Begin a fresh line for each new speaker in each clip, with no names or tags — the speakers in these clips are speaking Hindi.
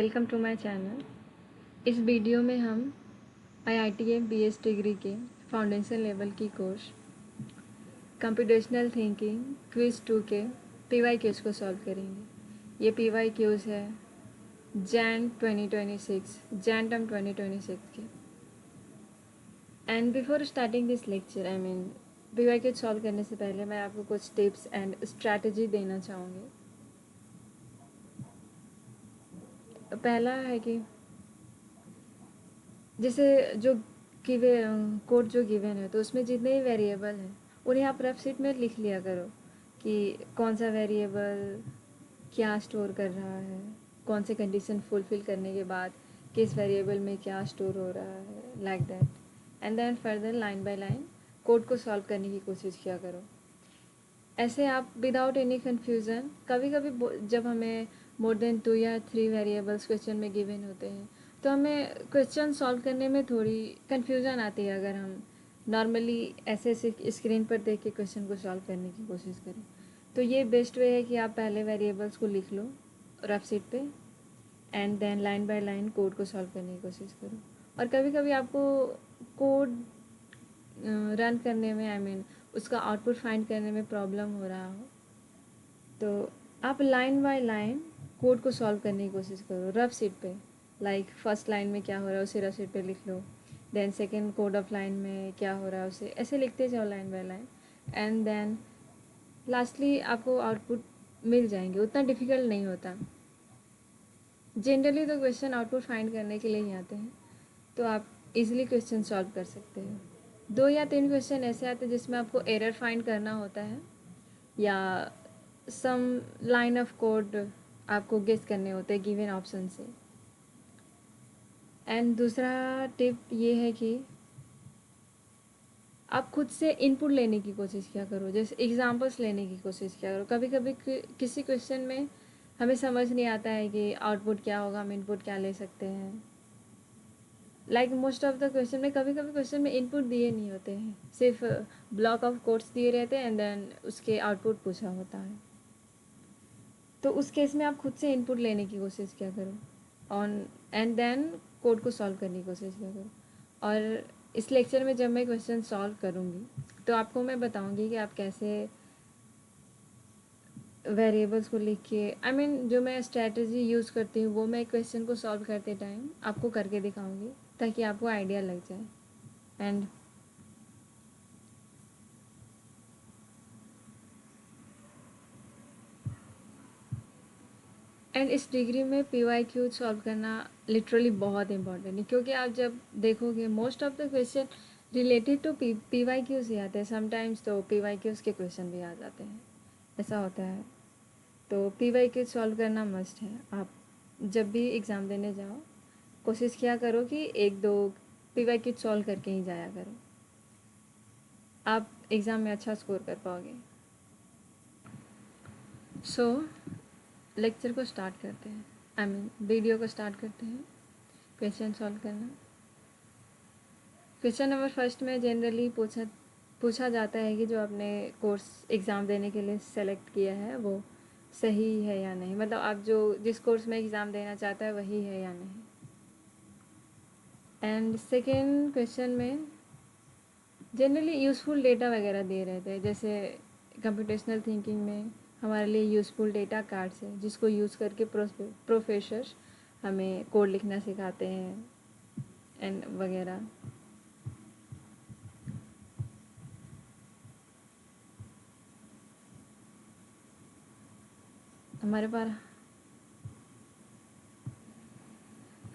Welcome to my channel. इस वीडियो में हम IITM BS डिग्री के फाउंडेशन लेवल की कोर्स कंप्यूटेशनल थिंकिंग क्विज़ 2 के PYQs को सॉल्व करेंगे। ये PYQs है जैन 2026 के। And before starting this lecture PYQ solve करने से पहले मैं आपको कुछ टिप्स एंड स्ट्रैटेजी देना चाहूँगी। पहला है कि जैसे जो कोड जो गिवन है तो उसमें जितने भी वेरिएबल हैं उन्हें आप रफ शीट में लिख लिया करो कि कौन सा वेरिएबल क्या स्टोर कर रहा है, कौन से कंडीशन फुलफिल करने के बाद किस वेरिएबल में क्या स्टोर हो रहा है, like that. And then further line by line code को सॉल्व करने की कोशिश किया करो। ऐसे आप विदाउट एनी कन्फ्यूज़न, कभी कभी जब हमें मोर देन 2 या 3 वेरिएबल्स क्वेश्चन में गिवन होते हैं तो हमें क्वेश्चन सॉल्व करने में थोड़ी कन्फ्यूज़न आती है अगर हम नॉर्मली ऐसे स्क्रीन पर देख के क्वेश्चन को सॉल्व करने की कोशिश करें। तो ये बेस्ट वे है कि आप पहले वेरिएबल्स को लिख लो रफ शीट पे and then line by line code को सॉल्व करने की कोशिश करो। और कभी कभी आपको कोड रन करने में उसका आउटपुट फाइंड करने में प्रॉब्लम हो रहा हो तो आप लाइन बाय लाइन कोड को सॉल्व करने की कोशिश करो रफ शीट पे। लाइक फर्स्ट लाइन में क्या हो रहा है उसे रफ शीट पे लिख लो, then second code of line में क्या हो रहा है उसे ऐसे लिखते जाओ line by line and then lastly आपको आउटपुट मिल जाएंगे। उतना डिफ़िकल्ट नहीं होता। जनरली तो क्वेश्चन आउटपुट फाइंड करने के लिए ही आते हैं तो आप इजीली क्वेश्चन सॉल्व कर सकते हो। 2 या 3 क्वेश्चन ऐसे आते हैं जिसमें आपको एरर फाइंड करना होता है या सम लाइन ऑफ कोड आपको गेस करने होते हैं गिवन ऑप्शन से। एंड दूसरा टिप ये है कि आप खुद से इनपुट लेने की कोशिश किया करो, जैसे एग्जांपल्स लेने की कोशिश किया करो। कभी कभी किसी क्वेश्चन में हमें समझ नहीं आता है कि आउटपुट क्या होगा, हम इनपुट क्या ले सकते हैं। Like most of the question में कभी कभी क्वेश्चन में इनपुट दिए नहीं होते हैं, सिर्फ ब्लॉक ऑफ कोड्स दिए रहते हैं एंड देन उसके आउटपुट पूछा होता है। तो उस केस में आप खुद से इनपुट लेने की कोशिश किया करो ऑन एंड देन कोड को सॉल्व करने की कोशिश किया करो। और इस लेक्चर में जब मैं क्वेश्चन सॉल्व करूँगी तो आपको मैं बताऊँगी कि आप कैसे वेरिएबल्स को लिख के जो मैं स्ट्रैटेजी यूज़ करती हूँ वो मैं क्वेश्चन को सॉल्व करते टाइम आपको करके दिखाऊँगी ताकि आपको आइडिया लग जाए। एंड इस डिग्री में PYQ सॉल्व करना लिटरली बहुत इंपॉर्टेंट है क्योंकि आप जब देखोगे most of the question related to PYQ से आते हैं। समटाइम्स तो PYQs के क्वेश्चन भी आ जाते हैं, ऐसा होता है। तो PYQ सॉल्व करना मस्ट है। आप जब भी एग्ज़ाम देने जाओ कोशिश किया करो कि 1-2 PYQ सॉल्व करके ही जाया करो, आप एग्ज़ाम में अच्छा स्कोर कर पाओगे। सो लेक्चर को स्टार्ट करते हैं, वीडियो को स्टार्ट करते हैं। क्वेश्चन सॉल्व करना। क्वेश्चन नंबर फर्स्ट में जनरली पूछा जाता है कि जो आपने कोर्स एग्ज़ाम देने के लिए सेलेक्ट किया है वो सही है या नहीं, मतलब आप जो जिस कोर्स में एग्ज़ाम देना चाहता है वही है या नहीं। एंड सेकेंड क्वेश्चन में जनरली यूज़फुल डेटा वगैरह दिए रहते हैं, जैसे कंप्यूटेशनल थिंकिंग में हमारे लिए यूज़फुल डेटा कार्ड्स है जिसको यूज़ करके प्रोफेसर्स हमें कोड लिखना सिखाते हैं एंड वगैरह।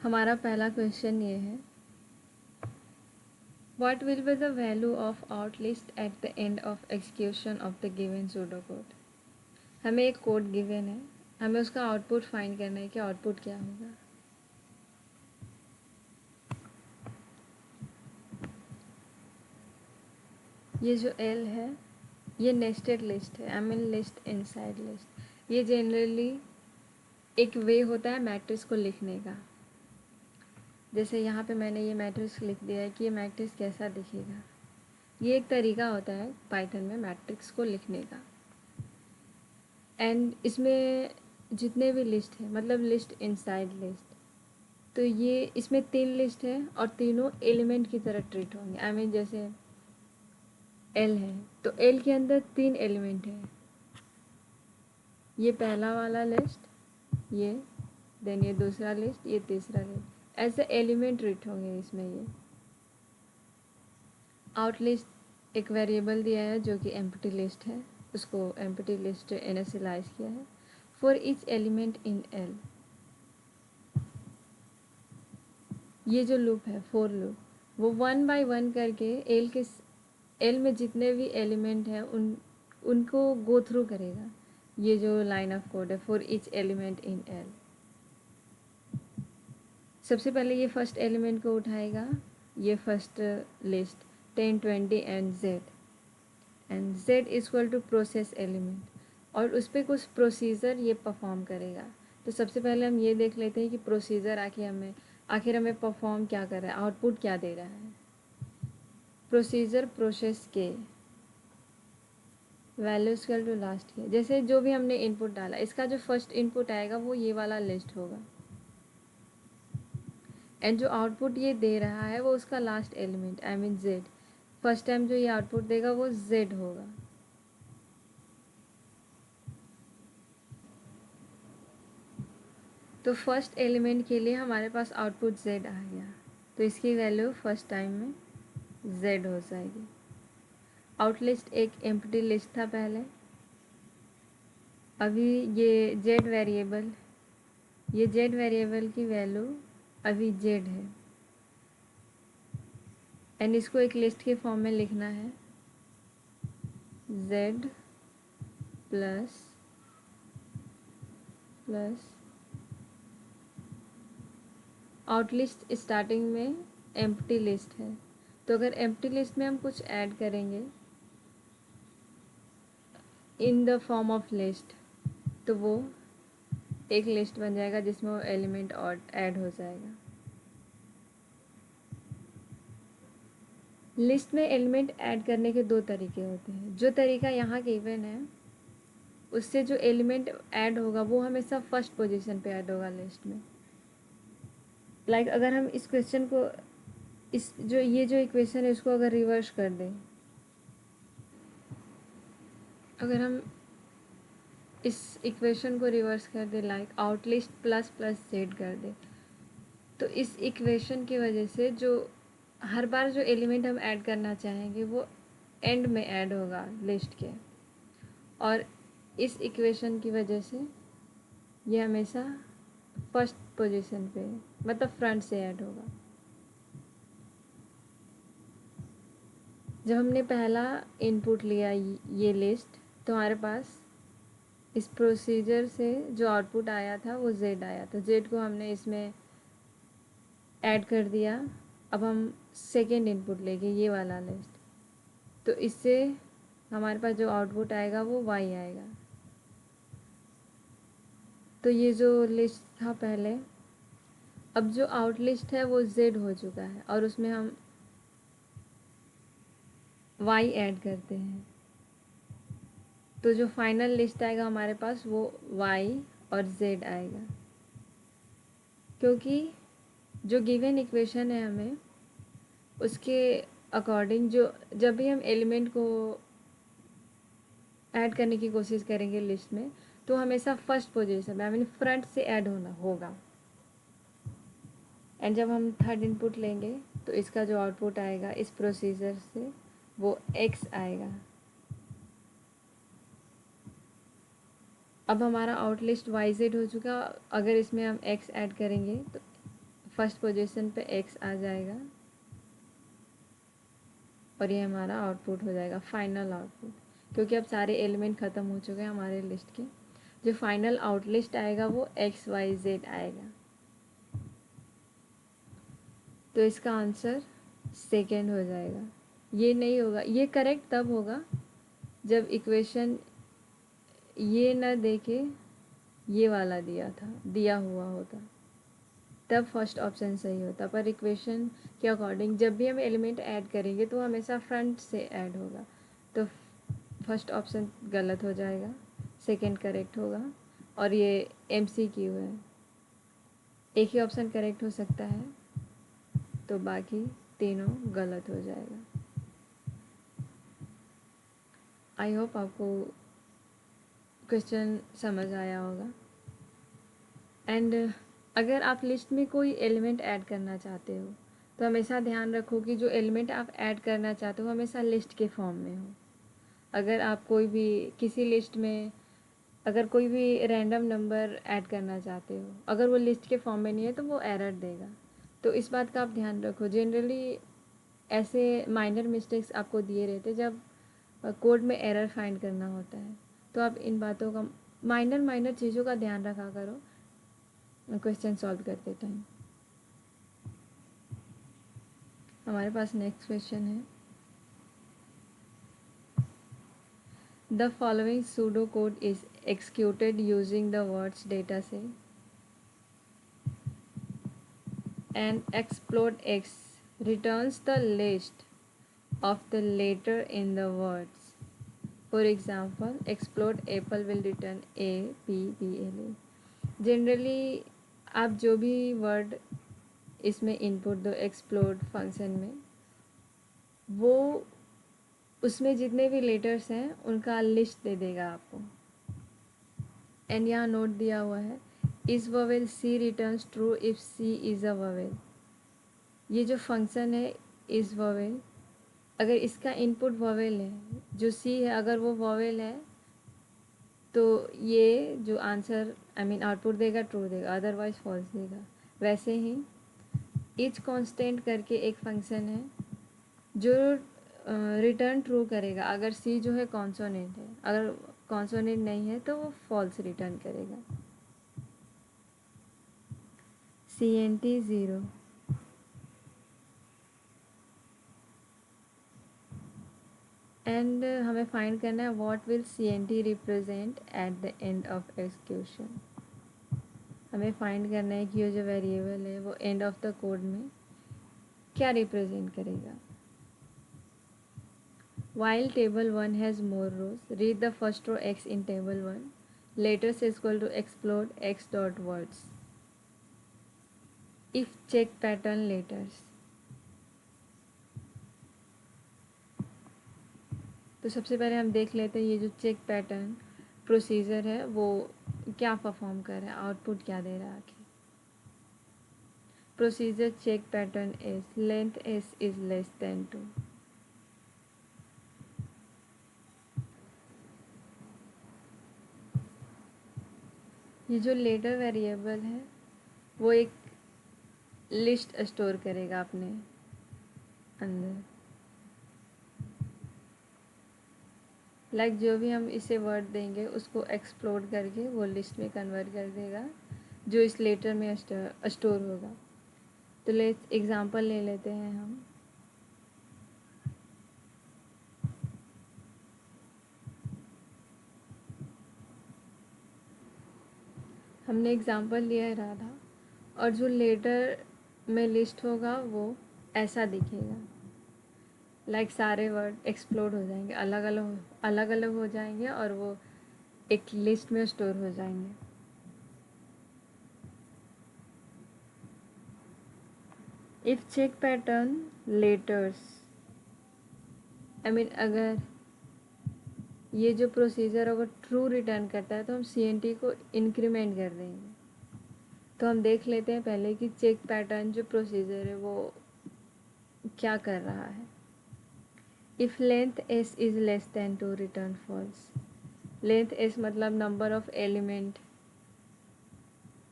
हमारा पहला क्वेश्चन ये है, what will be the value of outlist at the end of execution of the given pseudo code. हमें एक कोड गिवन है, हमें उसका आउटपुट फाइंड करना है कि आउटपुट क्या होगा। ये जो L है ये नेस्टेड लिस्ट है, लिस्ट इनसाइड लिस्ट। ये जनरली एक वे होता है मैट्रिक्स को लिखने का। जैसे यहाँ पे मैंने ये मैट्रिक्स लिख दिया है कि ये मैट्रिक्स कैसा दिखेगा। ये एक तरीका होता है पाइथन में मैट्रिक्स को लिखने का। एंड इसमें जितने भी लिस्ट है, मतलब लिस्ट इनसाइड लिस्ट, तो ये इसमें 3 लिस्ट है और तीनों एलिमेंट की तरह ट्रीट होंगे। आई मीन जैसे एल है तो एल के अंदर 3 एलिमेंट है, ये पहला वाला लिस्ट, ये देन ये दूसरा लिस्ट, ये तीसरा लिस्ट, ऐसे एलिमेंट ट्रीट होंगे इसमें। ये आउट लिस्ट एक वेरिएबल दिया है जो कि एम्प्टी लिस्ट है, उसको एम्प्टी लिस्ट इनिशियलाइज किया है for each element in L. ये जो लूप है फोर लूप, वो 1 बाय 1 करके एल में जितने भी एलिमेंट हैं उनको गो थ्रू करेगा। ये जो लाइन ऑफ कोड है for each element in L, सबसे पहले ये फर्स्ट एलिमेंट को उठाएगा, ये first list 10 20 and z equal to process element, और उस पर कुछ प्रोसीजर ये परफॉर्म करेगा। तो सबसे पहले हम ये देख लेते हैं कि प्रोसीजर आखिर हमें परफॉर्म क्या कर रहा है, आउटपुट क्या दे रहा है। प्रोसीजर प्रोसेस के वैल्यू इक्वल टू लास्ट के, जैसे जो भी हमने इनपुट डाला इसका जो फर्स्ट इनपुट आएगा वो ये वाला लिस्ट होगा, एंड जो आउटपुट ये दे रहा है वो उसका last element I mean z, first time जो ये आउटपुट देगा वो z होगा। तो फर्स्ट एलिमेंट के लिए हमारे पास आउटपुट z आ गया, तो इसकी वैल्यू फर्स्ट टाइम में z हो जाएगी। आउट लिस्ट एक एम्प्टी लिस्ट था पहले, अभी ये z वेरिएबल की वैल्यू अभी z है, एंड इसको एक लिस्ट के फॉर्म में लिखना है z plus out list starting में एम्प्टी लिस्ट है, तो अगर एम्प्टी लिस्ट में हम कुछ ऐड करेंगे इन द फॉर्म ऑफ लिस्ट तो वो एक लिस्ट बन जाएगा जिसमें वो एलिमेंट और ऐड हो जाएगा। लिस्ट में एलिमेंट ऐड करने के 2 तरीके होते हैं। जो तरीका यहाँ गिवन है उससे जो एलिमेंट ऐड होगा वो हमेशा फर्स्ट पोजीशन पे ऐड होगा लिस्ट में। लाइक अगर हम इस क्वेश्चन को ये जो इक्वेशन है उसको अगर रिवर्स कर दें, अगर हम इस इक्वेशन को रिवर्स कर दें like out list plus plus Z कर दें, तो इस इक्वेशन की वजह से जो हर बार जो एलिमेंट हम ऐड करना चाहेंगे वो एंड में ऐड होगा लिस्ट के, और इस इक्वेशन की वजह से ये हमेशा फर्स्ट पोजीशन पे मतलब फ्रंट से ऐड होगा। जब हमने पहला इनपुट लिया ये लिस्ट, तो हमारे पास इस प्रोसीजर से जो आउटपुट आया था वो z आया, तो z को हमने इसमें ऐड कर दिया। अब हम सेकेंड इनपुट लेंगे ये वाला लिस्ट, तो इससे हमारे पास जो आउटपुट आएगा वो y आएगा। तो ये जो लिस्ट था पहले, अब जो आउट लिस्ट है वो z हो चुका है और उसमें हम y ऐड करते हैं, तो जो फाइनल लिस्ट आएगा हमारे पास वो y और z आएगा। क्योंकि जो गिवन इक्वेशन है हमें उसके अकॉर्डिंग जो जब भी हम एलिमेंट को ऐड करने की कोशिश करेंगे लिस्ट में तो हमेशा फर्स्ट पोजीशन में आई मीन फ्रंट से ऐड होना होगा, एंड जब हम थर्ड इनपुट लेंगे तो इसका जो आउटपुट आएगा इस प्रोसीजर से वो x आएगा। अब हमारा आउट लिस्ट yz हो चुका, अगर इसमें हम x ऐड करेंगे तो फर्स्ट पोजीशन पे x आ जाएगा और ये हमारा आउटपुट हो जाएगा फाइनल आउटपुट, क्योंकि अब सारे एलिमेंट ख़त्म हो चुके हैं हमारे लिस्ट के। जो फाइनल आउट लिस्ट आएगा वो x y z आएगा, तो इसका आंसर सेकेंड हो जाएगा। ये नहीं होगा, ये करेक्ट तब होगा जब इक्वेशन ये ना देके ये वाला दिया हुआ होता, तब फर्स्ट ऑप्शन सही होता। पर इक्वेशन के अकॉर्डिंग जब भी हम एलिमेंट ऐड करेंगे तो हमेशा फ्रंट से ऐड होगा, तो फर्स्ट ऑप्शन गलत हो जाएगा, सेकंड करेक्ट होगा, और ये MCQ है। एक ही ऑप्शन करेक्ट हो सकता है, तो बाकी तीनों गलत हो जाएगा। आई होप आपको क्वेश्चन समझ आया होगा। एंड अगर आप लिस्ट में कोई एलिमेंट ऐड करना चाहते हो तो हमेशा ध्यान रखो कि जो एलिमेंट आप ऐड करना चाहते हो हमेशा लिस्ट के फॉर्म में हो। अगर आप कोई भी किसी लिस्ट में अगर कोई भी रैंडम नंबर ऐड करना चाहते हो, अगर वो लिस्ट के फॉर्म में नहीं है तो वो एरर देगा। तो इस बात का आप ध्यान रखो। जनरली ऐसे माइनर मिस्टेक्स आपको दिए रहते जब कोड में एरर फाइंड करना होता है, तो आप इन बातों का माइनर माइनर चीज़ों का ध्यान रखा करो क्वेश्चन सॉल्व करते टाइम। हमारे पास नेक्स्ट क्वेश्चन है, the following pseudo code is executed using the words data से and explode x returns the list of the letter in the words. For example, explode apple will return a p b l a. Generally आप जो भी वर्ड इसमें इनपुट दो एक्सप्लोड फंक्शन में, वो उसमें जितने भी लेटर्स हैं उनका लिस्ट दे देगा आपको। एंड यहाँ नोट दिया हुआ है, is vowel C returns true if C is a vowel. ये जो फंक्शन है इज़ वोवेल, अगर इसका इनपुट वोवेल है, जो सी है अगर वो वोवेल है तो ये जो आंसर आउटपुट देगा ट्रू देगा, अदरवाइज फॉल्स देगा। वैसे ही ईच कांस्टेंट करके एक फंक्शन है जो रिटर्न ट्रू करेगा अगर सी जो है कॉन्सोनेंट है, अगर कॉन्सोनेंट नहीं है तो वो फॉल्स रिटर्न करेगा। CNT 0। एंड हमें फाइंड करना है what will CNT represent at the end of execution. हमें फाइंड करना है कि ये जो वेरिएबल है वो एंड ऑफ द कोड में क्या रिप्रेजेंट करेगा। While table 1 has more rows, read the first row x in table 1. Letters is equal to explode x dot words. If check pattern letters. तो सबसे पहले हम देख लेते हैं ये जो चेक पैटर्न प्रोसीजर है वो क्या परफॉर्म कर रहा है, आउटपुट क्या दे रहा है आखिर। Procedure check pattern is length s is less than 2। ये जो लेटर वेरिएबल है वो एक लिस्ट स्टोर करेगा अपने अंदर। लाइक जो भी हम इसे वर्ड देंगे उसको एक्सप्लोड करके वो लिस्ट में कन्वर्ट कर देगा जो इस लेटर में स्टोर होगा। तो ले एग्ज़ाम्पल ले लेते हैं हम। हमने एग्ज़ाम्पल लिया है राधा, और जो लेटर में लिस्ट होगा वो ऐसा दिखेगा। लाइक सारे वर्ड एक्सप्लोड हो जाएंगे, अलग अलग हो जाएंगे और वो एक लिस्ट में स्टोर हो जाएंगे। इफ़ चेक पैटर्न लेटर्स अगर ये जो प्रोसीजर अगर ट्रू रिटर्न करता है तो हम CNT को इंक्रीमेंट कर देंगे। तो हम देख लेते हैं पहले कि चेक पैटर्न जो प्रोसीजर है वो क्या कर रहा है। If length s is less than 2 return false. Length s मतलब number of element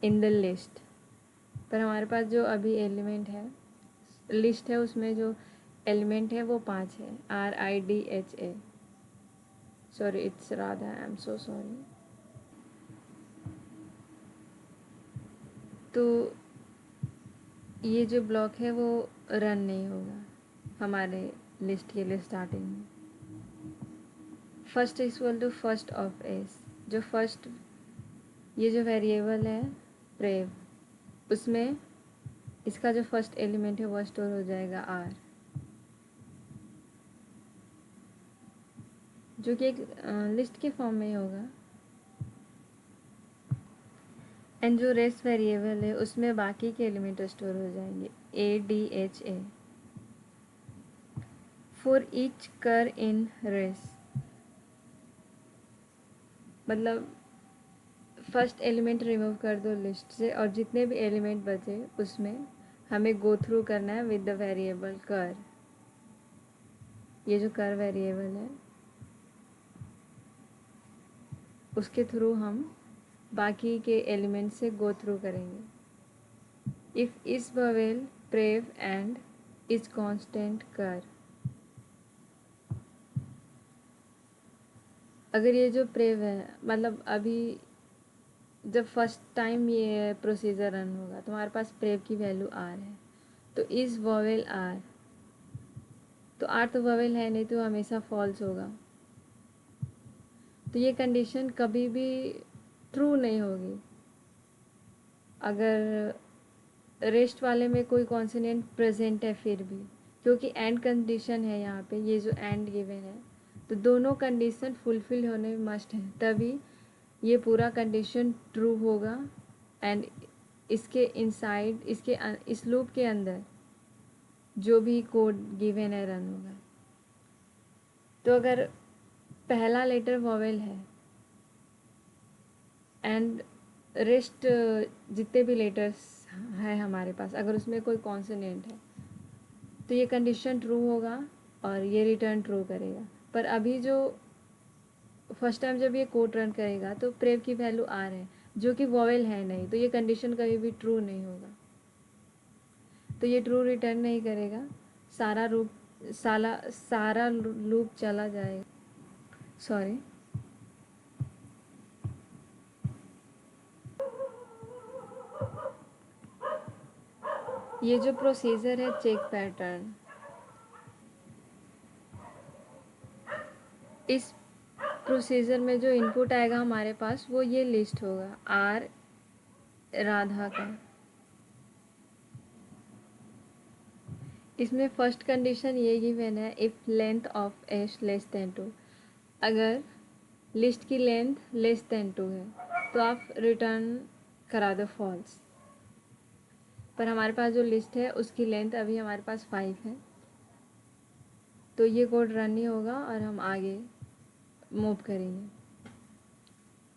in the list, पर हमारे पास जो अभी एलिमेंट है लिस्ट है उसमें जो एलिमेंट है वो 5 है, RIDHA। Sorry it's Radha, I am so sorry. तो ये जो ब्लॉक है वो रन नहीं होगा हमारे लिस्ट के लिए स्टार्टिंग में। First equal to first of S, जो फर्स्ट ये जो वेरिएबल है प्रेव, उसमें इसका जो फर्स्ट एलिमेंट है वो स्टोर हो जाएगा R, जो कि एक लिस्ट के फॉर्म में ही होगा। एंड जो रेस्ट वेरिएबल है उसमें बाकी के एलिमेंट स्टोर हो जाएंगे, ADHA फॉर ईच कर इन रेस। मतलब फर्स्ट एलिमेंट रिमूव कर दो लिस्ट से और जितने भी एलिमेंट बचे उसमें हमें गो थ्रू करना है विद द वेरिएबल कर। ये जो कर वेरिएबल है उसके थ्रू हम बाकी के एलिमेंट से गो थ्रू करेंगे। इफ़ इस ववेल प्रेव एंड इज कांस्टेंट कर। अगर ये जो प्रेव है, मतलब अभी जब फर्स्ट टाइम ये प्रोसीजर रन होगा तो हमारे पास प्रेव की वैल्यू आर है, तो इस वोवेल आर, तो आर तो वोवेल है नहीं तो हमेशा फॉल्स होगा। तो ये कंडीशन कभी भी ट्रू नहीं होगी अगर रेस्ट वाले में कोई कॉन्सोनेंट प्रेजेंट है फिर भी, क्योंकि एंड कंडीशन है यहाँ पे, ये जो एंड गिवन है तो दोनों कंडीशन फुलफिल होने मस्ट है, तभी ये पूरा कंडीशन ट्रू होगा। एंड इसके इनसाइड इस लूप के अंदर जो भी कोड गिवन है रन होगा। तो अगर पहला लेटर वोवेल है एंड रेस्ट जितने भी लेटर्स है हमारे पास, अगर उसमें कोई कॉन्सोनेंट है तो ये कंडीशन ट्रू होगा और ये रिटर्न ट्रू करेगा। पर अभी जो फर्स्ट टाइम जब ये कोड रन करेगा तो प्रेव की वैल्यू आर है जो कि वोवेल है नहीं, तो ये कंडीशन कभी भी ट्रू नहीं होगा, तो ये ट्रू रिटर्न नहीं करेगा। सारा लूप चला जाएगा। सॉरी, ये जो प्रोसीजर है चेक पैटर्न, इस प्रोसीजर में जो इनपुट आएगा हमारे पास वो ये लिस्ट होगा आर राधा का। इसमें फर्स्ट कंडीशन ये गिवन है, if length of S less than 2। अगर लिस्ट की लेंथ लेस देन 2 है तो आप रिटर्न करा दो फॉल्स। पर हमारे पास जो लिस्ट है उसकी लेंथ अभी हमारे पास 5 है, तो ये कोड रन नहीं होगा और हम आगे मूव करेंगे।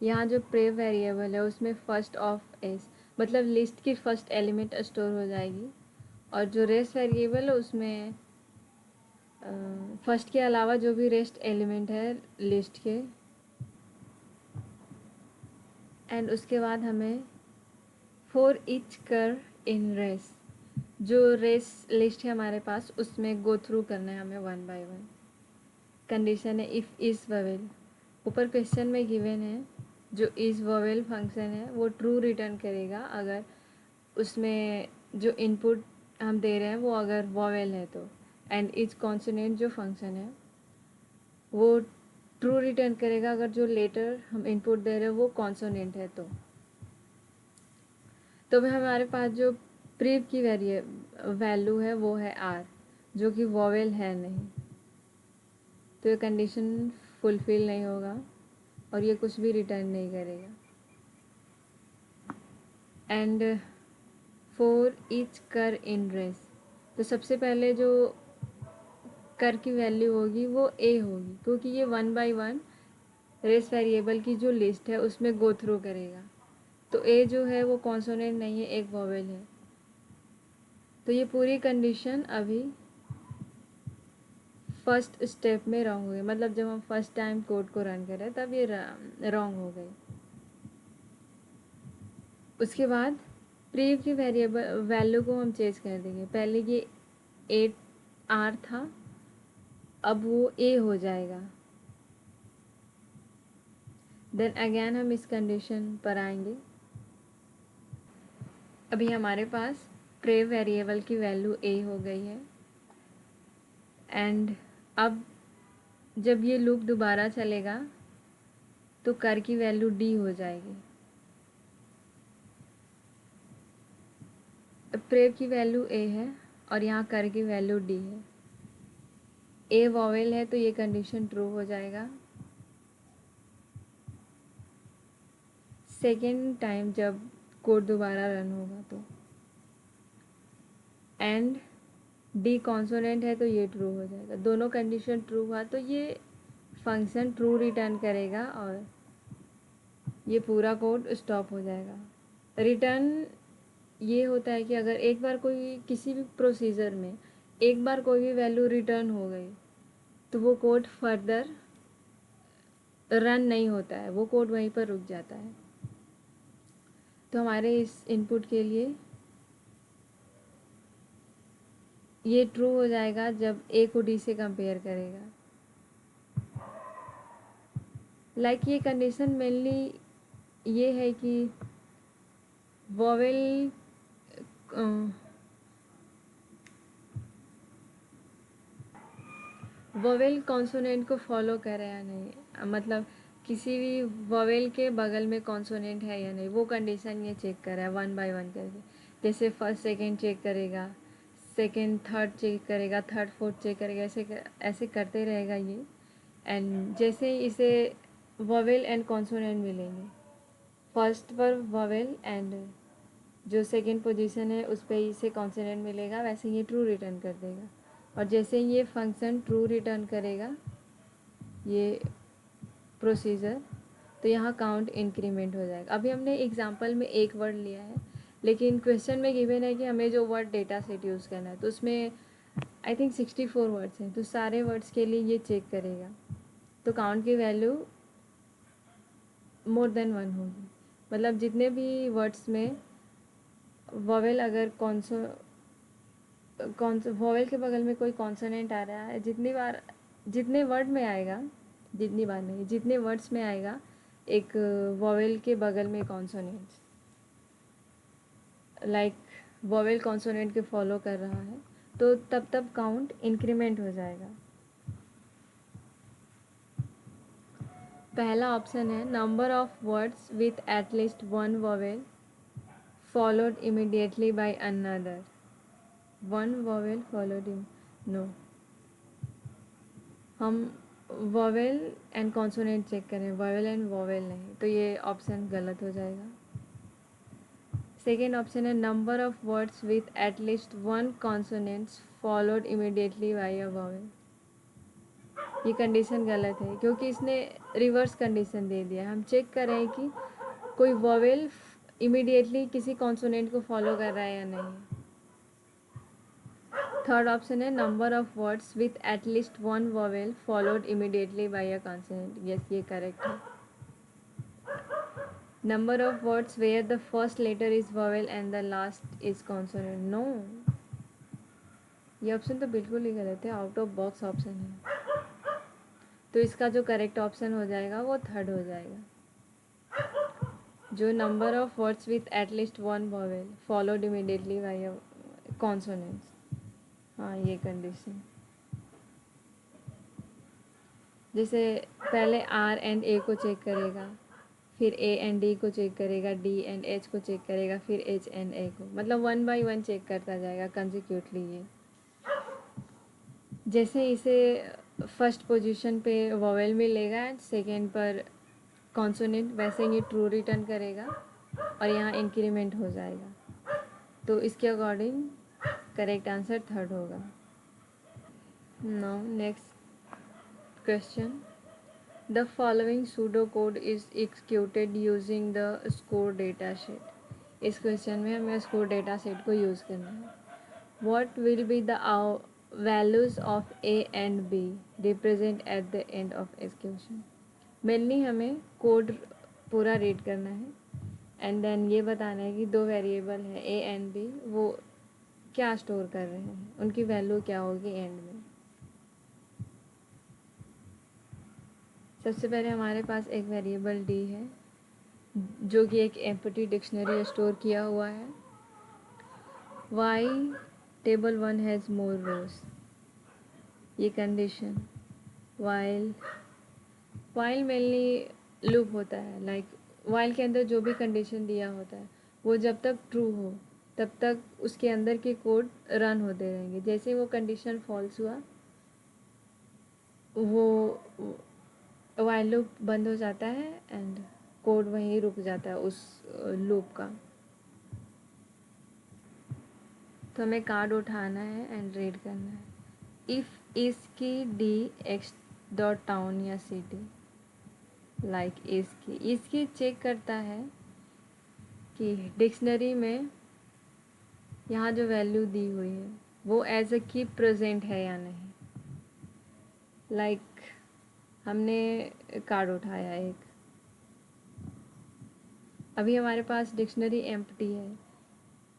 यहाँ जो प्रेव वेरिएबल है उसमें फर्स्ट ऑफ एस मतलब लिस्ट की फर्स्ट एलिमेंट स्टोर हो जाएगी, और जो रेस्ट वेरिएबल है उसमें फर्स्ट के अलावा जो भी रेस्ट एलिमेंट है लिस्ट के, एंड उसके बाद हमें फॉर ईच कर इन रेस, जो रेस लिस्ट है हमारे पास उसमें गो थ्रू करना है हमें वन बाय वन। कंडीशन है इफ़ इज़ ववेल, ऊपर क्वेश्चन में गिवन है जो इज़ ववेल फंक्शन है वो ट्रू रिटर्न करेगा अगर उसमें जो इनपुट हम दे रहे हैं वो अगर वोवेल है तो, एंड इज कॉन्सोनेंट जो फंक्शन है वो ट्रू रिटर्न करेगा अगर जो लेटर हम इनपुट दे रहे हैं वो कॉन्सोनेंट है तो भी हमारे पास जो प्रीव की वैल्यू है वो है आर जो कि वोवेल है नहीं, तो ये कंडीशन फुलफिल नहीं होगा और ये कुछ भी रिटर्न नहीं करेगा। एंड फॉर ईच कर इन रेस, तो सबसे पहले जो कर की वैल्यू होगी वो ए होगी क्योंकि ये one by one race variable की जो लिस्ट है उसमें गो थ्रू करेगा, तो ए जो है वो कॉन्सोनेंट नहीं है, एक वोवेल है। तो ये पूरी कंडीशन अभी फर्स्ट स्टेप में रॉन्ग हो गई, मतलब जब हम फर्स्ट टाइम कोड को रन कर रहे हैं तब ये रॉन्ग हो गई। उसके बाद प्रीव की वेरिएबल वैल्यू को हम चेंज कर देंगे, पहले ये 8 आर था अब वो ए हो जाएगा। देन अगेन हम इस कंडीशन पर आएंगे। अभी हमारे पास प्रेव वेरिएबल की वैल्यू ए हो गई है, एंड अब जब ये लूप दोबारा चलेगा तो कर की वैल्यू डी हो जाएगी। प्रेव की वैल्यू ए है और यहाँ कर की वैल्यू डी है, ए वॉवेल है तो ये कंडीशन ट्रू हो जाएगा। सेकेंड टाइम जब कोड दोबारा रन होगा तो। एंड डी कॉन्सोनेंट है तो ये ट्रू हो जाएगा। दोनों कंडीशन ट्रू हुआ तो ये फंक्शन ट्रू रिटर्न करेगा और ये पूरा कोड स्टॉप हो जाएगा। रिटर्न ये होता है कि अगर एक बार कोई किसी भी प्रोसीजर में एक बार कोई भी वैल्यू रिटर्न हो गई तो वो कोड फर्दर रन नहीं होता है, वो कोड वहीं पर रुक जाता है। तो हमारे इस इनपुट के लिए ये ट्रू हो जाएगा जब ए को डी से कंपेयर करेगा। ये कंडीशन मेनली ये है कि वोवेल वोवेल कॉन्सोनेंट को फॉलो करे या नहीं, मतलब किसी भी वोवेल के बगल में कॉन्सोनेंट है या नहीं, वो कंडीशन ये चेक कर रहा है 1 बाय 1 करके। जैसे फर्स्ट सेकंड चेक करेगा, सेकंड थर्ड चेक करेगा, थर्ड फोर्थ चेक करेगा, ऐसे करते रहेगा ये। एंड जैसे ही इसे वोवेल एंड कॉन्सोनेंट मिलेंगे, फर्स्ट पर वोवेल एंड जो सेकंड पोजीशन है उस पर इसे कॉन्सोनेंट मिलेगा, वैसे ये ट्रू रिटर्न कर देगा। और जैसे ये फंक्शन ट्रू रिटर्न करेगा ये प्रोसीजर, तो यहाँ काउंट इंक्रीमेंट हो जाएगा। अभी हमने एग्जांपल में एक वर्ड लिया है, लेकिन क्वेश्चन में गिवन है कि हमें जो वर्ड डेटा सेट यूज़ करना है, तो उसमें आई थिंक 64 वर्ड्स हैं, तो सारे वर्ड्स के लिए ये चेक करेगा। तो काउंट की वैल्यू मोर देन 1 होगी, मतलब जितने भी वर्ड्स में वोवेल अगर वोवेल के बगल में कोई कॉन्सोनेंट आ रहा है, जितने वर्ड में आएगा, जितनी बार नहीं, जितने वर्ड्स में आएगा एक वोवेल के बगल में कॉन्सोनेंट, वोवेल कॉन्सोनेंट के फॉलो कर रहा है, तो तब काउंट इंक्रीमेंट हो जाएगा। पहला ऑप्शन है number of words with at least one vowel followed immediately by another. One vowel followed no, हम वोवेल एंड कॉन्सोनेंट चेक करें, वोवेल एंड वोवेल नहीं, तो ये ऑप्शन गलत हो जाएगा। सेकेंड ऑप्शन है number of words with at least one consonants followed immediately by a vowel. ये कंडीशन गलत है क्योंकि इसने रिवर्स कंडीशन दे दिया। हम चेक कर रहे हैं कि कोई वोवेल इमीडिएटली किसी कॉन्सोनेंट को फॉलो कर रहा है या नहीं। थर्ड ऑप्शन है number of words with at least one vowel followed immediately by a consonant. Yes, ये करेक्ट है। Number of words where the first letter is vowel and the last is consonant. No, ये ऑप्शन तो बिल्कुल ही गलत है, आउट ऑफ बॉक्स ऑप्शन है। तो इसका जो करेक्ट ऑप्शन हो जाएगा वो थर्ड हो जाएगा, जो number of words with at least one vowel followed immediately by a consonants. हाँ, ये कंडीशन। जैसे पहले आर एंड ए को चेक करेगा, फिर ए एंड डी को चेक करेगा, डी एंड एच को चेक करेगा, फिर एच एंड ए को, मतलब 1 बाय 1 चेक करता जाएगा कंसेक्यूटली ये। जैसे इसे फर्स्ट पोजीशन पे वोवेल मिलेगा एंड सेकेंड पर कॉन्सोनेंट, वैसे ये ट्रू रिटर्न करेगा और यहाँ इंक्रीमेंट हो जाएगा। तो इसके अकॉर्डिंग करेक्ट आंसर थर्ड होगा। Now next question, the following pseudo code is executed using the score data set. इस क्वेश्चन में हमें स्कोर डेटा सेट को यूज़ करना है। What will be the values of A and B represent at the end of execution. Mainly हमें कोड पूरा रीड करना है एंड देन ये बताना है कि दो वेरिएबल है ए एंड बी, वो क्या स्टोर कर रहे हैं, उनकी वैल्यू क्या होगी एंड में। सबसे पहले हमारे पास एक वेरिएबल डी है जो कि एक एम्प्टी डिक्शनरी स्टोर किया हुआ है। वाई टेबल 1 हैज़ मोर रोज, ये कंडीशन। वाइल मेनली लूप होता है, वाइल के अंदर जो भी कंडीशन दिया होता है वो जब तक ट्रू हो तब तक उसके अंदर के कोड रन होते रहेंगे। जैसे वो कंडीशन फॉल्स हुआ वो वाइल लूप बंद हो जाता है एंड कोड वहीं रुक जाता है उस लूप का। तो हमें कार्ड उठाना है एंड रीड करना है। इफ़ इस की डी एक्स डॉट टाउन या सिटी, लाइक इसकी चेक करता है कि डिक्शनरी में यहाँ जो वैल्यू दी हुई है वो एज अ की प्रेजेंट है या नहीं। लाइक हमने कार्ड उठाया एक, अभी हमारे पास डिक्शनरी एम्प्टी है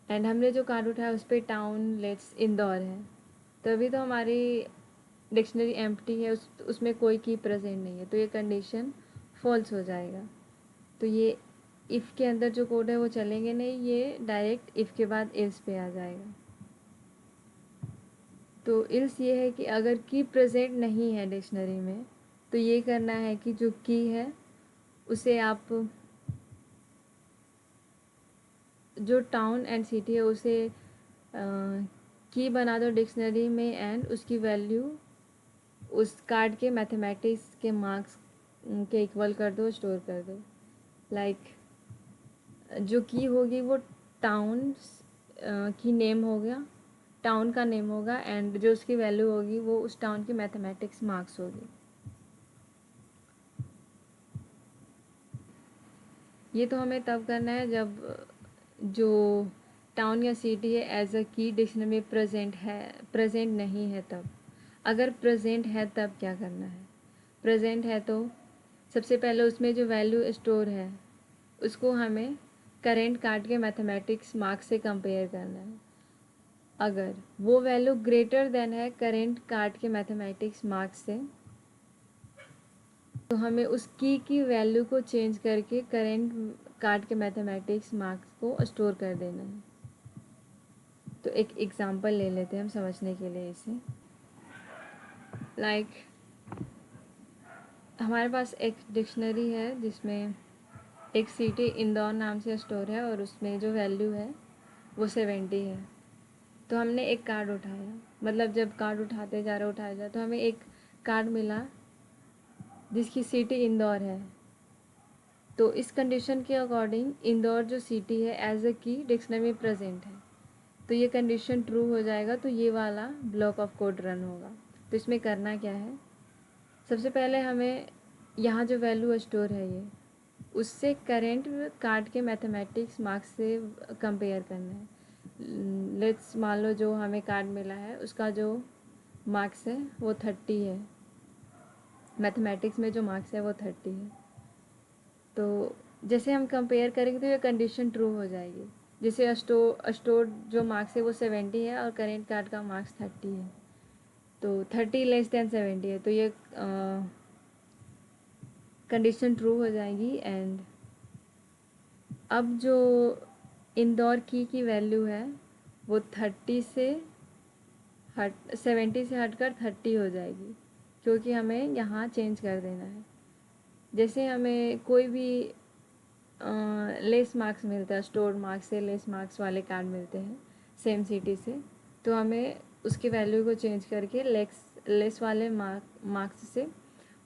एंड हमने जो कार्ड उठाया उस पर टाउन लेट्स इंदौर है, तो अभी तो हमारी डिक्शनरी एम्प्टी है, उसमें कोई की प्रेजेंट नहीं है, तो ये कंडीशन फॉल्स हो जाएगा। तो ये इफ़ के अंदर जो कोड है वो चलेंगे नहीं, ये डायरेक्ट इफ़ के बाद एल्स पे आ जाएगा। तो एल्स ये है कि अगर की प्रेजेंट नहीं है डिक्शनरी में तो ये करना है कि जो की है उसे आप, जो टाउन एंड सिटी है उसे की बना दो डिक्शनरी में एंड उसकी वैल्यू उस कार्ड के मैथमेटिक्स के मार्क्स के इक्वल कर दो, स्टोर कर दो। लाइक जो की होगी वो टाउन की नेम हो गया, टाउन का नेम होगा एंड जो उसकी वैल्यू होगी वो उस टाउन की मैथमेटिक्स मार्क्स होगी। ये तो हमें तब करना है जब जो टाउन या सिटी है एज अ की डिक्शनरी में प्रेजेंट नहीं है तब। अगर प्रेजेंट है तब क्या करना है? प्रेजेंट है तो सबसे पहले उसमें जो वैल्यू स्टोर है उसको हमें करेंट कार्ड के मैथमेटिक्स मार्क्स से कंपेयर करना है। अगर वो वैल्यू ग्रेटर देन है करेंट कार्ड के मैथमेटिक्स मार्क्स से, तो हमें उस की वैल्यू को चेंज करके करेंट कार्ड के मैथमेटिक्स मार्क्स को स्टोर कर देना है। तो एक एग्जांपल ले लेते हैं हम समझने के लिए इसे। लाइक हमारे पास एक डिक्शनरी है जिसमें एक सिटी इंदौर नाम से स्टोर है और उसमें जो वैल्यू है वो 70 है। तो हमने एक कार्ड उठाया, मतलब जब कार्ड उठाया जा तो हमें एक कार्ड मिला जिसकी सिटी इंदौर है। तो इस कंडीशन के अकॉर्डिंग इंदौर जो सिटी है एज अ की डिक्शनरी में प्रेजेंट है, तो ये कंडीशन ट्रू हो जाएगा, तो ये वाला ब्लॉक ऑफ कोड रन होगा। तो इसमें करना क्या है, सबसे पहले हमें यहाँ जो वैल्यू स्टोर है ये उससे करेंट कार्ड के मैथमेटिक्स मार्क्स से कंपेयर करना है। लेट्स मान लो जो हमें कार्ड मिला है उसका जो मार्क्स है वो 30 है, मैथमेटिक्स में जो मार्क्स है वो 30 है। तो जैसे हम कंपेयर करेंगे तो ये कंडीशन ट्रू हो जाएगी। जैसे स्टोर जो मार्क्स है वो 70 है और करेंट कार्ड का मार्क्स 30 है, तो 30 लेस देन 70 है, तो ये कंडीशन ट्रू हो जाएगी। एंड अब जो इंदौर की वैल्यू है वो 70 से हटकर 30 हो जाएगी, क्योंकि हमें यहाँ चेंज कर देना है। जैसे हमें कोई भी लेस मार्क्स मिलता है, स्टोर मार्क्स से लेस मार्क्स वाले कार्ड मिलते हैं सेम सिटी से, तो हमें उसकी वैल्यू को चेंज करके लेस वाले मार्क्स से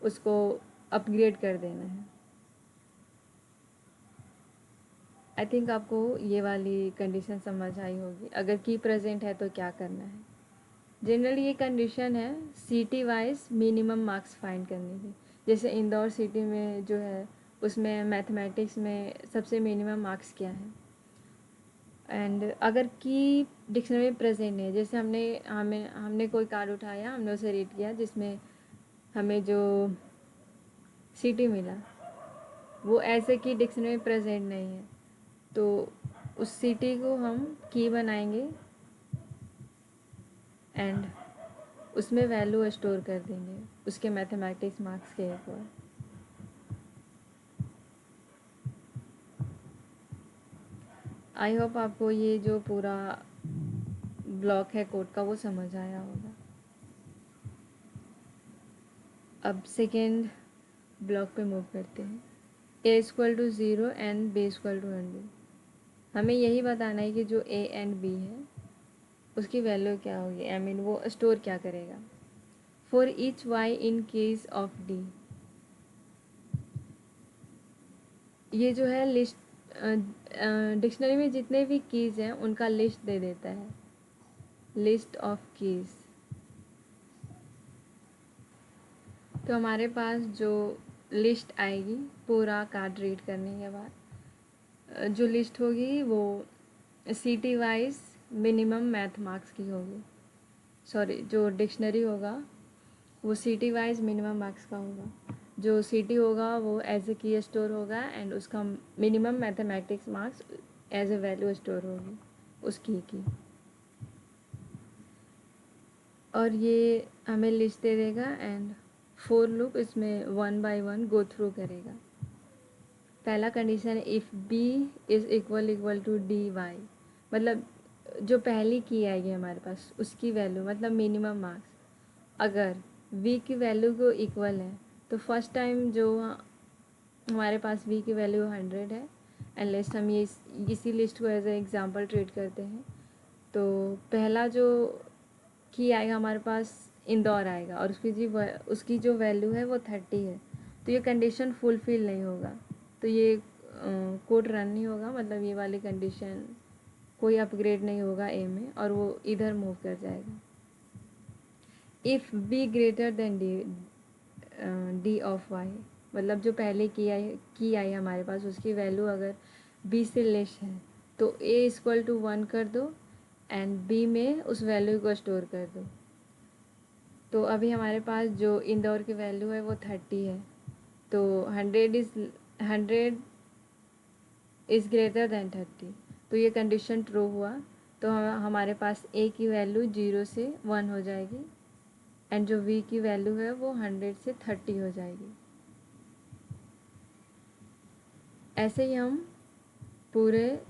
उसको अपग्रेड कर देना है। आई थिंक आपको ये वाली कंडीशन समझ आई होगी। अगर की प्रेजेंट है तो क्या करना है। जनरली ये कंडीशन है city wise minimum marks find करने की। जैसे इंदौर सिटी में जो है उसमें मैथमेटिक्स में सबसे मिनिमम मार्क्स क्या है, एंड अगर की डिक्शनरी में प्रेजेंट नहीं है, जैसे हमने कोई कार्ड उठाया, हमने उसे रीड किया जिसमें हमें जो सिटी मिला वो ऐसे की डिक्शनरी में प्रेजेंट नहीं है, तो उस सिटी को हम की बनाएंगे एंड उसमें वैल्यू स्टोर कर देंगे उसके मैथमेटिक्स मार्क्स के ऊपर। आई होप आपको ये जो पूरा ब्लॉक है कोड का वो समझ आया होगा। अब सेकेंड ब्लॉक पे मूव करते हैं। a=0 and b=100। हमें यही बताना है कि जो a एंड b है उसकी वैल्यू क्या होगी, आई मीन वो स्टोर क्या करेगा। For each y in case of d, ये जो है लिस्ट डिक्शनरी में जितने भी कीज़ हैं उनका लिस्ट दे देता है। List of keys. तो हमारे पास जो लिस्ट आएगी पूरा कार्ड रीड करने के बाद, जो लिस्ट होगी वो city wise minimum math marks की होगी। सॉरी, जो डिक्शनरी होगा वो सिटी वाइज मिनिमम मार्क्स का होगा। जो सिटी होगा वो एज ए की स्टोर होगा एंड उसका minimum mathematics marks as a value store होगी उस की। और ये हमें लिस्ट दे देगा एंड फोर लूप इसमें 1 बाय 1 गो थ्रू करेगा। पहला कंडीशन है if B is equal to D Y, मतलब जो पहली की आएगी हमारे पास उसकी वैल्यू मतलब मिनिमम मार्क्स अगर v की वैल्यू को इक्वल है तो फर्स्ट टाइम जो हमारे पास v की वैल्यू 100 है एंड लिस्ट हम ये इसी लिस्ट को एज ए एग्जांपल ट्रीट करते हैं। तो पहला जो की आएगा हमारे पास इंदौर आएगा और उसकी जो वैल्यू है वो 30 है। तो ये कंडीशन फुलफिल नहीं होगा, तो ये कोड रन नहीं होगा, मतलब ये वाली कंडीशन कोई अपग्रेड नहीं होगा ए में और वो इधर मूव कर जाएगा। If B greater than D of Y, मतलब जो पहले की आई हमारे पास उसकी वैल्यू अगर बी से लेस है तो ए इक्वल टू 1 कर दो एंड बी में उस वैल्यू को स्टोर कर दो। तो अभी हमारे पास जो इंदौर की वैल्यू है वो 30 है, तो 100 इज़ ग्रेटर देन 30, तो ये कंडीशन ट्रू हुआ। तो हमारे पास ए की वैल्यू 0 से 1 हो जाएगी एंड जो v की वैल्यू है वो 100 से 30 हो जाएगी। ऐसे ही हम पूरे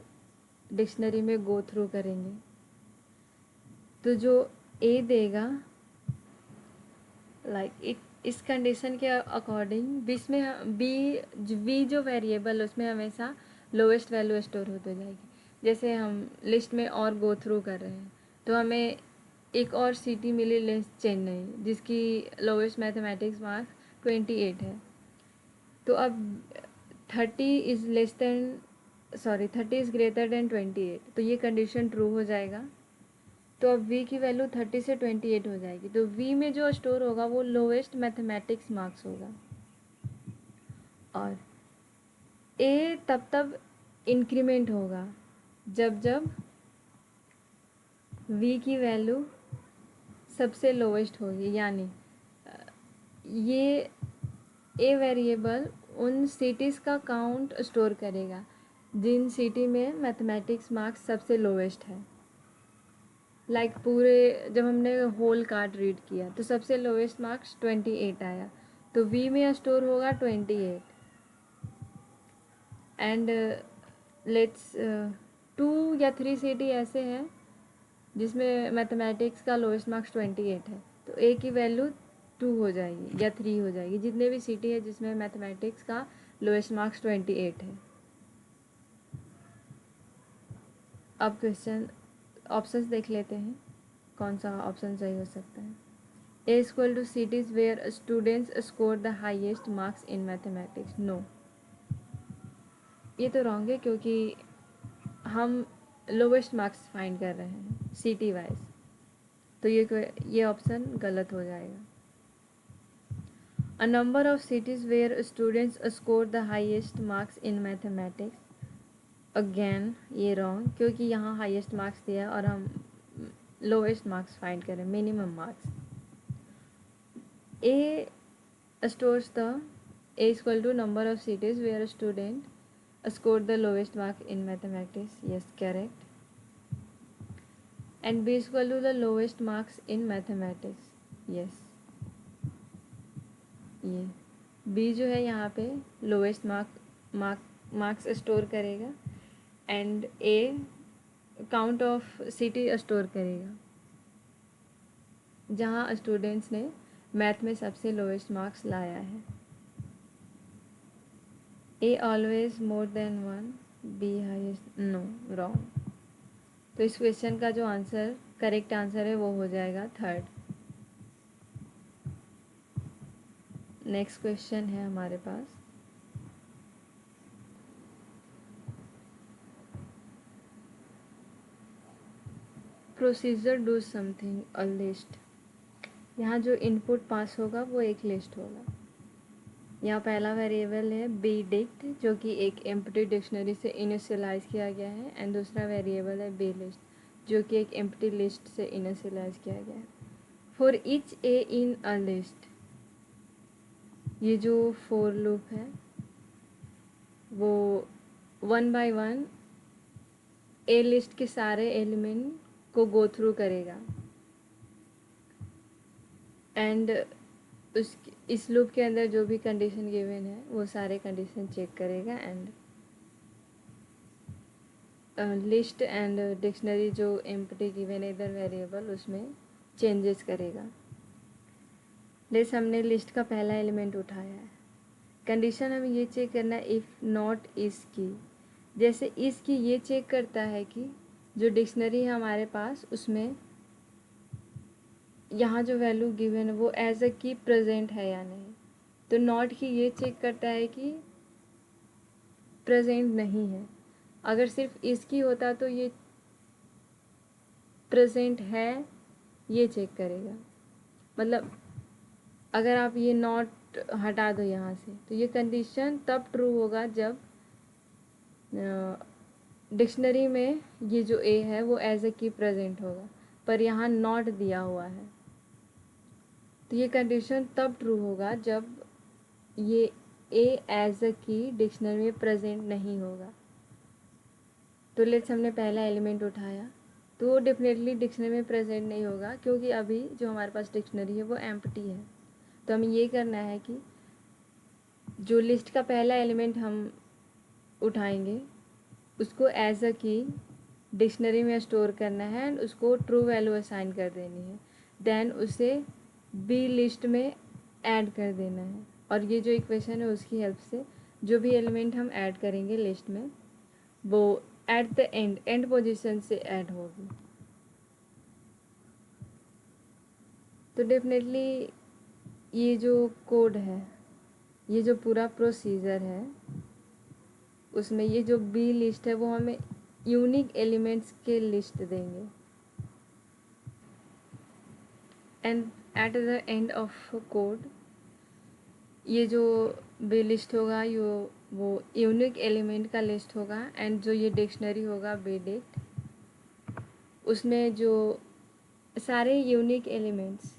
डिक्शनरी में गो थ्रू करेंगे। तो जो a देगा इस कंडीशन के अकॉर्डिंग इसमें v जो वेरिएबल उसमें हमेशा लोएस्ट वैल्यू स्टोर होती जाएगी। जैसे हम लिस्ट में और गो थ्रू कर रहे हैं तो हमें एक और सिटी मिली लिस्ट चेन्नई जिसकी लोएस्ट मैथमेटिक्स मार्क्स 28 है। तो अब 30 इज़ ग्रेटर देन 28, तो ये कंडीशन ट्रू हो जाएगा। तो अब v की वैल्यू 30 से 28 हो जाएगी, तो v में जो स्टोर होगा वो लोएस्ट मैथमेटिक्स मार्क्स होगा और a तब इंक्रीमेंट होगा जब v की वैल्यू सबसे लोएस्ट होगी, यानी ये ए वेरिएबल उन सिटीज़ का काउंट स्टोर करेगा जिन सिटी में मैथमेटिक्स मार्क्स सबसे लोएस्ट है। पूरे जब हमने होल कार्ड रीड किया तो सबसे लोएस्ट मार्क्स 28 आया, तो वी में स्टोर होगा 28 एंड लेट्स 2 या 3 सिटी ऐसे हैं जिसमें मैथमेटिक्स का लोएस्ट मार्क्स 28 है, तो ए की वैल्यू 2 हो जाएगी या 3 हो जाएगी। जितने भी सिटी है जिसमें मैथमेटिक्स का लोएस्ट मार्क्स 28 है। अब क्वेश्चन ऑप्शंस देख लेते हैं कौन सा ऑप्शन सही हो सकता है। A equal to cities where students score the highest marks in mathematics, no, ये तो रॉन्ग है क्योंकि हम लोवेस्ट मार्क्स फाइंड कर रहे हैं सिटी वाइज, तो ये ऑप्शन गलत हो जाएगा। A number of cities where students score the highest marks in mathematics, again ये रॉन्ग क्योंकि यहाँ हाईएस्ट मार्क्स दिया है और हम लोवेस्ट मार्क्स फाइंड करें minimum marks. A stores the A equal to number of cities where student scored the lowest mark in mathematics, yes, correct, and b is equal to the lowest marks in mathematics, yes, ये b जो है यहाँ पे लोवेस्ट मार्क्स स्टोर करेगा and a count of city store करेगा जहाँ स्टूडेंट्स ने मैथ में सबसे लोवेस्ट मार्क्स लाया है। A always more than 1, B highest, no, wrong. तो इस क्वेश्चन का जो आंसर करेक्ट आंसर है वो हो जाएगा 3rd। नेक्स्ट क्वेश्चन है हमारे पास, procedure do something a list, यहाँ जो इनपुट पास होगा वो एक लिस्ट होगा। यहाँ पहला वेरिएबल है बी डिक्ट जो कि एक एम्प्टी डिक्शनरी से इनिशियलाइज किया गया है, एंड दूसरा वेरिएबल है बी लिस्ट जो कि एक एम्प्टी लिस्ट से इनिशियलाइज किया गया है। For each A in a list, ये जो फोर लूप है वो 1 बाय 1 ए लिस्ट के सारे एलिमेंट को गो थ्रू करेगा, एंड इस लूप के अंदर जो भी कंडीशन गिवन है वो सारे कंडीशन चेक करेगा, एंड लिस्ट एंड डिक्शनरी जो एम्प्टी गिवन है इधर वेरिएबल उसमें चेंजेस करेगा। लेट्स हमने लिस्ट का पहला एलिमेंट उठाया है, कंडीशन हमें ये चेक करना है इफ़ नॉट इस की, जैसे इस की ये चेक करता है कि जो डिक्शनरी है हमारे पास उसमें यहाँ जो वैल्यू गिवन है वो एज अ की प्रेजेंट है या नहीं। तो नॉट की ये चेक करता है कि प्रेजेंट नहीं है, अगर सिर्फ इसकी होता तो ये प्रेजेंट है ये चेक करेगा। मतलब अगर आप ये नॉट हटा दो यहाँ से तो ये कंडीशन तब ट्रू होगा जब डिक्शनरी में ये जो ए है वो एज ए की प्रेजेंट होगा, पर यहाँ नॉट दिया हुआ है। तो ये कंडीशन तब ट्रू होगा जब ये ए एज अ की डिक्शनरी में प्रेजेंट नहीं होगा। तो लेट्स हमने पहला एलिमेंट उठाया तो वो डेफिनेटली डिक्शनरी में प्रेजेंट नहीं होगा क्योंकि अभी जो हमारे पास डिक्शनरी है वो एम्प्टी है। तो हमें ये करना है कि जो लिस्ट का पहला एलिमेंट हम उठाएंगे उसको एज अ की डिक्शनरी में स्टोर करना है एंड उसको ट्रू वैल्यू असाइन कर देनी है, देन उसे बी लिस्ट में ऐड कर देना है, और ये जो इक्वेशन है उसकी हेल्प से जो भी एलिमेंट हम ऐड करेंगे लिस्ट में वो एट द एंड पोजीशन से ऐड होगी। तो डेफिनेटली ये जो कोड है, ये जो पूरा प्रोसीजर है उसमें ये जो बी लिस्ट है वो हमें यूनिक एलिमेंट्स के लिस्ट देंगे, and eight the end of code ये जो बी लिस्ट होगा वो यूनिक एलिमेंट का लिस्ट होगा, एंड जो ये डिक्शनरी होगा बी डिक्ट उसमें जो सारे यूनिक एलिमेंट्स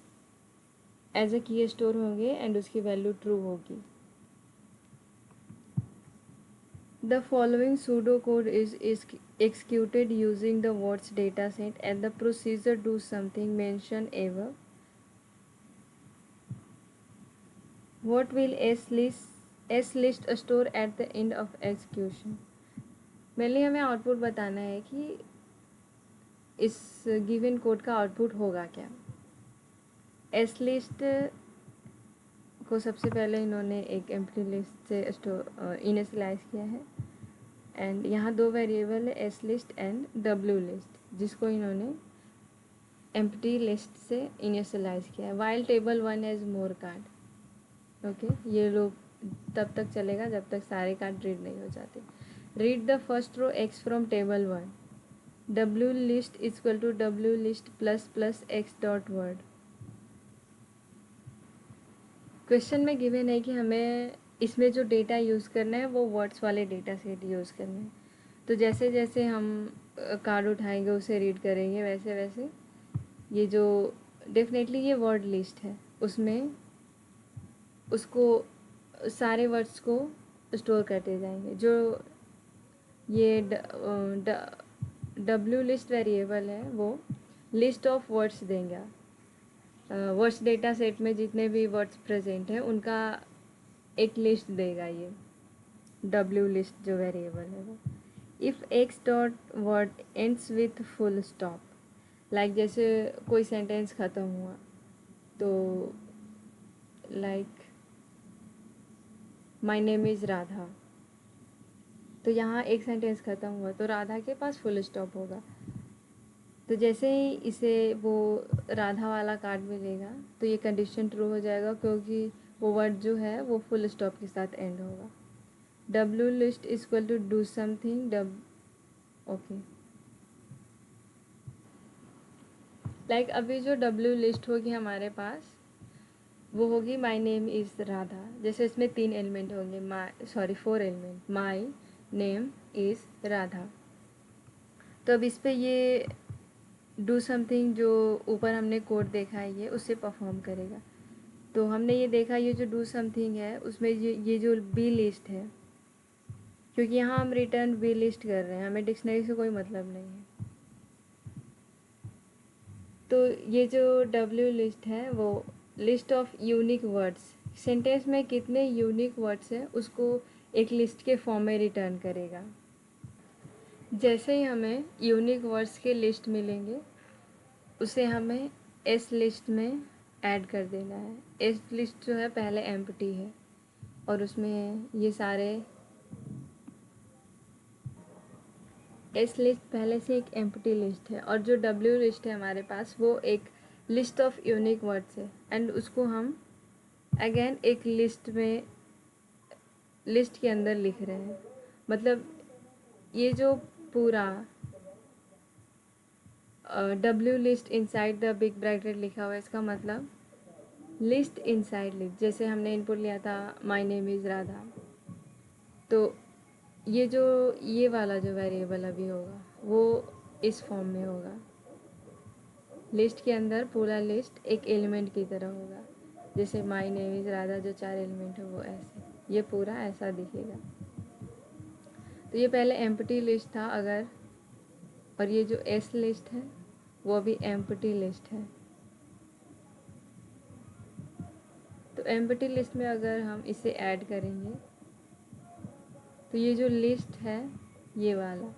एज अ की स्टोर होंगे एंड उसकी वैल्यू ट्रू होगी। The following pseudocode is executed using the words dataset and the procedure do something mentioned above. What will S list store at the end of execution? Mainly हमें आउटपुट बताना है कि इस गिवन कोड का आउटपुट होगा क्या। एस लिस्ट को सबसे पहले इन्होंने एक एम्प्टी लिस्ट से इनिशियलाइज किया है, एंड यहाँ दो वेरिएबल है S list and W list जिसको इन्होंने एम्प्टी लिस्ट से इनिशियलाइज किया है। While table 1 has more card, okay ये लूप तब तक चलेगा जब तक सारे कार्ड रीड नहीं हो जाते। Read the first row X from table 1, W list equal to W list plus plus X dot word. Question में गिवन है कि हमें इसमें जो डेटा यूज़ करना है वो वर्ड्स वाले डेटा सेट यूज़ करना है। तो जैसे जैसे हम कार्ड उठाएंगे उसे रीड करेंगे वैसे वैसे ये जो डेफिनेटली ये वर्ड लिस्ट है उसमें उसको सारे वर्ड्स को स्टोर करते जाएंगे। जो ये डब्ल्यू लिस्ट वेरिएबल है वो लिस्ट ऑफ वर्ड्स देंगे। वर्ड्स डेटा सेट में जितने भी वर्ड्स प्रेजेंट हैं उनका एक लिस्ट देगा ये डब्ल्यू लिस्ट जो वेरिएबल है वो। If x dot word ends with full stop, like जैसे कोई सेंटेंस ख़त्म हुआ तो like my name is Radha, तो यहाँ एक सेंटेंस ख़त्म हुआ तो राधा के पास फुल स्टॉप होगा। तो जैसे ही इसे वो राधा वाला कार्ड मिलेगा तो ये कंडीशन ट्रू हो जाएगा क्योंकि वो वर्ड जो है वो फुल स्टॉप के साथ एंड होगा। W list equal to do something okay. Like अभी जो डब्ल्यू लिस्ट होगी हमारे पास वो होगी माई नेम इज़ राधा। जैसे इसमें 3 एलिमेंट होंगे, 4 element, my name is Radha. तो अब इस पे ये डू समथिंग जो ऊपर हमने कोड देखा है ये उससे परफॉर्म करेगा। तो हमने ये देखा ये जो डू समथिंग है उसमें ये जो बी लिस्ट है, क्योंकि यहाँ हम रिटर्न बी लिस्ट कर रहे हैं, हमें डिक्शनरी से कोई मतलब नहीं है। तो ये जो डब्ल्यू लिस्ट है वो list of unique words, sentence में कितने यूनिक वर्ड्स हैं उसको एक लिस्ट के फॉर्म में रिटर्न करेगा। जैसे ही हमें यूनिक वर्ड्स के लिस्ट मिलेंगे उसे हमें एस लिस्ट में ऐड कर देना है। एस लिस्ट जो है पहले एम्प्टी है और उसमें ये सारे एस लिस्ट पहले से एक एम्प्टी लिस्ट है और जो डब्ल्यू लिस्ट है हमारे पास वो एक लिस्ट ऑफ यूनिक वर्ड्स है एंड उसको हम अगेन एक लिस्ट के अंदर लिख रहे हैं। मतलब ये जो पूरा W list inside the big bracket लिखा हुआ है इसका मतलब लिस्ट इनसाइड लिस्ट। जैसे हमने इनपुट लिया था माय नेम इज़ राधा, तो ये वाला जो वेरिएबल अभी होगा वो इस फॉर्म में होगा, लिस्ट के अंदर पूरा लिस्ट एक एलिमेंट की तरह होगा। जैसे माय नेम इज़ राधा जो 4 एलिमेंट है वो ऐसे, ये पूरा ऐसा दिखेगा। तो ये पहले एम्प्टी लिस्ट था अगर, और ये जो एस लिस्ट है वो भी एम्प्टी लिस्ट है। तो एम्प्टी लिस्ट में अगर हम इसे ऐड करेंगे तो ये जो लिस्ट है ये वाला,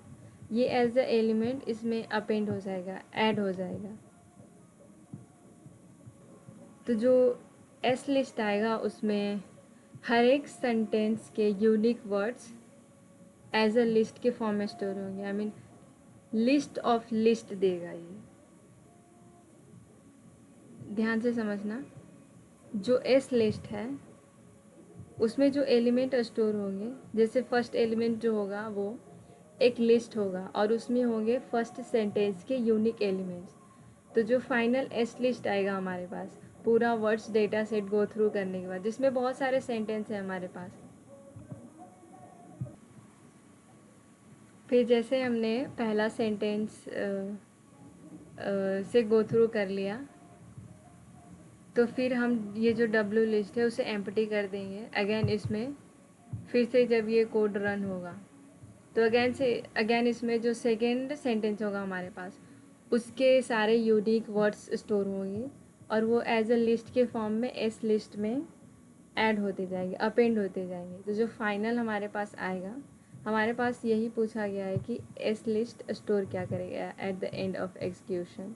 ये एज अ एलिमेंट इसमें अपेंड हो जाएगा, ऐड हो जाएगा। तो जो एस लिस्ट आएगा उसमें हर एक सेंटेंस के unique words as a list के फॉर्म में स्टोर होंगे। I mean list of list देगा ये, ध्यान से समझना। जो एस लिस्ट है उसमें जो एलिमेंट स्टोर होंगे, जैसे फर्स्ट एलिमेंट जो होगा वो एक लिस्ट होगा और उसमें होंगे फर्स्ट सेंटेंस के यूनिक एलिमेंट्स। तो जो फाइनल एस लिस्ट आएगा हमारे पास पूरा words data set go through करने के बाद, जिसमें बहुत सारे सेंटेंस हैं हमारे पास, फिर जैसे हमने पहला सेंटेंस से गो थ्रू कर लिया तो फिर हम ये जो डब्ल्यू लिस्ट है उसे एम्प्टी कर देंगे अगेन इसमें। फिर से जब ये कोड रन होगा तो अगेन इसमें जो सेकेंड सेंटेंस होगा हमारे पास उसके सारे यूनिक वर्ड्स स्टोर होंगे और वो एज अ लिस्ट के फॉर्म में एस लिस्ट में ऐड होते जाएंगे, अपेंड होते जाएंगे। तो जो फाइनल हमारे पास आएगा, हमारे पास यही पूछा गया है कि एस लिस्ट स्टोर क्या करेगा eight the end of execution.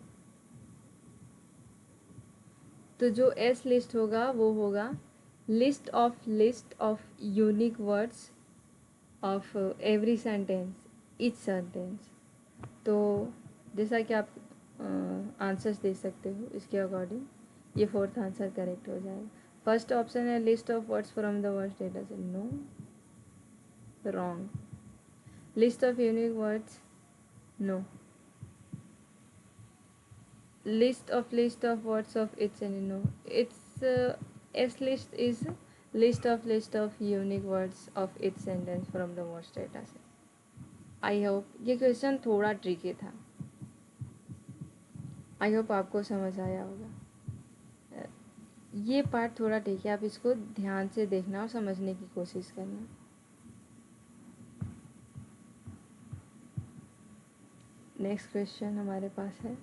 तो जो एस लिस्ट होगा वो होगा list of unique words of every sentence, each sentence. तो जैसा कि आप आंसर्स दे सकते हो इसके अकॉर्डिंग ये फोर्थ आंसर करेक्ट हो जाएगा। फर्स्ट ऑप्शन है list of words from the words data से, no, wrong. List of unique words, no. List of words of its and no, its s list is list of unique words of its sentence from the words data set। I hope ये क्वेश्चन थोड़ा ट्रिकी था, आई होप आपको समझ आया होगा। ये पार्ट थोड़ा ट्रिकी है, आप इसको ध्यान से देखना और समझने की कोशिश करना। नेक्स्ट क्वेश्चन हमारे पास है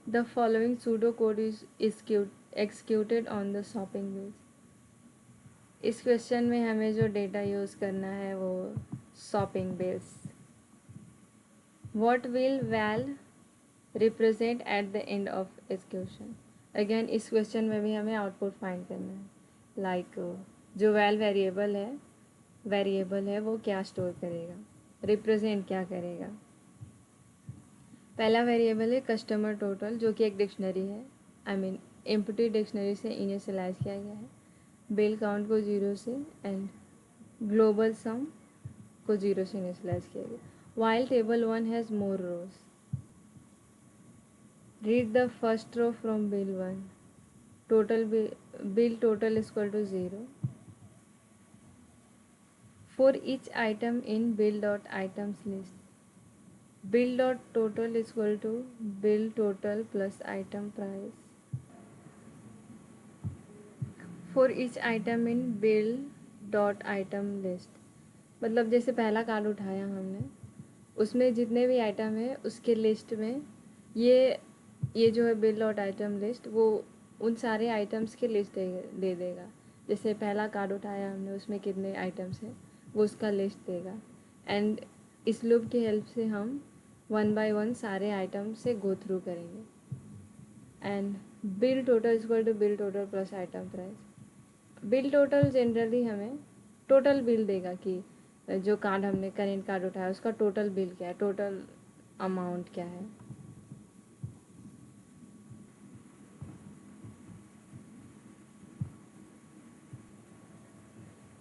the following pseudo code is executed on the shopping base. इस क्वेश्चन में हमें जो डेटा यूज़ करना है वो shopping base. What will val represent at the end of execution. Again इस क्वेश्चन में भी हमें आउटपुट फाइंड करना है। लाइक जो वैल वेरिएबल है वो क्या स्टोर करेगा, रिप्रेजेंट क्या करेगा। पहला वेरिएबल है कस्टमर टोटल जो कि एक डिक्शनरी है, आई मीन एम्प्टी डिक्शनरी से इनिशियलाइज किया गया है। बिल काउंट को 0 से एंड ग्लोबल सम को 0 से इनिशियलाइज किया गया। While table 1 has more rows. Read the first row from bill one. Total bill total is equal to 0 for each item in bill dot items list. Bill dot total is equal to bill total plus item price for each item in bill dot item list. मतलब जैसे पहला कार्ड उठाया हमने, उसमें जितने भी आइटम है उसके लिस्ट में ये जो है बिल डॉट आइटम लिस्ट, वो उन सारे आइटम्स की लिस्ट दे देगा. जैसे पहला कार्ड उठाया हमने, उसमें कितने आइटम्स हैं वो उसका लिस्ट देगा. एंड इस लूप की हेल्प से हम वन बाय वन सारे आइटम से गो थ्रू करेंगे. And bill total is equal to bill total plus item price. Bill total generally हमें टोटल बिल देगा कि जो कार्ड हमने करेंट कार्ड उठाया उसका टोटल बिल क्या है, टोटल अमाउंट क्या है.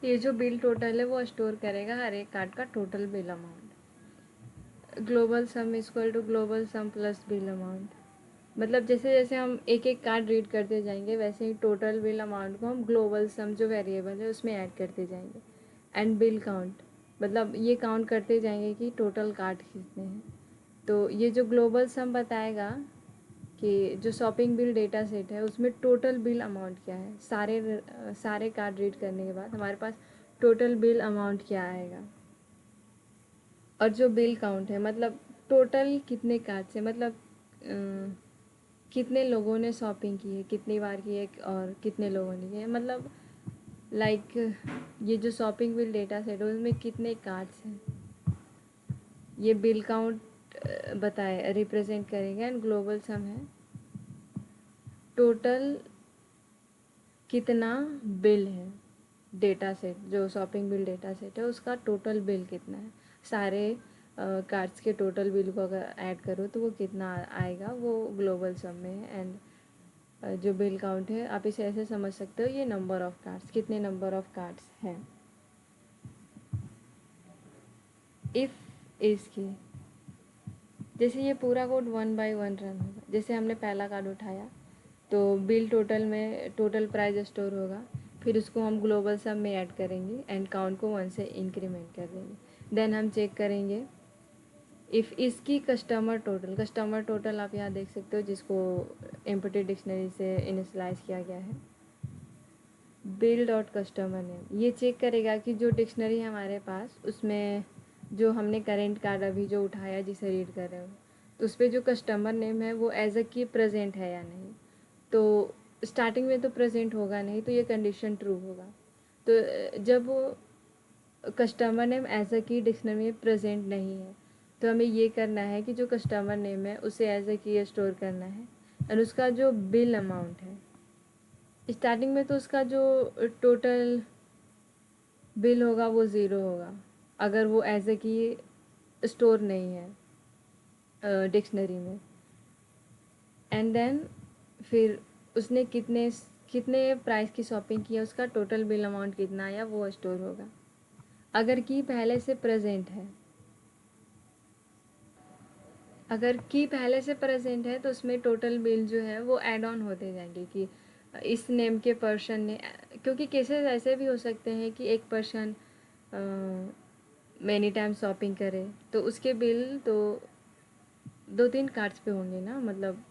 ये जो बिल टोटल है वो स्टोर करेगा हर एक कार्ड का total bill amount. Global sum is equal to global sum plus bill amount. मतलब जैसे जैसे हम एक एक कार्ड रीड करते जाएंगे वैसे ही टोटल बिल अमाउंट को हम ग्लोबल सम जो वेरिएबल है उसमें ऐड करते जाएंगे. एंड बिल काउंट, मतलब ये काउंट करते जाएंगे कि टोटल कार्ड कितने हैं. तो ये जो ग्लोबल सम बताएगा कि जो शॉपिंग बिल डेटा सेट है उसमें टोटल बिल अमाउंट क्या है. सारे कार्ड रीड करने के बाद हमारे पास टोटल बिल अमाउंट क्या आएगा. और जो बिल काउंट है मतलब टोटल कितने कार्ड से, मतलब कितने लोगों ने शॉपिंग की है, कितनी बार की है और कितने लोगों ने की है. मतलब लाइक ये जो शॉपिंग बिल डेटा सेट है उसमें कितने कार्ड्स हैं ये बिल काउंट बताए रिप्रेजेंट करेंगे. एंड ग्लोबल सम है टोटल कितना बिल है. डेटा सेट जो शॉपिंग बिल डेटा सेट है उसका टोटल बिल कितना है. सारे कार्ड्स के टोटल बिल को अगर ऐड करो तो वो कितना आएगा वो ग्लोबल सम में है. एंड जो बिल काउंट है आप इसे ऐसे समझ सकते हो, ये नंबर ऑफ़ कार्ड्स, कितने नंबर ऑफ़ कार्ड्स हैं. इफ़ इसकी जैसे ये पूरा code one by one run होगा. जैसे हमने पहला कार्ड उठाया तो बिल टोटल में टोटल प्राइस स्टोर होगा, फिर उसको हम ग्लोबल सम में ऐड करेंगे एंड काउंट को वन से इंक्रीमेंट कर देंगे. देन हम चेक करेंगे इफ़ इसकी कस्टमर टोटल आप यहाँ देख सकते हो जिसको एम्प्टी डिक्शनरी से इनिशलाइज किया गया है. बिल डॉट कस्टमर नेम ये चेक करेगा कि जो डिक्शनरी है हमारे पास उसमें जो हमने करेंट कार्ड अभी जो उठाया जिसे रीड कर रहे हो तो उस पर जो कस्टमर नेम है वो एज अ की प्रेजेंट है या नहीं. तो स्टार्टिंग में तो प्रेजेंट होगा नहीं तो ये कंडीशन ट्रू होगा. तो जब वो कस्टमर नेम एज अ की डिक्शनरी में प्रेजेंट नहीं है तो हमें ये करना है कि जो कस्टमर नेम है उसे एज अ की स्टोर करना है. और उसका जो बिल अमाउंट है स्टार्टिंग में तो उसका जो टोटल बिल होगा वो ज़ीरो होगा अगर वो एज ए की स्टोर नहीं है डिक्शनरी में. एंड देन फिर उसने कितने कितने प्राइस की शॉपिंग की है उसका टोटल बिल अमाउंट कितना आया वो स्टोर होगा. अगर की पहले से प्रेजेंट है तो उसमें टोटल बिल जो है वो ऐड ऑन होते जाएंगे कि इस नेम के पर्सन ने, क्योंकि केसेस ऐसे भी हो सकते हैं कि एक पर्सन मैनी टाइम शॉपिंग करे तो उसके बिल तो दो तीन कार्ड्स पे होंगे ना. मतलब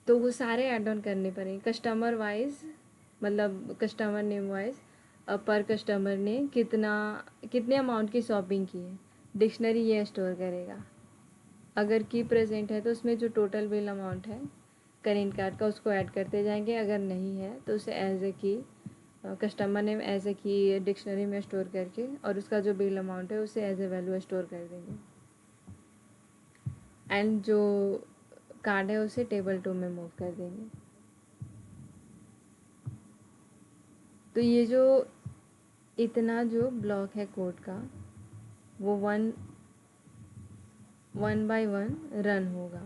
तो वो सारे ऐड ऑन करने पड़ेंगे कस्टमर वाइज, मतलब कस्टमर नेम वाइज पर कस्टमर ने कितने अमाउंट की शॉपिंग की है. डिक्शनरी ये स्टोर करेगा. अगर की प्रेजेंट है तो उसमें जो टोटल बिल अमाउंट है करेंट कार्ड का उसको ऐड करते जाएंगे. अगर नहीं है तो उसे एज ए की कस्टमर नेम एज ए की डिक्शनरी में स्टोर करके और उसका जो बिल अमाउंट है उसे एज ए वैल्यू स्टोर कर देंगे. एंड जो कार्ड है उसे टेबल 2 में मूव कर देंगे. तो ये जो इतना जो ब्लॉक है कोड का वो वन बाय वन रन होगा.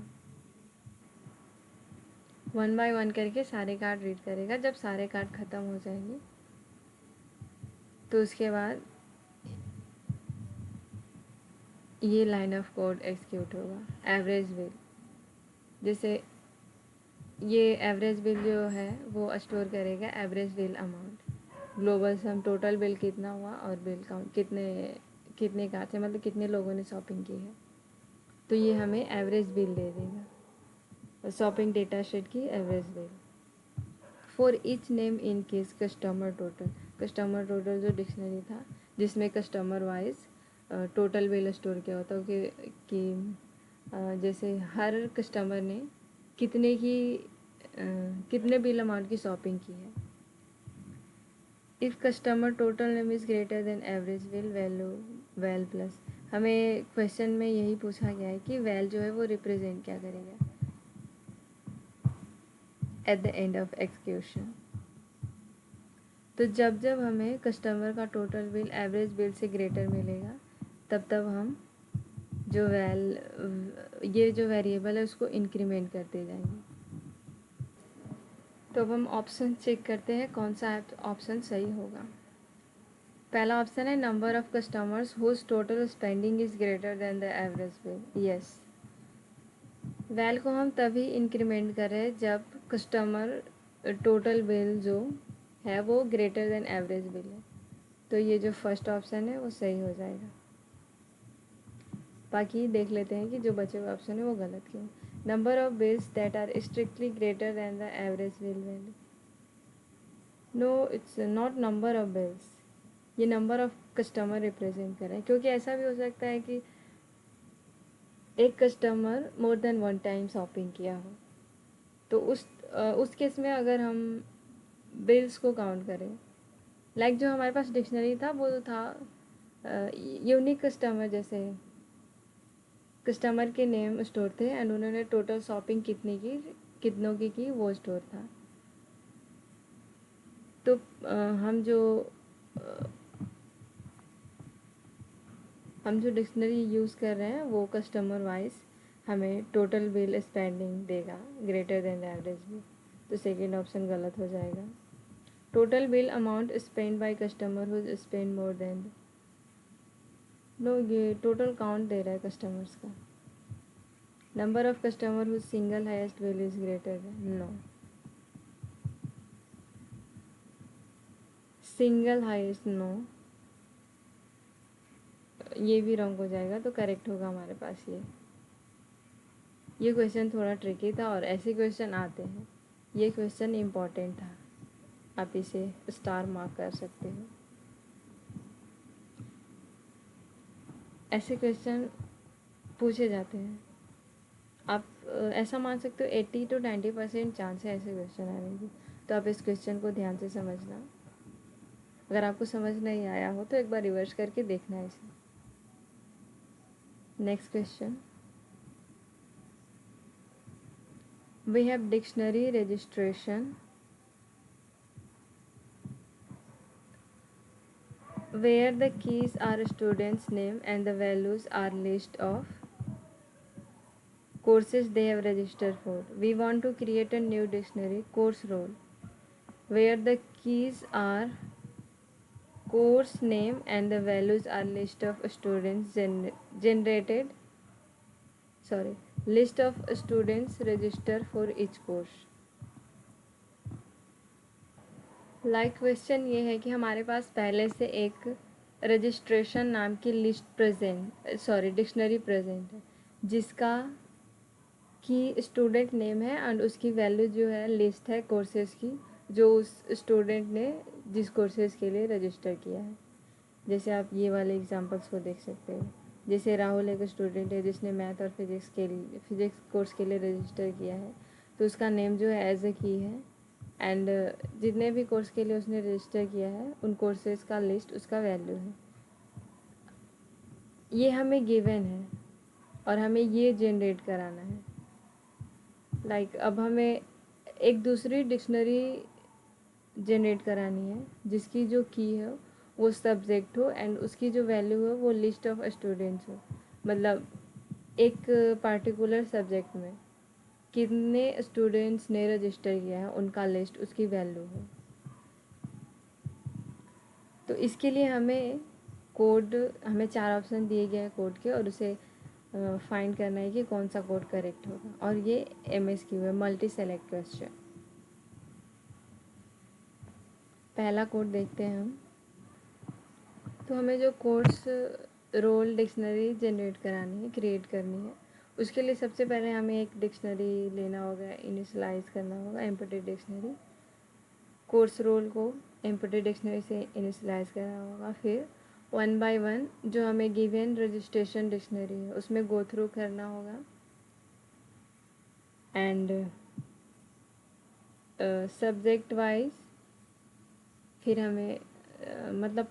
वन बाय वन करके सारे कार्ड रीड करेगा. जब सारे कार्ड ख़त्म हो जाएंगे तो उसके बाद ये लाइन ऑफ कोड एग्जीक्यूट होगा. एवरेज बिल जैसे ये एवरेज बिल जो है वो स्टोर करेगा average bill amount, global sum total bill कितना हुआ और बिल काउंट कितने कितने कार्ड थे, मतलब कितने लोगों ने शॉपिंग की है, तो ये हमें एवरेज बिल दे देगा, शॉपिंग डेटा शीट की average bill. For each name in case customer total जो डिक्शनरी था जिसमें customer wise total bill store किया होता है कि जैसे हर कस्टमर ने कितने की कितने बिल अमाउंट की शॉपिंग की है। If customer total name is greater than average bill value val plus, हमें क्वेश्चन में यही पूछा गया है कि वैल जो है वो रिप्रेजेंट क्या करेगा eight the end of execution. तो जब जब हमें कस्टमर का टोटल बिल एवरेज बिल से ग्रेटर मिलेगा तब तब हम जो ये जो वेरिएबल है उसको इंक्रीमेंट करते जाएंगे। तो अब हम ऑप्शन चेक करते हैं कौन सा ऑप्शन सही होगा। पहला ऑप्शन है number of customers whose total spending is greater than the average bill. Yes, val को हम तभी इंक्रीमेंट कर रहे हैं जब कस्टमर टोटल बिल जो है वो ग्रेटर देन एवरेज बिल है, तो ये जो फर्स्ट ऑप्शन है वो सही हो जाएगा। बाकी देख लेते हैं कि जो बचे हुए ऑप्शन है वो गलत क्यों। Number of bills that are strictly greater than the average bill value, no it's not number of bills, ये नंबर ऑफ कस्टमर रिप्रेजेंट कर रहे हैं, क्योंकि ऐसा भी हो सकता है कि एक customer more than one time shopping किया हो, तो उस केस में अगर हम बिल्स को काउंट करें, लाइक जो हमारे पास डिक्शनरी था वो था यूनिक कस्टमर, जैसे कस्टमर के नेम स्टोर थे एंड उन्होंने टोटल शॉपिंग कितनों की वो स्टोर था। तो हम जो डिक्शनरी यूज़ कर रहे हैं वो कस्टमर वाइज हमें टोटल बिल स्पेंडिंग देगा greater than the average bill, तो सेकेंड ऑप्शन गलत हो जाएगा। Total bill amount spend by customer whose spend more than, no ये टोटल काउंट दे रहा है कस्टमर्स का। Number of customer whose single highest bill is greater than, no, single highest no, ये भी रॉन्ग हो जाएगा, तो करेक्ट होगा हमारे पास ये क्वेश्चन थोड़ा ट्रिकी था और ऐसे क्वेश्चन आते हैं, ये क्वेश्चन इम्पॉर्टेंट था, आप इसे स्टार मार्क कर सकते हो। ऐसे क्वेश्चन पूछे जाते हैं, आप ऐसा मान सकते हो 80 to 90% चांस है ऐसे क्वेश्चन आने की, तो आप इस क्वेश्चन को ध्यान से समझना। अगर आपको समझ नहीं आया हो तो एक बार रिवर्स करके देखना है इसे। Next question, we have dictionary registration where the keys are students name and the values are list of courses they have registered for. We want to create a new dictionary course role where the keys are course name and the values are list of students list of students register for each course. Like question ये है कि हमारे पास पहले से एक रजिस्ट्रेशन नाम की डिक्शनरी प्रेजेंट है जिसका की स्टूडेंट नेम है एंड उसकी वैल्यू जो है लिस्ट है कोर्सेज़ की जो उस स्टूडेंट ने जिस कोर्सेज़ के लिए रजिस्टर किया है। जैसे आप ये वाले एग्जांपल्स को देख सकते हो, जैसे राहुल एक स्टूडेंट है जिसने मैथ और फिजिक्स कोर्स के लिए रजिस्टर किया है, तो उसका नेम जो है एज ए की है एंड जितने भी कोर्स के लिए उसने रजिस्टर किया है उन कोर्सेज़ का लिस्ट उसका वैल्यू है। ये हमें गिवन है और हमें ये जनरेट कराना है। लाइक अब हमें एक दूसरी डिक्शनरी जनरेट करानी है जिसकी जो की है वो सब्जेक्ट हो एंड उसकी जो वैल्यू है वो लिस्ट ऑफ स्टूडेंट्स हो, मतलब एक पार्टिकुलर सब्जेक्ट में कितने स्टूडेंट्स ने रजिस्टर किया है उनका लिस्ट उसकी वैल्यू हो। तो इसके लिए हमें 4 ऑप्शन दिए गए हैं कोड के और उसे फाइंड करना है कि कौन सा कोड करेक्ट होगा, और ये MSQ है, मल्टी सेलेक्ट क्वेश्चन। पहला कोड देखते हैं हम। तो हमें जो कोर्स रोल डिक्शनरी जनरेट करानी है, क्रिएट करनी है, उसके लिए सबसे पहले हमें एक डिक्शनरी लेना होगा, इनिशलाइज करना होगा, एम्प्टी डिक्शनरी। कोर्स रोल को एम्प्टी डिक्शनरी से इनिशलाइज करना होगा। फिर 1 बाय 1 जो हमें गिवन रजिस्ट्रेशन डिक्शनरी है उसमें गो थ्रू करना होगा, एंड सब्जेक्ट वाइज फिर हमें मतलब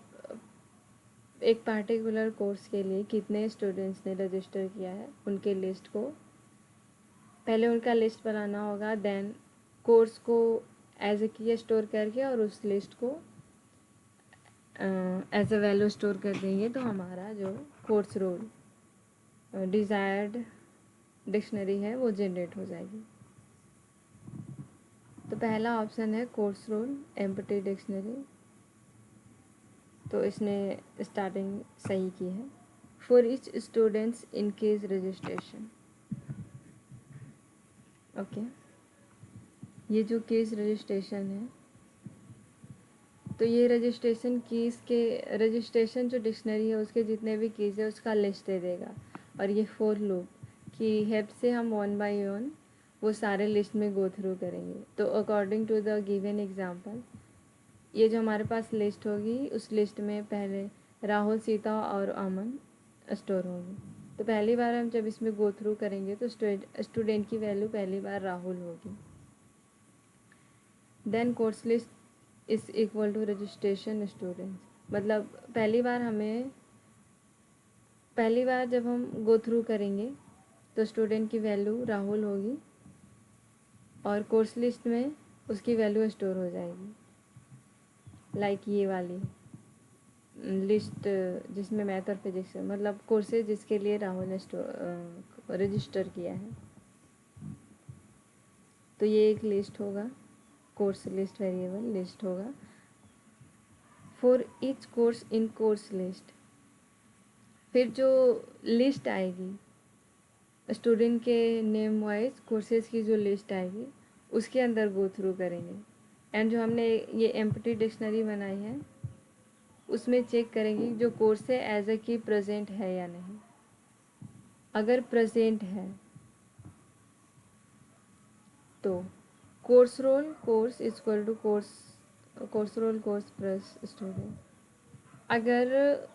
एक पार्टिकुलर कोर्स के लिए कितने स्टूडेंट्स ने रजिस्टर किया है उनके लिस्ट को, पहले उनका लिस्ट बनाना होगा, देन कोर्स को एज ए की स्टोर करके और उस लिस्ट को एज ए वैल्यू स्टोर कर देंगे, तो हमारा जो कोर्स रोल डिज़ायर्ड डिक्शनरी है वो जनरेट हो जाएगी। तो पहला ऑप्शन है कोर्स रोल एम्प्टी डिक्शनरी, तो इसने स्टार्टिंग सही की है। For each students in case registration, okay. ये जो केस रजिस्ट्रेशन है, तो ये रजिस्ट्रेशन कीज़ के रजिस्ट्रेशन जो डिक्शनरी है उसके जितने भी कीज़ है उसका लिस्ट दे देगा, और ये फॉर लूप की हेल्प से हम 1 बाय 1 वो सारे लिस्ट में गो थ्रू करेंगे। तो according to the given example, ये जो हमारे पास लिस्ट होगी उस लिस्ट में पहले राहुल, सीता और अमन स्टोर होगी। तो पहली बार हम जब इसमें गो थ्रू करेंगे तो स्टूडेंट की वैल्यू पहली बार राहुल होगी। Then course list is equal to registration students, मतलब पहली बार जब हम गो थ्रू करेंगे तो स्टूडेंट की वैल्यू राहुल होगी और कोर्स लिस्ट में उसकी वैल्यू स्टोर हो जाएगी, लाइक ये वाली लिस्ट जिसमें मैथ और फिजिक्स है, मतलब कोर्सेज जिसके लिए राहुल ने रजिस्टर किया है। तो ये एक लिस्ट होगा, कोर्स लिस्ट वेरिएबल लिस्ट होगा। For each course in course list, फिर जो लिस्ट आएगी स्टूडेंट के नेम वाइज कोर्सेज की जो लिस्ट आएगी उसके अंदर गो थ्रू करेंगे, एंड जो हमने ये एम्प्टी डिक्शनरी बनाई है उसमें चेक करेंगे जो कोर्स है एज ए की प्रेजेंट है या नहीं। अगर प्रेजेंट है तो course roll course is equal to course roll course plus student. अगर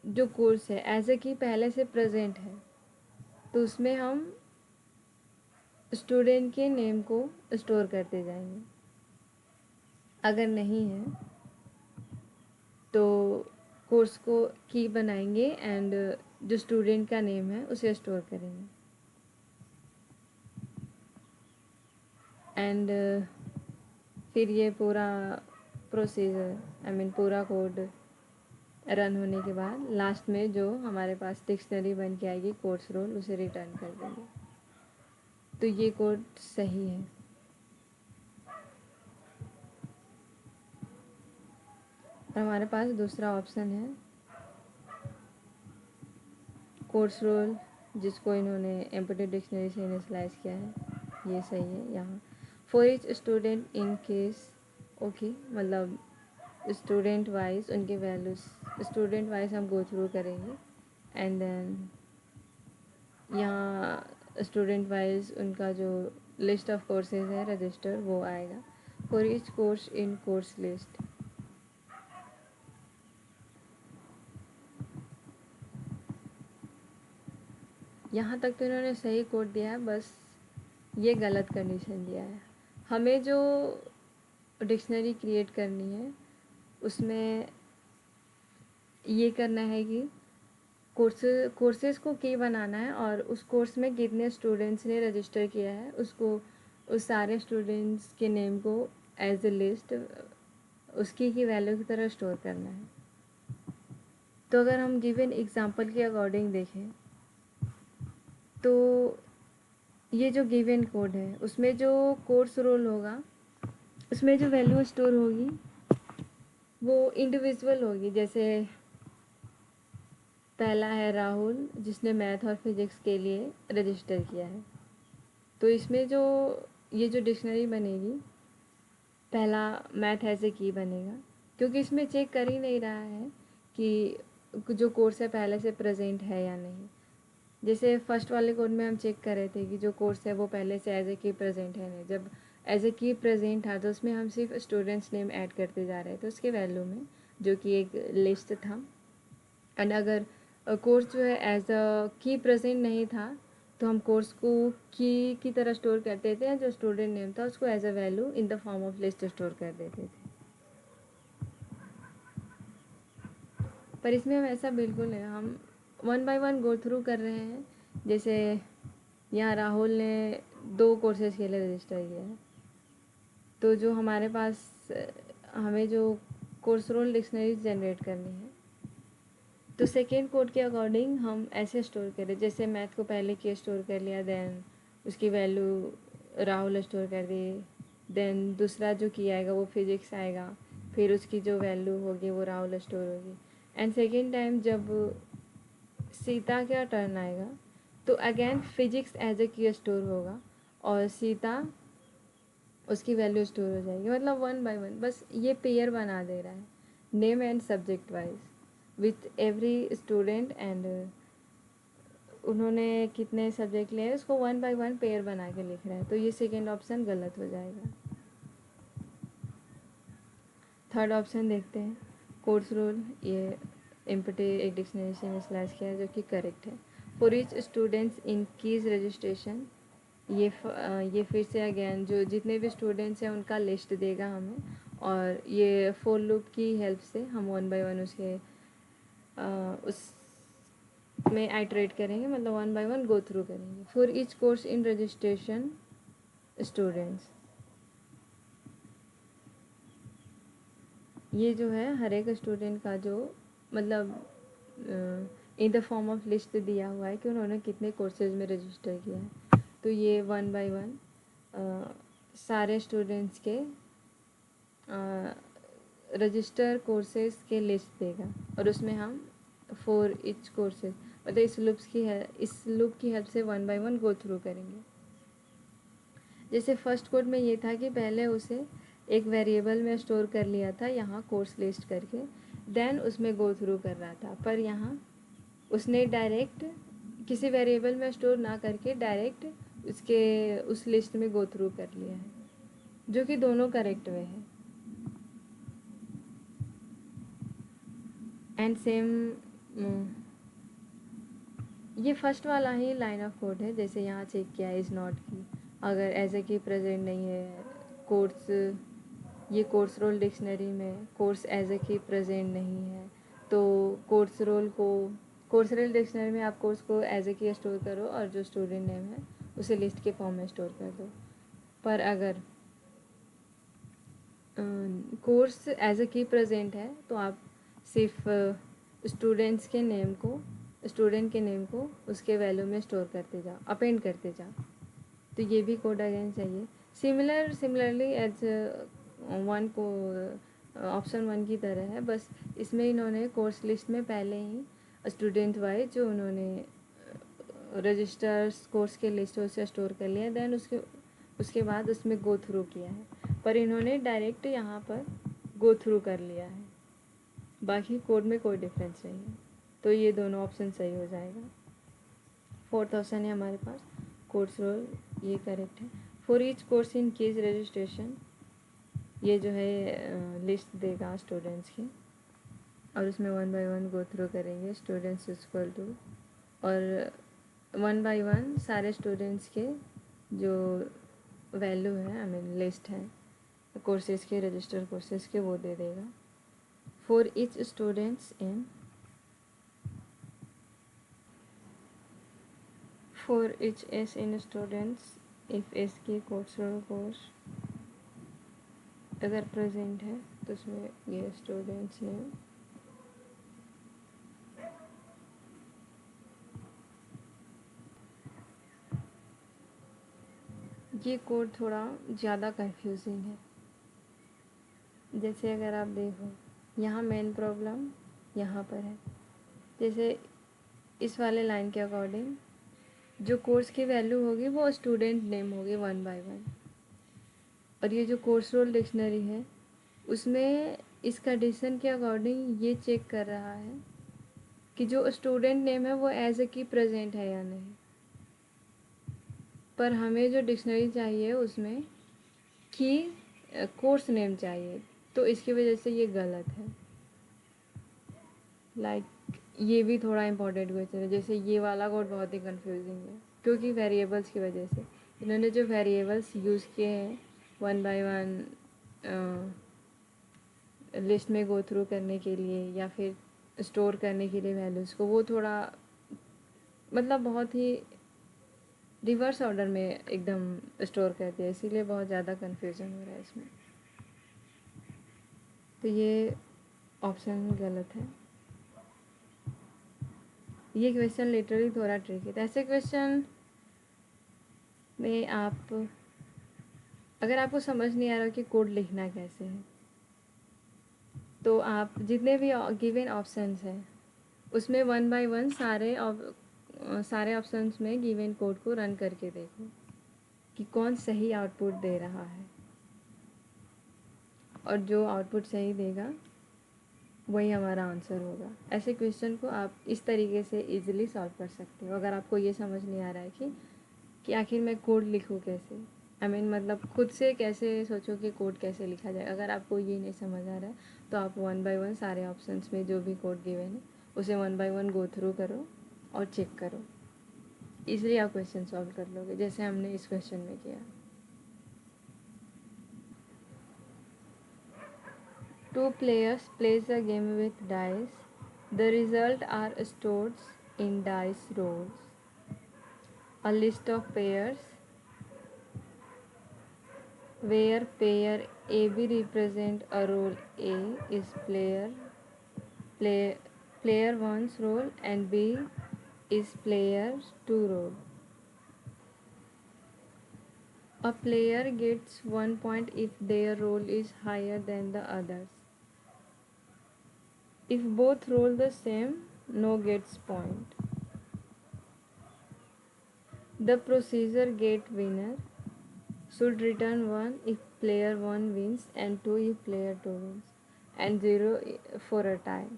जो कोर्स है एज ए की पहले से प्रेजेंट है तो उसमें हम स्टूडेंट के नेम को स्टोर करते जाएंगे, अगर नहीं है तो कोर्स को की बनाएंगे एंड जो स्टूडेंट का नेम है उसे स्टोर करेंगे। एंड फिर ये पूरा प्रोसीजर पूरा कोड रन होने के बाद लास्ट में जो हमारे पास डिक्शनरी बन के आएगी कोर्स रोल उसे रिटर्न कर देंगे। तो ये कोड सही है। और हमारे पास दूसरा ऑप्शन है कोर्स रोल जिसको इन्होंने एम्प्टी डिक्शनरी से इनिशियलाइज किया है, ये सही है। यहाँ for each student in case, okay, मतलब स्टूडेंट वाइज उनके वैल्यूज स्टूडेंट वाइज हम गो थ्रू करेंगे, एंड देन यहाँ स्टूडेंट वाइज उनका जो लिस्ट ऑफ कोर्सेज है रजिस्टर वो आएगा। For each course in course list, यहाँ तक तो इन्होंने सही कोड दिया है, बस ये गलत कंडीशन दिया है। हमें जो डिक्शनरी क्रिएट करनी है उसमें ये करना है कि कोर्सेज को की बनाना है और उस कोर्स में कितने स्टूडेंट्स ने रजिस्टर किया है उसको उस सारे स्टूडेंट्स के नेम को एज ए लिस्ट उसकी की वैल्यू की तरह स्टोर करना है। तो अगर हम गिवन एग्जांपल के अकॉर्डिंग देखें तो ये जो गिवन कोड है उसमें जो कोर्स रोल होगा उसमें जो वैल्यू स्टोर होगी वो इंडिविजुअल होगी, जैसे पहला है राहुल, जिसने मैथ और फिज़िक्स के लिए रजिस्टर किया है। तो इसमें जो ये जो डिक्शनरी बनेगी, पहला मैथ एज ए की बनेगा, क्योंकि इसमें चेक कर ही नहीं रहा है कि जो कोर्स है पहले से प्रेजेंट है या नहीं। जैसे फर्स्ट वाले कोड में हम चेक कर रहे थे कि जो कोर्स है वो पहले से एज ए की प्रेजेंट है नहीं। जब एज ए की प्रेजेंट था तो उसमें हम सिर्फ स्टूडेंट्स नेम ऐड करते जा रहे थे उसके वैल्यू में, जो कि एक लिस्ट था। एंड अगर कोर्स जो है एज अ की प्रेजेंट नहीं था तो हम कोर्स को की तरह स्टोर करते थे, जो स्टूडेंट नेम था उसको as a value in the form of list store कर देते थे। पर इसमें हम ऐसा बिल्कुल नहीं, हम one by one go through कर रहे हैं। जैसे यहाँ राहुल ने 2 कोर्सेज़ के लिए रजिस्टर किया है, तो जो हमारे पास हमें जो कोर्स रोल डिक्शनरी जनरेट करनी है, तो सेकेंड कोड के अकॉर्डिंग हम ऐसे स्टोर करें। जैसे मैथ को पहले की स्टोर कर लिया, देन उसकी वैल्यू राहुल स्टोर कर दी, देन दूसरा जो की आएगा वो फिज़िक्स आएगा, फिर उसकी जो वैल्यू होगी वो राहुल स्टोर होगी। एंड सेकेंड टाइम जब सीता का टर्न आएगा तो अगेन फिजिक्स एज ए की स्टोर होगा और सीता उसकी वैल्यू स्टोर हो जाएगी। मतलब वन बाय वन बस ये पेयर बना दे रहा है, name and subject wise with every student. And उन्होंने कितने सब्जेक्ट लिए उसको वन बाय वन पेयर बना के लिख रहा है, तो ये सेकेंड ऑप्शन गलत हो जाएगा। थर्ड ऑप्शन देखते हैं, कोर्स रूल, ये एम्प्टी एक डिक्शनरी से स्लैश किया है जो कि करेक्ट है। For each students in keys registration, ये फिर से अगेन जो जितने भी स्टूडेंट्स हैं उनका लिस्ट देगा हमें, और ये फॉर लूप की हेल्प से हम वन बाय वन उसके उस में आइटरेट करेंगे, मतलब one by one go through करेंगे। For each course in registration students, ये जो है हर एक स्टूडेंट का जो मतलब in the form of list दिया हुआ है कि उन्होंने कितने कोर्सेज में रजिस्टर किया है, तो ये वन बाय वन सारे स्टूडेंट्स के रजिस्टर कोर्सेज के लिस्ट देगा, और उसमें हम फॉर ईच कोर्सेज मतलब इस लूप की हेल्प से one by one go through करेंगे। जैसे फर्स्ट कोड में ये था कि पहले उसे एक वेरिएबल में स्टोर कर लिया था यहाँ कोर्स लिस्ट करके, देन उसमें गो थ्रू कर रहा था। पर यहाँ उसने डायरेक्ट किसी वेरिएबल में स्टोर ना करके डायरेक्ट उस लिस्ट में गो थ्रू कर लिया है, जो कि दोनों करेक्ट वे है। एंड सेम ये फर्स्ट वाला ही लाइन ऑफ कोड है, जैसे यहाँ चेक किया इज़ नॉट की, अगर एज ए की प्रेजेंट नहीं है कोर्स, ये कोर्स रोल डिक्शनरी में कोर्स एज ए की प्रेजेंट नहीं है, तो कोर्स रोल डिक्शनरी में आप कोर्स को एज ए की स्टोर करो और जो स्टूडेंट नेम है उसे लिस्ट के फॉर्म में स्टोर कर दो। पर अगर कोर्स एज ए की प्रेजेंट है तो आप सिर्फ स्टूडेंट के नेम को उसके वैल्यू में स्टोर करते जाओ, अपेंड करते जाओ। तो ये भी कोड अगेन चाहिए। सिमिलरली एज वन को ऑप्शन 1 की तरह है, बस इसमें इन्होंने कोर्स लिस्ट में पहले ही स्टूडेंट वाइज जो उन्होंने रजिस्टर्स कोर्स के लिस्ट से स्टोर कर लिया, देन उसके बाद उसमें गो थ्रू किया है। पर इन्होंने डायरेक्ट यहाँ पर गो थ्रू कर लिया है, बाकी कोड में कोई डिफरेंस नहीं है, तो ये दोनों ऑप्शन सही हो जाएगा। फोर्थ ऑप्शन है हमारे पास कोर्स रोल, ये करेक्ट है। For each course in case registration, ये जो है लिस्ट देगा स्टूडेंट्स की और उसमें one by one go through करेंगे स्टूडेंट्स इक्वल टू, और वन बाय वन सारे स्टूडेंट्स के जो वैल्यू है आई मीन लिस्ट है कोर्सेज के, रजिस्टर कोर्सेज के, वो दे देगा। For each students in for each S in students if S की कोर्स अगर प्रेजेंट है तो उसमें ये स्टूडेंट्स नेम, ये कोड थोड़ा ज़्यादा कंफ्यूजिंग है। जैसे अगर आप देखो यहाँ मेन प्रॉब्लम यहाँ पर है, जैसे इस वाले लाइन के अकॉर्डिंग जो कोर्स की वैल्यू होगी वो स्टूडेंट नेम होगी 1 बाय 1। और ये जो कोर्स रोल डिक्शनरी है उसमें इस कंडीशन के अकॉर्डिंग ये चेक कर रहा है कि जो स्टूडेंट नेम है वो एज ए की प्रेजेंट है या नहीं। पर हमें जो डिक्शनरी चाहिए उसमें की कोर्स नेम चाहिए, तो इसकी वजह से ये गलत है। ये भी थोड़ा इम्पोर्टेंट क्वेश्चन है। जैसे ये वाला कोड बहुत ही कंफ्यूजिंग है क्योंकि वेरिएबल्स की वजह से इन्होंने जो वेरिएबल्स यूज़ किए हैं 1 बाय 1 लिस्ट में गो थ्रू करने के लिए या फिर स्टोर करने के लिए वैल्यूज़ को, वो थोड़ा मतलब बहुत ही रिवर्स ऑर्डर में एकदम स्टोर करते हैं, इसीलिए बहुत ज़्यादा कन्फ्यूज़न हो रहा है इसमें। तो ये ऑप्शन गलत है। ये क्वेश्चन लिटरली थोड़ा ट्रिकी था। ऐसे क्वेश्चन में आप अगर आपको समझ नहीं आ रहा कि कोड लिखना कैसे है, तो आप जितने भी गिवन ऑप्शंस हैं उसमें 1 बाय 1 सारे ऑप्शंस में गिवन कोड को रन करके देखो कि कौन सही आउटपुट दे रहा है, और जो आउटपुट सही देगा वही हमारा आंसर होगा। ऐसे क्वेश्चन को आप इस तरीके से इजीली सॉल्व कर सकते हो। अगर आपको ये समझ नहीं आ रहा है कि आखिर मैं कोड लिखूँ कैसे, मतलब खुद से कैसे सोचो कि कोड कैसे लिखा जाए। अगर आपको ये नहीं समझ आ रहा है तो आप 1 बाय 1 सारे ऑप्शंस में जो भी कोड गिवन है उसे 1 बाय 1 गो थ्रू करो और चेक करो, इसलिए आप क्वेश्चन सॉल्व कर लोगे जैसे हमने इस क्वेश्चन में किया। 2 players plays a game with dice. The result are stored in dice rolls. A list of pairs where pair AB represent a role A is player 1's role and B is player 2 role. A player gets 1 point if their role is higher than the others. If both roll the same, no gets point. The procedure get winner should return 1 if player 1 wins and 2 if player 2 wins and 0 for a tie.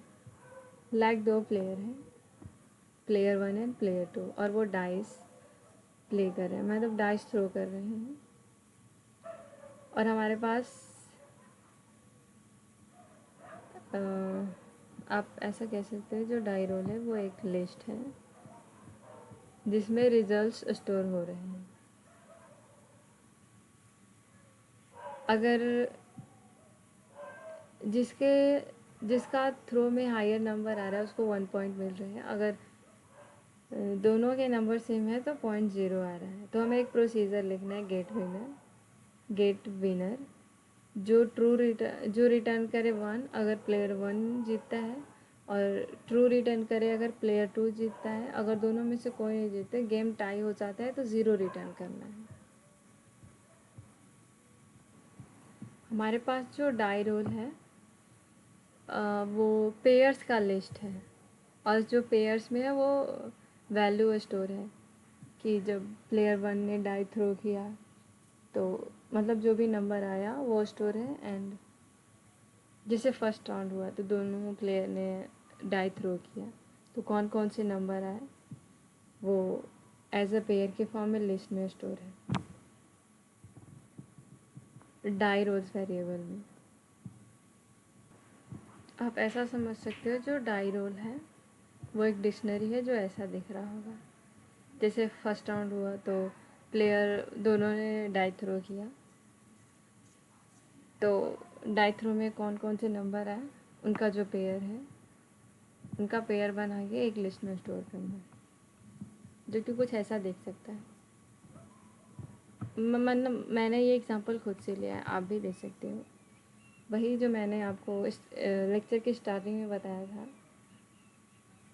Like दो प्लेयर हैं, प्लेयर 1 एंड प्लेयर 2, और वो डाइस प्ले कर रहे हैं, मतलब डाइस थ्रो कर रहे हैं। और हमारे पास आप ऐसा कह सकते हैं जो डाई रोल है वो एक लिस्ट है जिसमें रिजल्ट्स स्टोर हो रहे हैं। अगर जिसका थ्रो में हायर नंबर आ रहा है उसको 1 पॉइंट मिल रहे हैं, अगर दोनों के नंबर सेम है तो 0.0 आ रहा है। तो हमें एक प्रोसीजर लिखना है गेट विनर जो रिटर्न करे 1 अगर प्लेयर 1 जीतता है, और ट्रू रिटर्न करे अगर प्लेयर 2 जीतता है। अगर दोनों में से कोई नहीं जीतते, गेम टाई हो जाता है, तो 0 रिटर्न करना है। हमारे पास जो डाई रोल है वो पेयर्स का लिस्ट है, और जो पेयर्स में है वो वैल्यू स्टोर है कि जब प्लेयर 1 ने डाई थ्रो किया तो मतलब जो भी नंबर आया वो स्टोर है। एंड जैसे फर्स्ट राउंड हुआ तो दोनों प्लेयर ने डाई थ्रो किया, तो कौन कौन से नंबर आए वो एज अ पेयर के फॉर्म में लिस्ट में स्टोर है डाई रोल्स वेरिएबल में। आप ऐसा समझ सकते हो जो डाई रोल है वो एक डिक्शनरी है जो ऐसा दिख रहा होगा। जैसे फर्स्ट राउंड हुआ तो प्लेयर दोनों ने डाई थ्रो किया, तो डाई थ्रो में कौन कौन से नंबर आए उनका जो पेयर है उनका पेयर बना के एक लिस्ट में स्टोर करना है, जो कि कुछ ऐसा देख सकता है। मतलब मैंने ये एग्जांपल खुद से लिया है, आप भी दे सकते हो। वही जो मैंने आपको इस लेक्चर की स्टार्टिंग में बताया था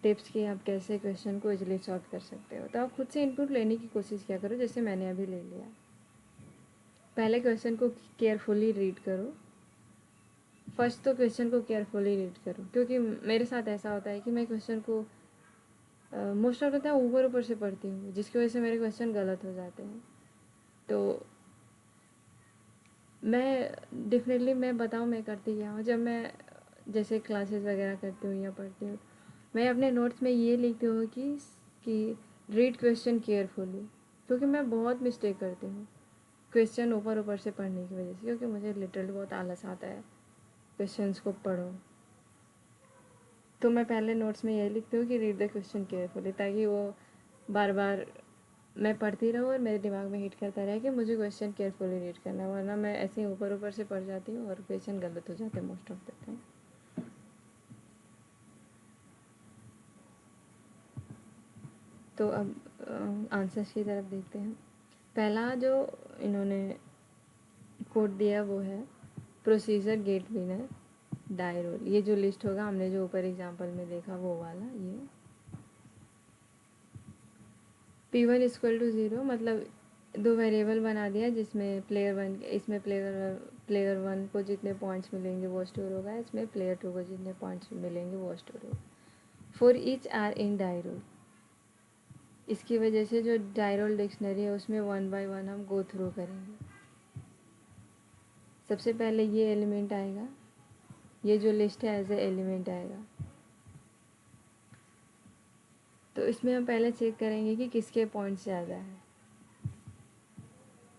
टिप्स कि आप कैसे क्वेश्चन को इजीली सॉल्व कर सकते हो, तो आप खुद से इनपुट लेने की कोशिश किया करो जैसे मैंने अभी ले लिया। पहले क्वेश्चन को केयरफुली रीड करो। फर्स्ट तो क्वेश्चन को केयरफुली रीड करो, क्योंकि मेरे साथ ऐसा होता है कि मैं क्वेश्चन को मोस्ट ऑफ द टाइम ऊपर ऊपर से पढ़ती हूँ, जिसकी वजह से मेरे क्वेश्चन गलत हो जाते हैं। तो मैं डेफिनेटली मैं बताऊँ मैं करती क्या हूँ, जब मैं जैसे क्लासेस वगैरह करती हूँ या पढ़ती हूँ, मैं अपने नोट्स में ये लिखती हूँ कि रीड क्वेश्चन केयरफुली, क्योंकि मैं बहुत मिस्टेक करती हूँ क्वेश्चन ऊपर ऊपर से पढ़ने की वजह से, क्योंकि मुझे लिटरली बहुत आलस आता है क्वेश्चंस को पढ़ो। तो मैं पहले नोट्स में यही लिखती हूँ कि रीड द क्वेश्चन केयरफुली, ताकि वो बार बार मैं पढ़ती रहूँ और मेरे दिमाग में हिट करता रहे कि मुझे क्वेश्चन केयरफुली रीड करना है, वरना मैं ऐसे ही ऊपर ऊपर से पढ़ जाती हूँ और क्वेश्चन गलत हो जाते हैं मोस्ट ऑफ द टाइम। तो अब आंसर्स की तरफ देखते हैं। पहला जो इन्होंने कोड दिया वो है procedure get winner die roll. ये जो लिस्ट होगा हमने जो ऊपर एग्जांपल में देखा वो वाला, ये P1 इक्वल टू 0, मतलब दो वेरिएबल बना दिया जिसमें प्लेयर वन, इसमें प्लेयर वन को जितने पॉइंट्स मिलेंगे वो स्टोर होगा, इसमें प्लेयर टू को जितने पॉइंट्स मिलेंगे वो स्टोर होगा। For each R in die roll, इसकी वजह से जो डाई रोल डिक्शनरी है उसमें वन बाय वन हम गो थ्रू करेंगे। सबसे पहले ये एलिमेंट आएगा, ये जो लिस्ट है एज ए एलिमेंट आएगा। तो इसमें हम पहले चेक करेंगे कि किसके पॉइंट्स ज़्यादा है।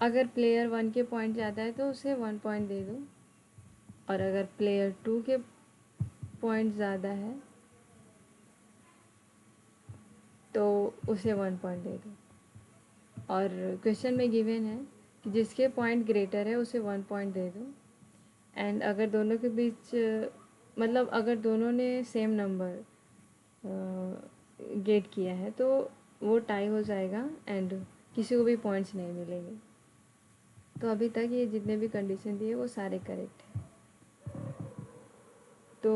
अगर प्लेयर वन के पॉइंट ज़्यादा है तो उसे 1 पॉइंट दे दो, और अगर प्लेयर टू के पॉइंट ज़्यादा है तो उसे 1 पॉइंट दे दो। और क्वेश्चन में गिवन है कि जिसके पॉइंट ग्रेटर है उसे 1 पॉइंट दे दो। एंड अगर दोनों के बीच मतलब अगर दोनों ने सेम नंबर गेट किया है तो वो टाई हो जाएगा एंड किसी को भी पॉइंट्स नहीं मिलेंगे। तो अभी तक ये जितने भी कंडीशन दिए वो सारे करेक्ट हैं। तो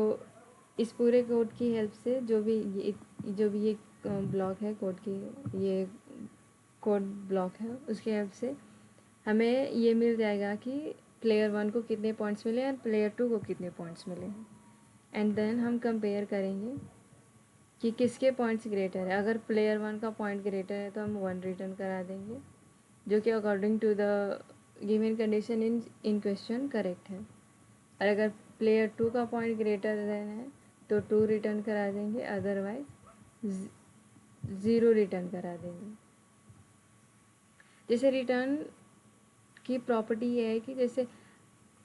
इस पूरे कोड की हेल्प से जो भी ये ब्लॉक है कोड की, ये कोड ब्लॉक है, उसकी हेल्प से हमें ये मिल जाएगा कि प्लेयर वन को कितने पॉइंट्स मिले और प्लेयर टू को कितने पॉइंट्स मिले हैं। एंड देन हम कंपेयर करेंगे कि किसके पॉइंट्स ग्रेटर है। अगर प्लेयर वन का पॉइंट ग्रेटर है तो हम 1 रिटर्न करा देंगे, जो कि according to the given condition in question correct है। और अगर प्लेयर टू का पॉइंट ग्रेटर देन है तो 2 रिटर्न करा देंगे, अदरवाइज 0 रिटर्न करा देंगे। जैसे रिटर्न की प्रॉपर्टी ये है कि जैसे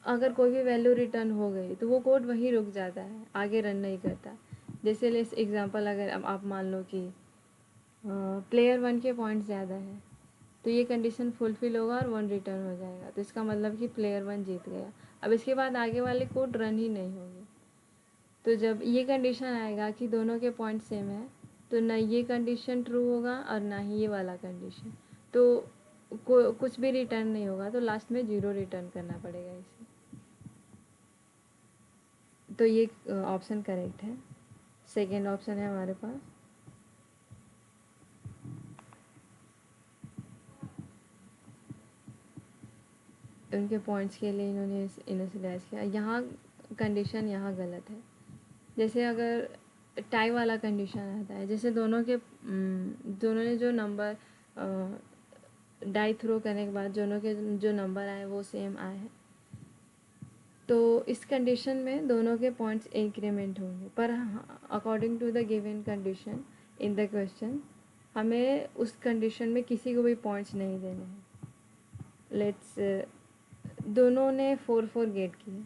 अगर कोई भी वैल्यू रिटर्न हो गई तो वो कोड वहीं रुक जाता है, आगे रन नहीं करता। जैसे लेस एग्जांपल, अगर अब आप मान लो कि प्लेयर वन के पॉइंट ज़्यादा है तो ये कंडीशन फुलफिल होगा और 1 रिटर्न हो जाएगा, तो इसका मतलब कि प्लेयर वन जीत गया। अब इसके बाद आगे वाले कोड रन ही नहीं होंगे। तो जब ये कंडीशन आएगा कि दोनों के पॉइंट सेम है तो ना ये कंडीशन ट्रू होगा और ना ही ये वाला कंडीशन, तो कुछ भी रिटर्न नहीं होगा, तो लास्ट में 0 रिटर्न करना पड़ेगा इसे। तो ये ऑप्शन करेक्ट है। सेकेंड ऑप्शन है हमारे पास उनके पॉइंट्स के लिए इन्होंने इनिशियलाइज किया। यहाँ कंडीशन यहाँ गलत है। जैसे अगर टाई वाला कंडीशन आता है, जैसे दोनों ने जो नंबर डाई थ्रो करने के बाद दोनों के जो नंबर आए वो सेम आए हैं, तो इस कंडीशन में दोनों के पॉइंट्स इंक्रीमेंट होंगे। पर according to the given condition in the question हमें उस कंडीशन में किसी को भी पॉइंट्स नहीं देने हैं। लेट्स दोनों ने 4 गेट किए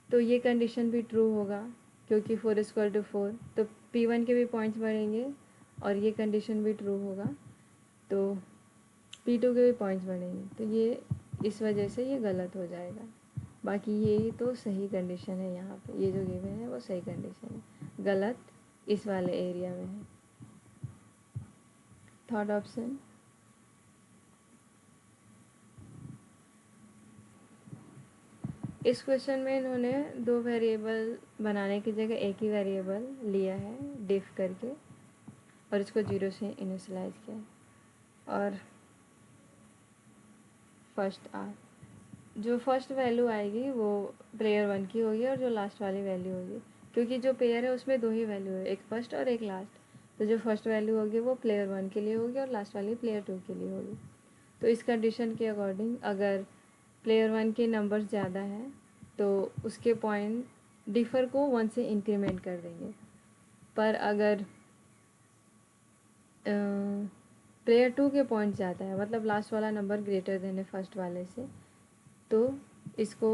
तो ये कंडीशन भी ट्रू होगा, क्योंकि 4 इक्वल टू 4, तो P1 के भी पॉइंट्स बढ़ेंगे और ये कंडीशन भी ट्रू होगा, तो P2 के भी पॉइंट्स बढ़ेंगे। तो ये इस वजह से ये गलत हो जाएगा। बाकी ये तो सही कंडीशन है, यहाँ पे ये जो गिवन है वो सही कंडीशन है, गलत इस वाले एरिया में है। थर्ड ऑप्शन इस क्वेश्चन में इन्होंने 2 वेरिएबल बनाने की जगह एक ही वेरिएबल लिया है डिफ करके और इसको 0 से इनिशियलाइज किया है। और फर्स्ट आर, जो फर्स्ट वैल्यू आएगी वो प्लेयर वन की होगी और जो लास्ट वाली वैल्यू होगी, क्योंकि जो पेयर है उसमें 2 ही वैल्यू है, एक फर्स्ट और एक लास्ट। तो जो फर्स्ट वैल्यू होगी वो प्लेयर 1 के लिए होगी और लास्ट वाली प्लेयर 2 के लिए होगी। तो इस कंडीशन के अकॉर्डिंग अगर प्लेयर 1 के नंबर्स ज़्यादा हैं तो उसके पॉइंट डिफ़र को 1 से इंक्रीमेंट कर देंगे। पर अगर प्लेयर 2 के पॉइंट ज़्यादा है, मतलब लास्ट वाला नंबर ग्रेटर देन है फर्स्ट वाले से, तो इसको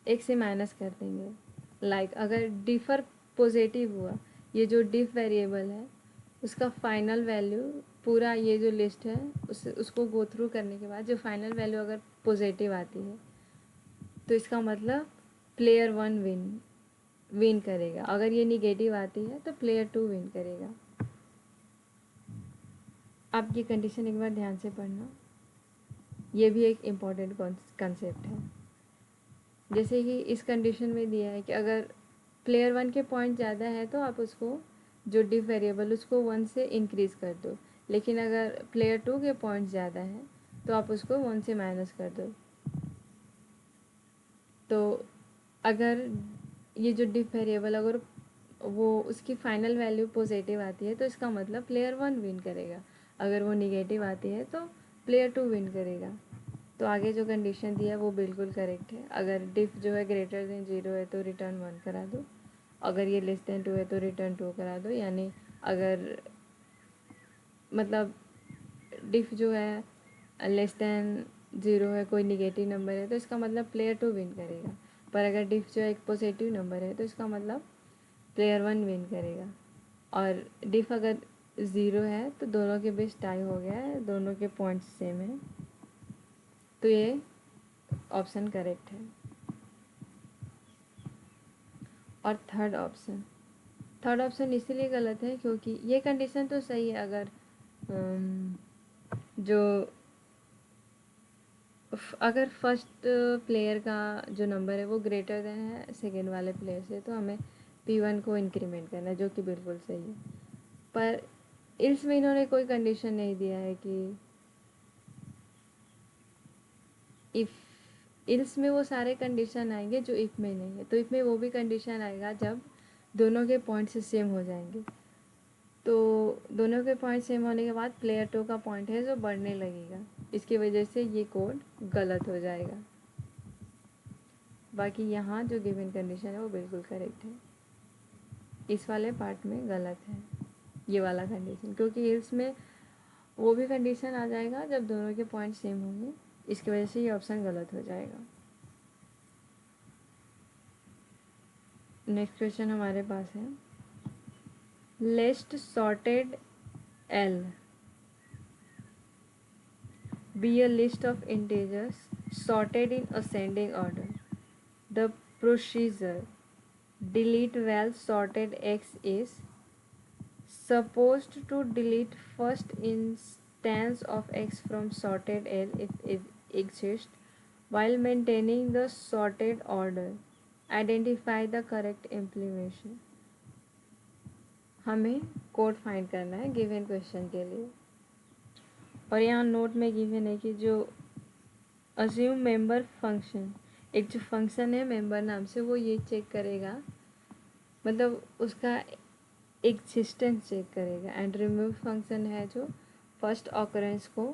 1 से माइनस कर देंगे। अगर डिफ़र पॉजिटिव हुआ, ये जो डिफ वेरिएबल है उसका फाइनल वैल्यू, पूरा ये जो लिस्ट है उसको गो थ्रू करने के बाद जो फाइनल वैल्यू अगर पॉजिटिव आती है तो इसका मतलब प्लेयर 1 विन करेगा। अगर ये निगेटिव आती है तो प्लेयर 2 विन करेगा। आप ये कंडीशन एक बार ध्यान से पढ़ना, ये भी एक इम्पॉर्टेंट कंसेप्ट है। जैसे कि इस कंडीशन में दिया है कि अगर प्लेयर 1 के पॉइंट ज़्यादा है तो आप उसको जो डिफ वेरिएबल उसको 1 से इंक्रीज़ कर दो, लेकिन अगर प्लेयर 2 के पॉइंट ज़्यादा है तो आप उसको 1 से माइनस कर दो। तो अगर ये जो डिफ वेरिएबल अगर वो उसकी फाइनल वैल्यू पॉजिटिव आती है तो इसका मतलब प्लेयर 1 विन करेगा। अगर वो निगेटिव आती है तो प्लेयर 2 विन करेगा। तो आगे जो कंडीशन दिया है वो बिल्कुल करेक्ट है। अगर डिफ जो है ग्रेटर देन 0 है तो रिटर्न 1 करा दो, अगर ये लेस देन 2 है तो रिटर्न 2 करा दो। यानी अगर मतलब डिफ जो है लेस देन 0 है, कोई निगेटिव नंबर है, तो इसका मतलब प्लेयर 2 विन करेगा। पर अगर डिफ जो है एक पॉजिटिव नंबर है तो इसका मतलब प्लेयर 1 विन करेगा। और डिफ अगर 0 है तो दोनों के बीच टाई हो गया है, दोनों के पॉइंट्स सेम है, तो ये ऑप्शन करेक्ट है। और थर्ड ऑप्शन इसीलिए गलत है क्योंकि ये कंडीशन तो सही है अगर जो अगर फर्स्ट प्लेयर का जो नंबर है वो ग्रेटर देन है सेकेंड वाले प्लेयर से, तो हमें P1 को इंक्रीमेंट करना है, जो कि बिल्कुल सही है। पर इल्स में इन्होंने कोई कंडीशन नहीं दिया है कि इफ़, इल्स में वो सारे कंडीशन आएंगे जो इफ़ में नहीं है। तो इफ़ में वो भी कंडीशन आएगा जब दोनों के पॉइंट्स सेम हो जाएंगे। तो दोनों के पॉइंट सेम होने के बाद प्लेयर 2 का पॉइंट है जो बढ़ने लगेगा, इसकी वजह से ये कोड गलत हो जाएगा। बाकी यहाँ जो गिवन कंडीशन है वो बिल्कुल करेक्ट है, इस वाले पार्ट में गलत है ये वाला कंडीशन, क्योंकि इसमें वो भी कंडीशन आ जाएगा जब दोनों के पॉइंट सेम होंगे, इसकी वजह से ये ऑप्शन गलत हो जाएगा। नेक्स्ट क्वेश्चन हमारे पास है, list sorted L be a list of integers sorted in ascending order. The procedure delete val sorted X is supposed to delete first instance of X from sorted L if it exists while maintaining the sorted order. Identify the correct implementation. हमें कोड फाइंड करना है गिवन क्वेश्चन के लिए। और यहाँ नोट में गिवन है कि जो अज्यूम मेंबर फंक्शन, एक जो फंक्शन है मेंबर नाम से, वो ये चेक करेगा, मतलब उसका एग्जिस्टेंस चेक करेगा। एंड रिमूव फंक्शन है जो फर्स्ट ऑकरेंस को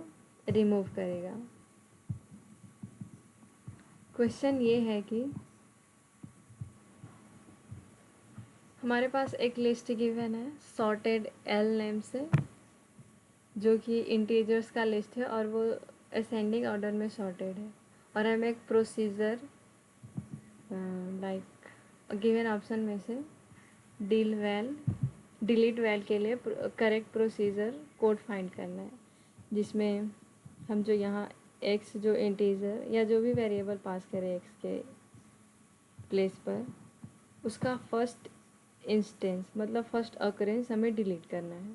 रिमूव करेगा। क्वेश्चन ये है कि हमारे पास एक लिस्ट गिवन है सॉर्टेड एल नेम से, जो कि इंटीजर्स का लिस्ट है और वो असेंडिंग ऑर्डर में सॉर्टेड है। और हमें एक प्रोसीजर लाइक गिवन ऑप्शन में से डिलीट वैल के लिए करेक्ट प्रोसीजर कोड फाइंड करना है, जिसमें हम जो यहाँ एक्स जो इंटीजर या जो भी वेरिएबल पास करें एक्स के प्लेस पर, उसका फर्स्ट इंस्टेंस मतलब फर्स्ट अकरेंस हमें डिलीट करना है।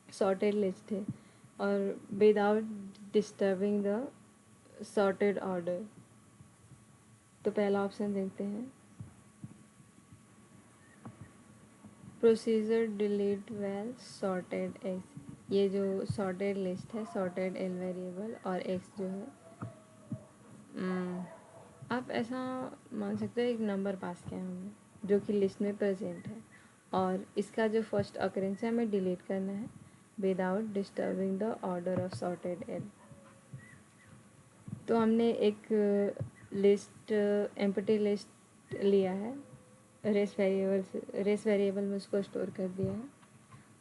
सॉर्टेड लिस्ट है और without disturbing the sorted order. तो पहला ऑप्शन देखते हैं, procedure delete val sorted X. ये जो सॉर्टेड लिस्ट है, सॉर्टेड एल वेरिएबल और एक्स जो है, आप ऐसा मान सकते हैं एक नंबर पास किया हमने जो कि लिस्ट में प्रेजेंट है, और इसका जो फर्स्ट ऑकरेंस है हमें डिलीट करना है without disturbing the order of sorted L. तो हमने एक लिस्ट एम्प्टी लिस्ट लिया है, रेस वेरिएबल में उसको स्टोर कर दिया है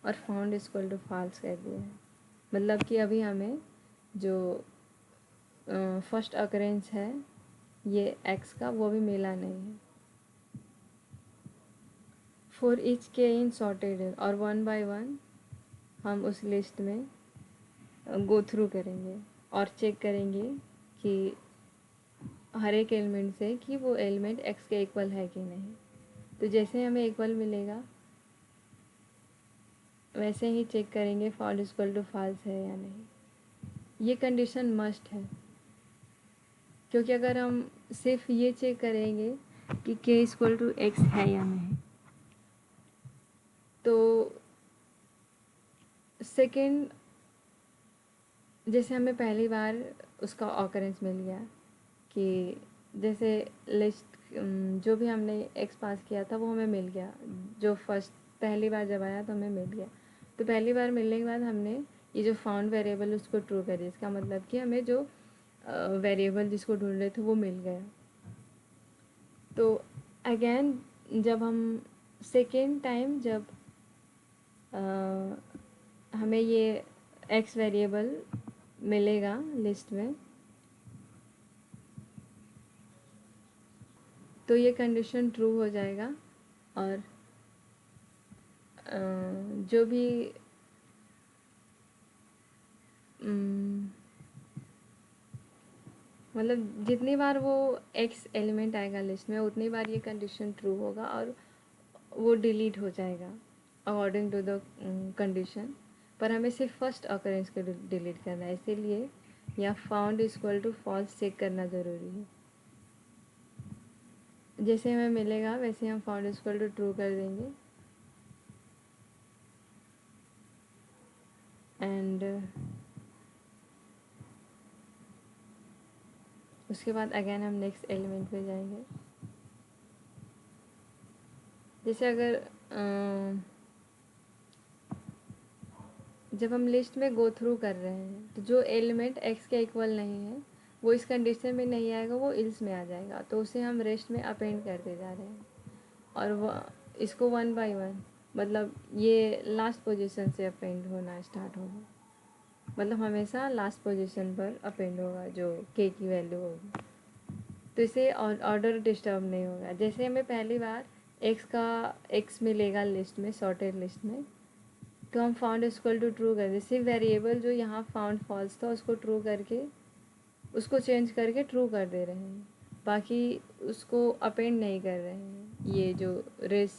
और फाउंड इक्वल टू फॉल्स कर दिया है। मतलब कि अभी हमें जो फर्स्ट ऑकरेंस है ये एक्स का वो भी मिला नहीं है। For each K in sorted और वन बाय वन हम उस लिस्ट में गो थ्रू करेंगे और चेक करेंगे कि हर एक एलिमेंट से कि वो एलिमेंट एक्स के इक्वल है कि नहीं। तो जैसे हमें इक्वल मिलेगा वैसे ही चेक करेंगे फाउंड इक्वल टू फॉल्स है या नहीं। ये कंडीशन मस्ट है, क्योंकि अगर हम सिर्फ ये चेक करेंगे कि के इक्वल टू एक्स है या नहीं तो सेकेंड जैसे हमें पहली बार उसका ऑकरेंस मिल गया कि जैसे लिस्ट जो भी हमने एक्स पास किया था वो हमें मिल गया, जो फर्स्ट पहली बार जब आया तो हमें मिल गया। तो पहली बार मिलने के बाद हमने ये जो फाउंड वेरिएबल उसको ट्रू कर दिया। इसका मतलब कि हमें जो वेरिएबल जिसको ढूंढ रहे थे वो मिल गया। तो अगेन जब हम सेकेंड टाइम जब हमें ये एक्स वेरिएबल मिलेगा लिस्ट में तो ये कंडीशन ट्रू हो जाएगा और जो भी मतलब जितनी बार वो एक्स एलिमेंट आएगा लिस्ट में उतनी बार ये कंडीशन ट्रू होगा और वो डिलीट हो जाएगा अकॉर्डिंग टू द कंडीशन। पर हमें सिर्फ फर्स्ट ऑकरेंस को डिलीट करना है, इसीलिए या found equal to false check करना ज़रूरी है। जैसे हमें मिलेगा वैसे हम फाउंड इक्वल टू ट्रू कर देंगे एंड उसके बाद अगेन हम नेक्स्ट एलिमेंट पे जाएंगे। जैसे अगर जब हम लिस्ट में गो थ्रू कर रहे हैं तो जो एलिमेंट एक्स के इक्वल नहीं है वो इस कंडीशन में नहीं आएगा, वो इल्स में आ जाएगा, तो उसे हम रेस्ट में अपेंड करते जा रहे हैं और वो इसको वन बाय वन मतलब ये लास्ट पोजीशन से अपेंड होना स्टार्ट होगा। मतलब हमेशा लास्ट पोजीशन पर अपेंड होगा जो के की वैल्यू होगी, तो इसे ऑर्डर डिस्टर्ब नहीं होगा। जैसे हमें पहली बार एक्स मिलेगा लिस्ट में सॉर्टेड लिस्ट में तो हम फाउंड इक्वल टू ट्रू कर दे, सिर्फ वेरिएबल जो यहाँ फाउंड फॉल्स था उसको ट्रू करके उसको चेंज करके ट्रू कर दे रहे हैं, बाकी उसको अपेंड नहीं कर रहे हैं। ये जो रेस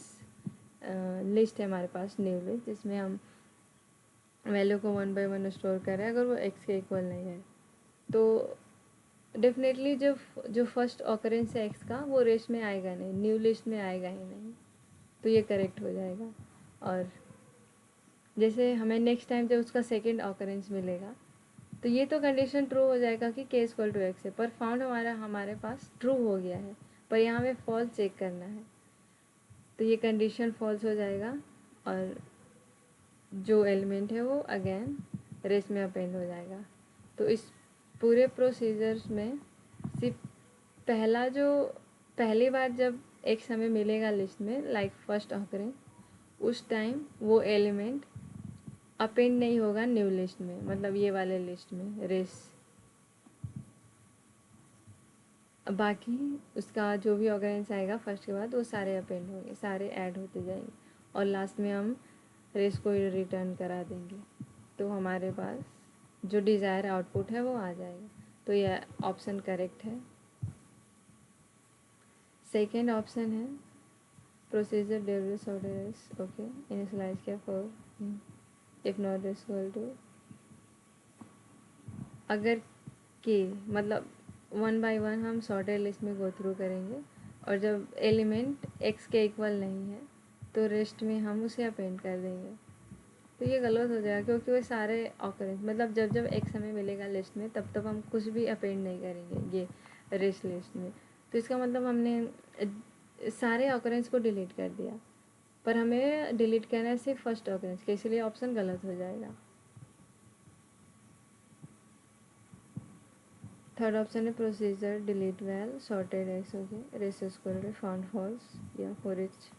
लिस्ट है हमारे पास न्यू लिस्ट जिसमें हम वैल्यू को वन बाय वन स्टोर कर रहे हैं, अगर वो एक्स के इक्वल नहीं है तो डेफिनेटली जो फर्स्ट ऑकरेंस है एक्स का वो रेस में आएगा नहीं, न्यू लिस्ट में आएगा ही नहीं, तो ये करेक्ट हो जाएगा। और जैसे हमें नेक्स्ट टाइम जब उसका सेकेंड ऑकरेंस मिलेगा तो ये तो कंडीशन ट्रू हो जाएगा कि के इक्वल टू एक्स है, पर फाउंड हमारे पास ट्रू हो गया है, पर यहाँ हमें फॉल्स चेक करना है, तो ये कंडीशन फॉल्स हो जाएगा और जो एलिमेंट है वो अगेन रेस में अपेंड हो जाएगा। तो इस पूरे प्रोसीजर्स में सिर्फ पहली बार जब एक्स हमें मिलेगा लिस्ट में लाइक फर्स्ट ऑकरेंस उस टाइम वो एलिमेंट अपेंड नहीं होगा न्यू लिस्ट में, मतलब ये वाले लिस्ट में रेस। बाकी उसका जो भी ऑकरेंस आएगा फर्स्ट के बाद वो सारे अपेंड होंगे, सारे ऐड होते जाएंगे और लास्ट में हम रेस को रिटर्न करा देंगे, तो हमारे पास जो डिज़ायर आउटपुट है वो आ जाएगा। तो यह ऑप्शन करेक्ट है। सेकेंड ऑप्शन है procedure develop sorted okay initialise किया for if not equal to, अगर के मतलब वन बाय वन हम सॉर्टेड लिस्ट में गो थ्रू करेंगे और जब एलिमेंट एक्स के इक्वल नहीं है तो रेस्ट में हम उसे अपेंड कर देंगे, तो ये गलत हो जाएगा क्योंकि वो सारे ऑकरेंस मतलब जब जब एक्स हमें मिलेगा लिस्ट में तब तब हम कुछ भी अपेंड नहीं करेंगे ये रेस्ट लिस्ट में, तो इसका मतलब हमने सारे ऑकरेंस को डिलीट कर दिया, पर हमें डिलीट करना है सिर्फ फर्स्ट ऑकरेंस के, इसलिए ऑप्शन गलत हो जाएगा। थर्ड ऑप्शन है procedure delete well sorted x हो गया, रेस स्क्वायर फाउंड फॉल्स या फॉर इच।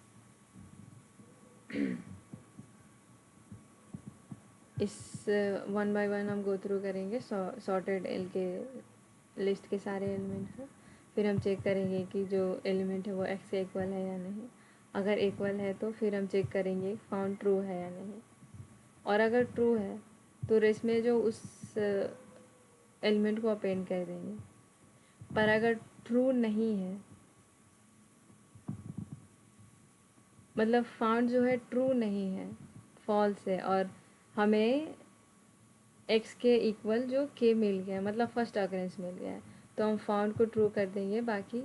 इस 1 बाय 1 हम गो थ्रू करेंगे सॉर्टेड एल के लिस्ट के सारे एलिमेंट को, फिर हम चेक करेंगे कि जो एलिमेंट है वो एक्स से इक्वल है या नहीं। अगर इक्वल है तो फिर हम चेक करेंगे फाउंड ट्रू है या नहीं, और अगर ट्रू है तो रेस में जो उस एलिमेंट को अपेंड कर देंगे। पर अगर ट्रू नहीं है, मतलब फाउंड जो है ट्रू नहीं है, फॉल्स है, और हमें एक्स के इक्वल जो के मिल गया, मतलब फर्स्ट अकरेंस मिल गया है, तो हम फाउंड को ट्रू कर देंगे, बाकी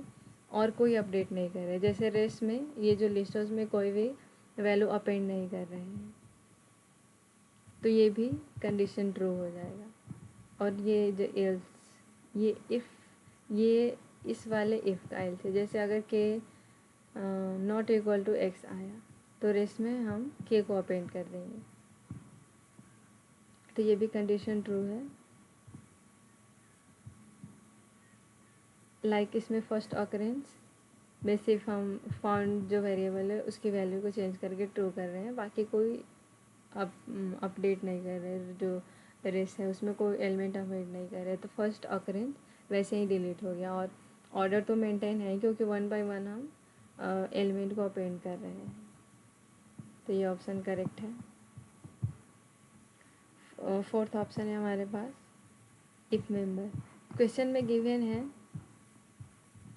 और कोई अपडेट नहीं कर रहे। जैसे रेस्ट में ये जो लिस्ट है उसमें कोई भी वैल्यू अपेंड नहीं कर रहे हैं, तो ये भी कंडीशन ट्रू हो जाएगा। और ये जो एल्स, ये इफ़, ये इस वाले इफ़ का एल्स है। जैसे अगर के नॉट इक्वल टू एक्स आया तो रेस्ट में हम के को अपेंड कर देंगे, तो ये भी कंडीशन ट्रू है। लाइक इसमें फर्स्ट ऑकरेंस में सिर्फ हम फाउंड जो वेरिएबल है उसकी वैल्यू को चेंज करके ट्रू कर रहे हैं, बाकी कोई अपडेट नहीं कर रहे। जो रेस है उसमें कोई एलिमेंट अपडेट नहीं कर रहे, तो फर्स्ट ऑकरेंस वैसे ही डिलीट हो गया। और ऑर्डर तो मेंटेन है क्योंकि 1 बाय 1 हम एलिमेंट को अपेंड कर रहे हैं, तो ये ऑप्शन करेक्ट है। फोर्थ ऑप्शन है हमारे पास इफ मेंबर। क्वेश्चन में गिवन है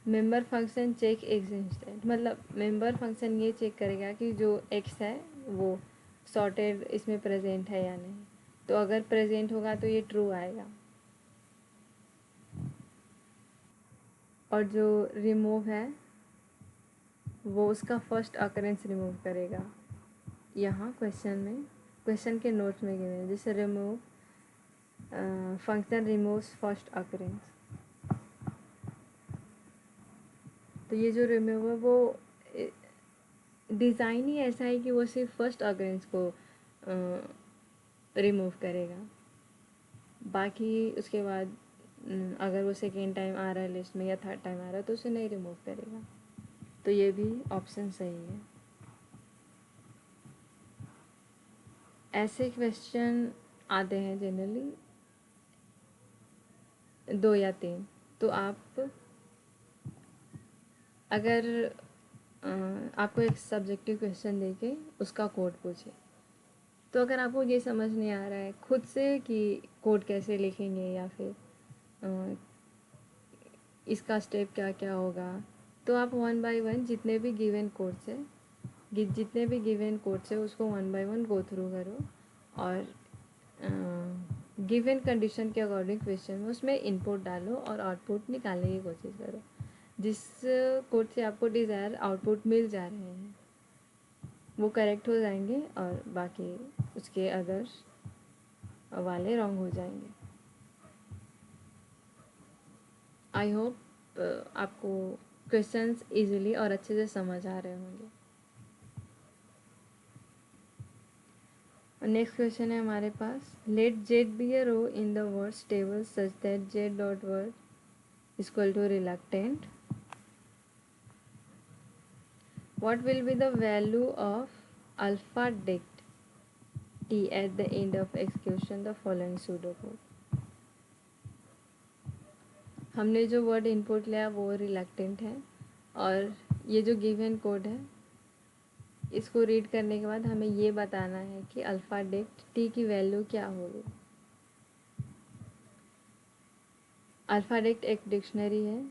मेंबर फंक्शन चेक एग्जिस्टेंट, मतलब मेंबर फंक्शन ये चेक करेगा कि जो एक्स है वो सॉर्टेड इसमें प्रेजेंट है या नहीं। तो अगर प्रेजेंट होगा तो ये ट्रू आएगा, और जो रिमूव है वो उसका फर्स्ट अकरेंस रिमूव करेगा। यहाँ क्वेश्चन में, क्वेश्चन के नोट्स में गिवन है, जैसे remove function removes first occurrence, तो ये जो रिमूव है वो डिज़ाइन ही ऐसा है कि वो सिर्फ फर्स्ट अकरेंस को रिमूव करेगा, बाकी उसके बाद अगर वो सेकेंड टाइम आ रहा है लिस्ट में या थर्ड टाइम आ रहा है तो उसे नहीं रिमूव करेगा। तो ये भी ऑप्शन सही है। ऐसे क्वेश्चन आते हैं जनरली 2 या 3, तो आप अगर आपको एक सब्जेक्टिव क्वेश्चन देके उसका कोड पूछे, तो अगर आपको ये समझ नहीं आ रहा है खुद से कि कोड कैसे लिखेंगे या फिर इसका स्टेप क्या क्या होगा, तो आप 1 बाय 1 जितने भी गिवन कोड्स है, जितने भी गिवन कोड्स है उसको 1 बाय 1 गो थ्रू करो, और गिवन कंडीशन के अकॉर्डिंग क्वेश्चन में उसमें इनपुट डालो और आउटपुट निकालने की कोशिश करो। जिस कोड से आपको डिज़ायर आउटपुट मिल जा रहे हैं वो करेक्ट हो जाएंगे, और बाकी उसके अदर्स वाले रॉन्ग हो जाएंगे। आई होप आपको क्वेश्चंस इजीली और अच्छे से समझ आ रहे होंगे। नेक्स्ट क्वेश्चन है हमारे पास, let Z be a row in the words table such that Z dot word equal to reluctant, what will be the value of alpha dict t at the end of execution the following pseudocode। हमने जो वर्ड इनपुट लिया वो रिलक्टेंट है, और ये जो गिवन कोड है इसको रीड करने के बाद हमें ये बताना है कि अल्फ़ा डिक्ट टी की वैल्यू क्या होगी। अल्फ़ा डिक्ट एक डिक्शनरी है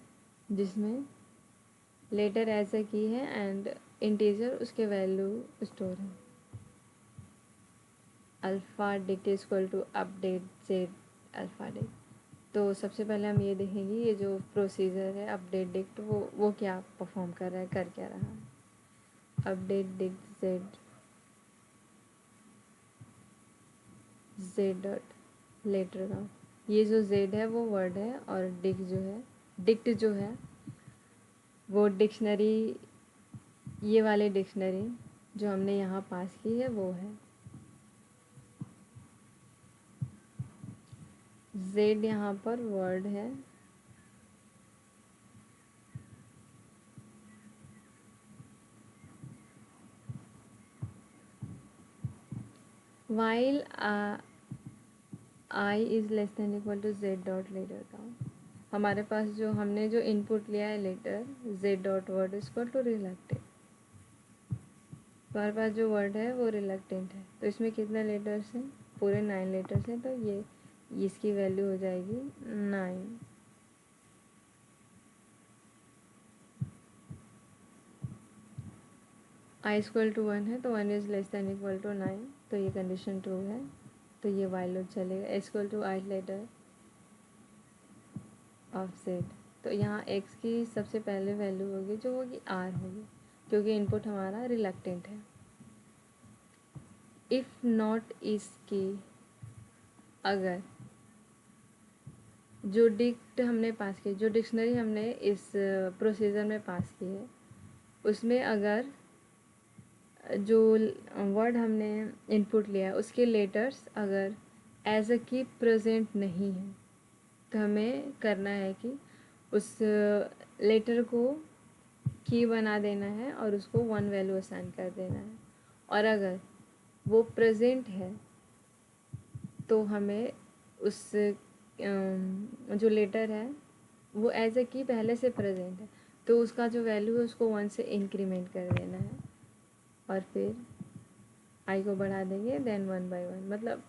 जिसमें लेटर ऐसे की है एंड इंटीजर उसके वैल्यू स्टोर है। Alpha dict is equal to update Z alpha dict. तो सबसे पहले हम ये देखेंगे ये जो प्रोसीजर है अपडेट डिक्ट वो क्या परफॉर्म कर रहा है, कर क्या रहा है। Update dict Z dot letter का, ये जो जेड है वो वर्ड है, और डिक्ट जो है वो डिक्शनरी, ये वाले डिक्शनरी जो हमने यहाँ पास की है वो है। z यहाँ पर वर्ड है, while I is less than equal to z dot letter count. हमारे पास जो हमने जो इनपुट लिया है letter z dot word equal to reluctant, हमारे पास जो वर्ड है वो रिलक्टेंट है। तो इसमें कितने लेटर्स हैं? पूरे 9 लेटर्स हैं। तो ये इसकी वैल्यू हो जाएगी 9। आई इक्वल टू 1 है तो 1 is less than equal to 9, तो ये कंडीशन ट्रू है। तो ये वाइल लूप चलेगा। Equal to I letter of z। तो यहाँ x की सबसे पहले वैल्यू होगी जो होगी r होगी, क्योंकि इनपुट हमारा रिलक्टेंट है। इफ़ नॉट इसकी, अगर जो डिक्ट हमने पास की, जो डिक्शनरी हमने इस प्रोसीजर में पास की है, उसमें अगर जो वर्ड हमने इनपुट लिया उसके लेटर्स अगर एज अ की प्रेजेंट नहीं है, तो हमें करना है कि उस लेटर को की बना देना है और उसको 1 वैल्यू असाइन कर देना है। और अगर वो प्रेजेंट है तो हमें उस जो लेटर है वो एज अ की पहले से प्रेजेंट है, तो उसका जो वैल्यू है उसको 1 से इंक्रीमेंट कर देना है और फिर आई को बढ़ा देंगे, देन 1 बाय 1। मतलब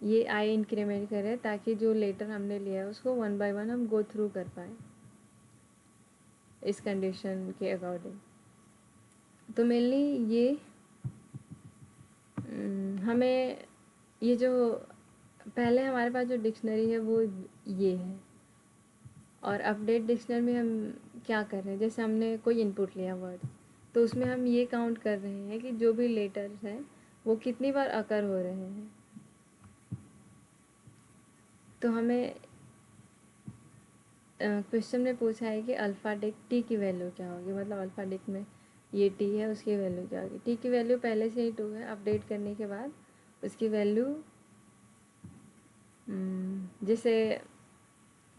ये आई इंक्रीमेंट करें ताकि जो लेटर हमने लिया है उसको 1 बाय 1 हम गो थ्रू कर पाए इस कंडीशन के अकॉर्डिंग। तो मेनली ये हमें ये जो पहले हमारे पास जो डिक्शनरी है वो ये है, और अपडेट डिक्शनरी में हम क्या कर रहे हैं, जैसे हमने कोई इनपुट लिया वर्ड, तो उसमें हम ये काउंट कर रहे हैं कि जो भी लेटर्स हैं वो कितनी बार अकर हो रहे हैं। तो हमें क्वेश्चन में पूछा है कि अल्फ़ा डिक टी की वैल्यू क्या होगी, मतलब अल्फ़ा डिक में ये टी है उसकी वैल्यू क्या होगी। टी की वैल्यू पहले से ही 2 है, अपडेट करने के बाद उसकी वैल्यू जैसे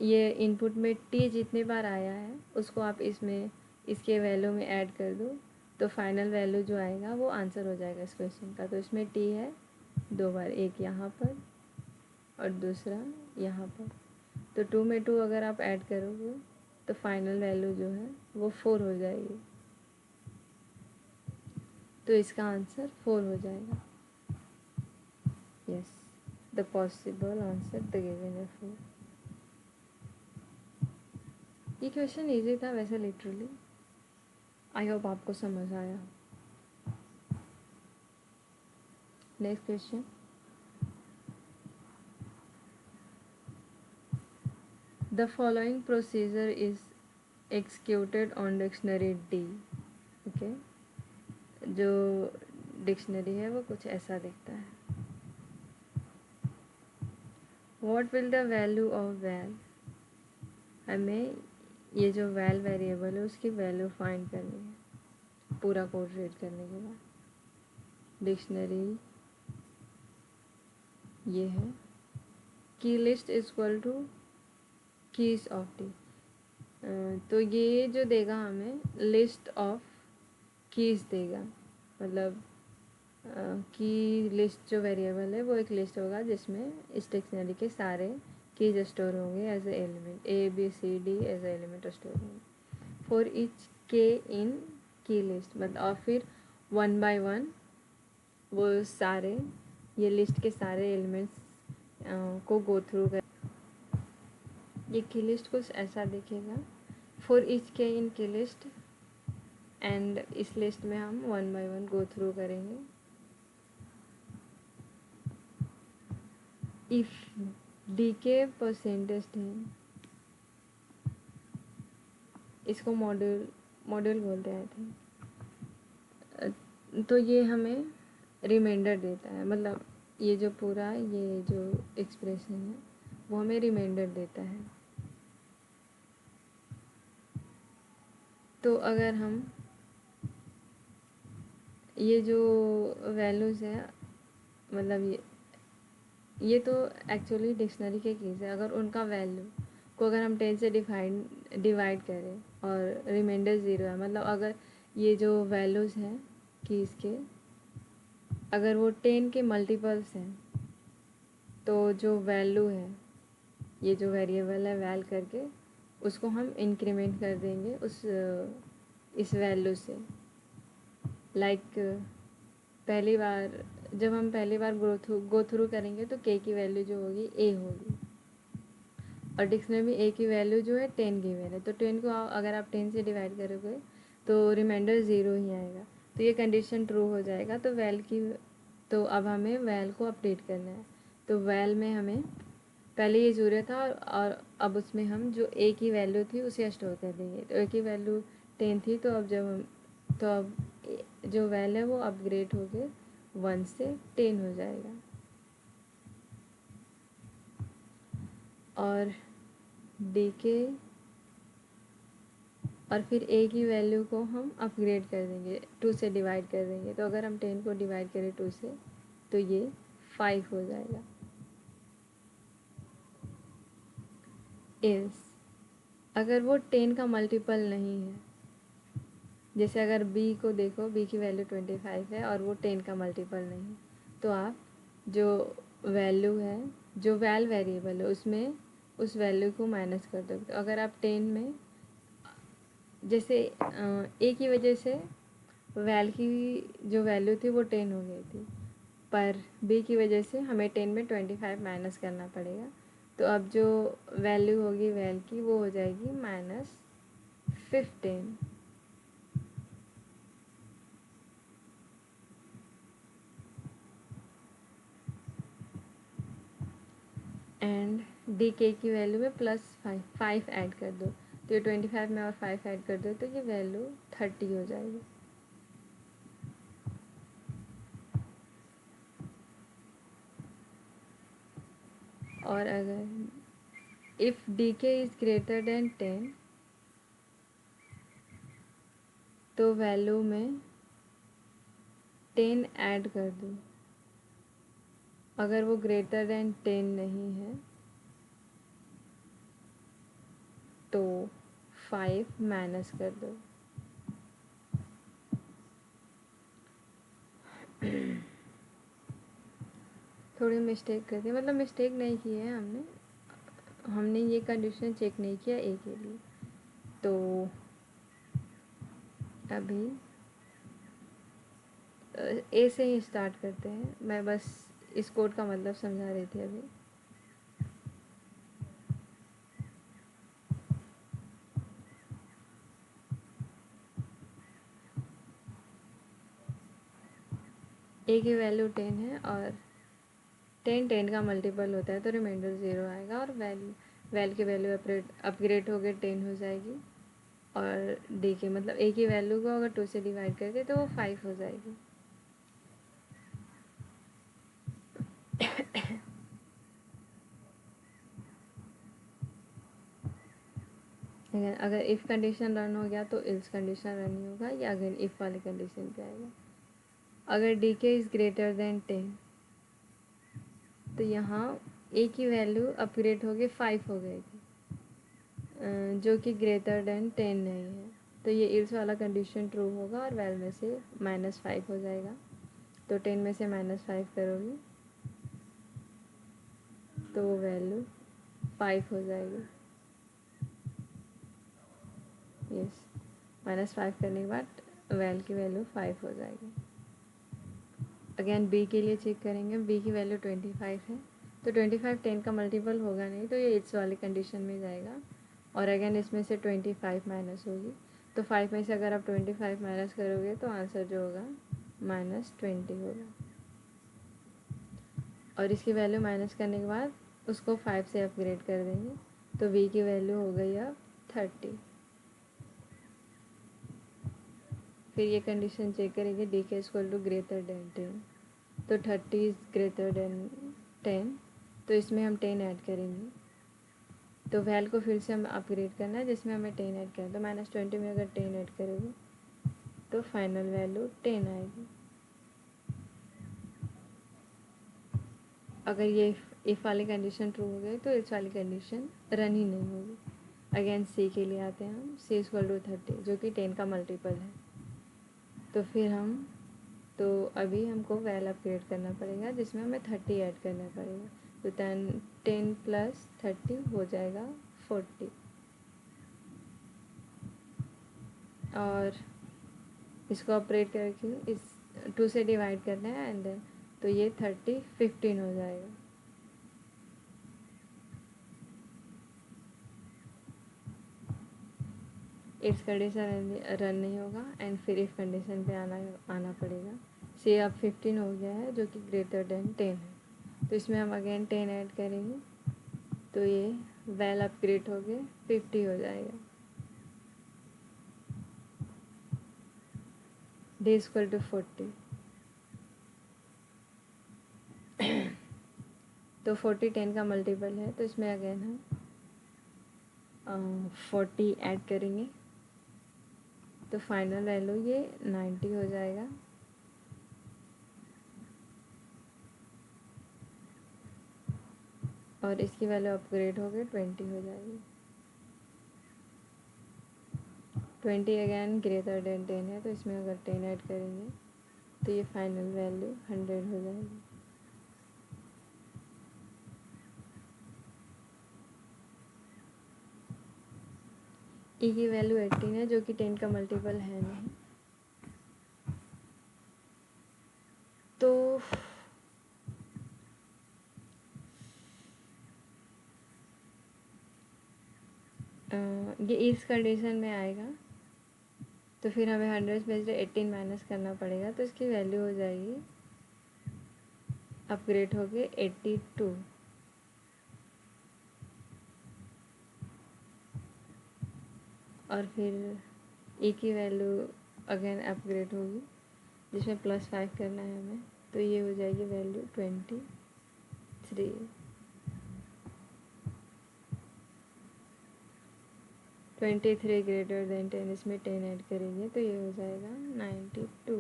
ये इनपुट में टी जितने बार आया है उसको आप इसमें इसके वैल्यू में ऐड कर दो, तो फाइनल वैल्यू जो आएगा वो आंसर हो जाएगा इस क्वेश्चन का। तो इसमें टी है 2 बार, एक यहाँ पर और दूसरा यहाँ पर। तो 2 में 2 अगर आप ऐड करोगे तो फाइनल वैल्यू जो है वो 4 हो जाएगी। तो इसका आंसर 4 हो जाएगा। Yes, the possible answer the given है 4। ये क्वेश्चन इजी था वैसे लिटरली। आई होप आपको समझ आया। Next question, the following procedure is executed on dictionary D. Okay, जो डिक्शनरी है वो कुछ ऐसा दिखता है। What will the value of val, हमें ये जो वैल वेरिएबल है उसकी वैल्यू फाइंड करनी है पूरा कोड रीड करने के बाद। डिक्शनरी ये है, की list is equal two keys of D. तो ये जो देगा हमें लिस्ट ऑफ कीज देगा, मतलब की लिस्ट जो वेरिएबल है वो एक लिस्ट होगा जिसमें इस डिक्शनरी के सारे कीज स्टोर होंगे as a element, A B C D as a element store होंगे फॉर ईच के इन की लिस्ट। मतलब और फिर 1 बाय 1 वो सारे ये लिस्ट के सारे एलिमेंट्स को गो थ्रू कर। ये की लिस्ट कुछ ऐसा दिखेगा, फॉर ईच के इन की लिस्ट, एंड इस लिस्ट में हम 1 बाय 1 गो थ्रू करेंगे। इफ डी के परसेंटेज है, इसको मॉड्यूल बोलते हैं आई थिंक। तो ये हमें रिमाइंडर देता है, मतलब ये जो पूरा ये जो एक्सप्रेशन है वो हमें रिमाइंडर देता है। तो अगर हम ये जो वैल्यूज़ है, मतलब ये तो एक्चुअली डिक्शनरी के केस है। अगर उनका वैल्यू को अगर हम 10 से डिवाइड करें और रिमाइंडर ज़ीरो है, मतलब अगर ये जो वैल्यूज़ हैं कि इसके अगर वो 10 के मल्टीपल्स हैं, तो जो वैल्यू है, ये जो वेरिएबल है वैल करके, उसको हम इंक्रीमेंट कर देंगे इस वैल्यू से। लाइक पहली बार जब हम पहली बार गो थ्रू करेंगे तो के की वैल्यू जो होगी ए होगी, और डिक्शनरी में ए की वैल्यू जो है 10 गिवन है, तो 10 को अगर आप 10 से डिवाइड करोगे तो रिमाइंडर ज़ीरो ही आएगा। तो ये कंडीशन ट्रू हो जाएगा। तो अब हमें वैल को अपडेट करना है। तो वैल में हमें पहले ये ज़रूरत था, और अब उसमें हम जो ए की वैल्यू थी उसे स्टोर कर देंगे। तो ए की वैल्यू 10 थी, तो अब जो वैल है वो अपग्रेड हो के 1 से 10 हो जाएगा। और डी के और फिर ए की वैल्यू को हम अपग्रेड कर देंगे, 2 से डिवाइड कर देंगे। तो अगर हम 10 को डिवाइड करें 2 से, तो ये 5 हो जाएगा। एल्स अगर वो 10 का मल्टीपल नहीं है, जैसे अगर बी को देखो, बी की वैल्यू 25 है और वो 10 का मल्टीपल नहीं है, तो आप जो वैल्यू है, जो वैल वेरिएबल है, उसमें उस वैल्यू को माइनस कर दो। तो अगर आप 10 में, जैसे ए की वजह से वैल की जो वैल्यू थी वो 10 हो गई थी, पर बी की वजह से हमें 10 में 25 माइनस करना पड़ेगा। तो अब जो वैल्यू होगी वैल की वो हो जाएगी -15। एंड डी के की वैल्यू में +5 ऐड कर दो। तो ये 25 में और 5 ऐड कर दो तो ये वैल्यू 30 हो जाएगी। और अगर इफ़ डी के इज़ ग्रेटर देन 10, तो वैल्यू में 10 ऐड कर दो। अगर वो ग्रेटर देन 10 नहीं है तो 5 माइनस कर दो। थोड़ी मिस्टेक कर दी, मतलब मिस्टेक नहीं की है हमने ये कंडीशन चेक नहीं किया ए के लिए। तो अभी ए से ही स्टार्ट करते हैं। मैं बस इस कोड का मतलब समझा रही थी अभी। ए की वैल्यू 10 है और 10 का मल्टीपल होता है तो रिमाइंडर 0 आएगा, और वैल की वैल्यू अपग्रेड हो गए 10 हो जाएगी। और डी के मतलब ए की वैल्यू को अगर 2 से डिवाइड करके तो वो 5 हो जाएगी। अगर इफ़ कंडीशन रन हो गया तो इल्स कंडीशन रन नहीं होगा, या अगर इफ़ वाली कंडीशन पे आएगा। अगर डी के इज़ ग्रेटर देन 10, तो यहाँ ए की वैल्यू अपग्रेड हो गई 5 हो गई थी, जो कि ग्रेटर देन 10 नहीं है। तो ये इल्स वाला कंडीशन ट्रू होगा और वैल में से -5 हो जाएगा। तो 10 में से -5 करोगे तो वो वैल्यू 5 हो जाएगी। यस, -5 करने के बाद वैल की वैल्यू 5 हो जाएगी। अगेन बी के लिए चेक करेंगे। बी की वैल्यू 25 है, तो 25 10 का मल्टीपल होगा नहीं, तो ये इट्स वाली कंडीशन में जाएगा। और अगेन इसमें से 25 माइनस होगी, तो 5 में से अगर आप 25 माइनस करोगे तो आंसर जो होगा -20 होगा। और इसकी वैल्यू माइनस करने के बाद उसको 5 से अपग्रेड कर देंगे, तो वी की वैल्यू हो गई अब 30। फिर ये कंडीशन चेक करेंगे, डी के इक्वल टू ग्रेटर देन 10, तो 30 इज़ ग्रेटर देन 10, तो इसमें हम 10 ऐड करेंगे। तो वैल को फिर से हम अपग्रेड करना है, जिसमें हमें 10 ऐड करना है। तो -20 में अगर 10 ऐड करोगे तो फाइनल वैल्यू 10 आएगी। अगर ये इफ़ वाली कंडीशन ट्रू हो गई तो इस वाली कंडीशन रन ही नहीं होगी। अगेन सी के लिए आते हैं हम, सी इक्वल टू 30 जो कि 10 का मल्टीपल है। तो फिर हम तो अभी हमको वैल अपग्रेड करना पड़ेगा जिसमें हमें 30 ऐड करना पड़ेगा। तो 10 प्लस 30 हो जाएगा 40, और इसको ऑपरेट करके इस 2 से डिवाइड करना है एंड देन तो ये 30 15 हो जाएगा। इफ कंडीशन रन नहीं होगा एंड फिर इफ कंडीशन पे आना पड़ेगा। से अब 15 हो गया है जो कि ग्रेटर देन 10 है, तो इसमें हम अगेन 10 ऐड करेंगे तो ये वैल अपग्रेड हो गए 50 हो जाएगा। डे इक्वल टू 40, तो 40 10 का मल्टीपल है तो इसमें अगेन हम 40 ऐड करेंगे तो फाइनल वैल्यू ये 90 हो जाएगा। और इसकी वैल्यू अपग्रेड हो गई 20 हो जाएगी। 20 अगेन ग्रेटर देन 10 है तो इसमें अगर 10 ऐड करेंगे तो ये फाइनल वैल्यू 100 हो जाएगी। ई की वैल्यू 18 है जो कि 10 का मल्टीपल है नहीं। तो ये इस कंडीशन में आएगा तो फिर हमें 100 में से 18 माइनस करना पड़ेगा तो इसकी वैल्यू हो जाएगी अपग्रेड हो गए 82। और फिर ई की वैल्यू अगेन अपग्रेड होगी जिसमें +5 करना है हमें तो ये हो जाएगी वैल्यू 23। 23 ग्रेटर देन 10, इसमें 10 ऐड करेंगे तो ये हो जाएगा 92।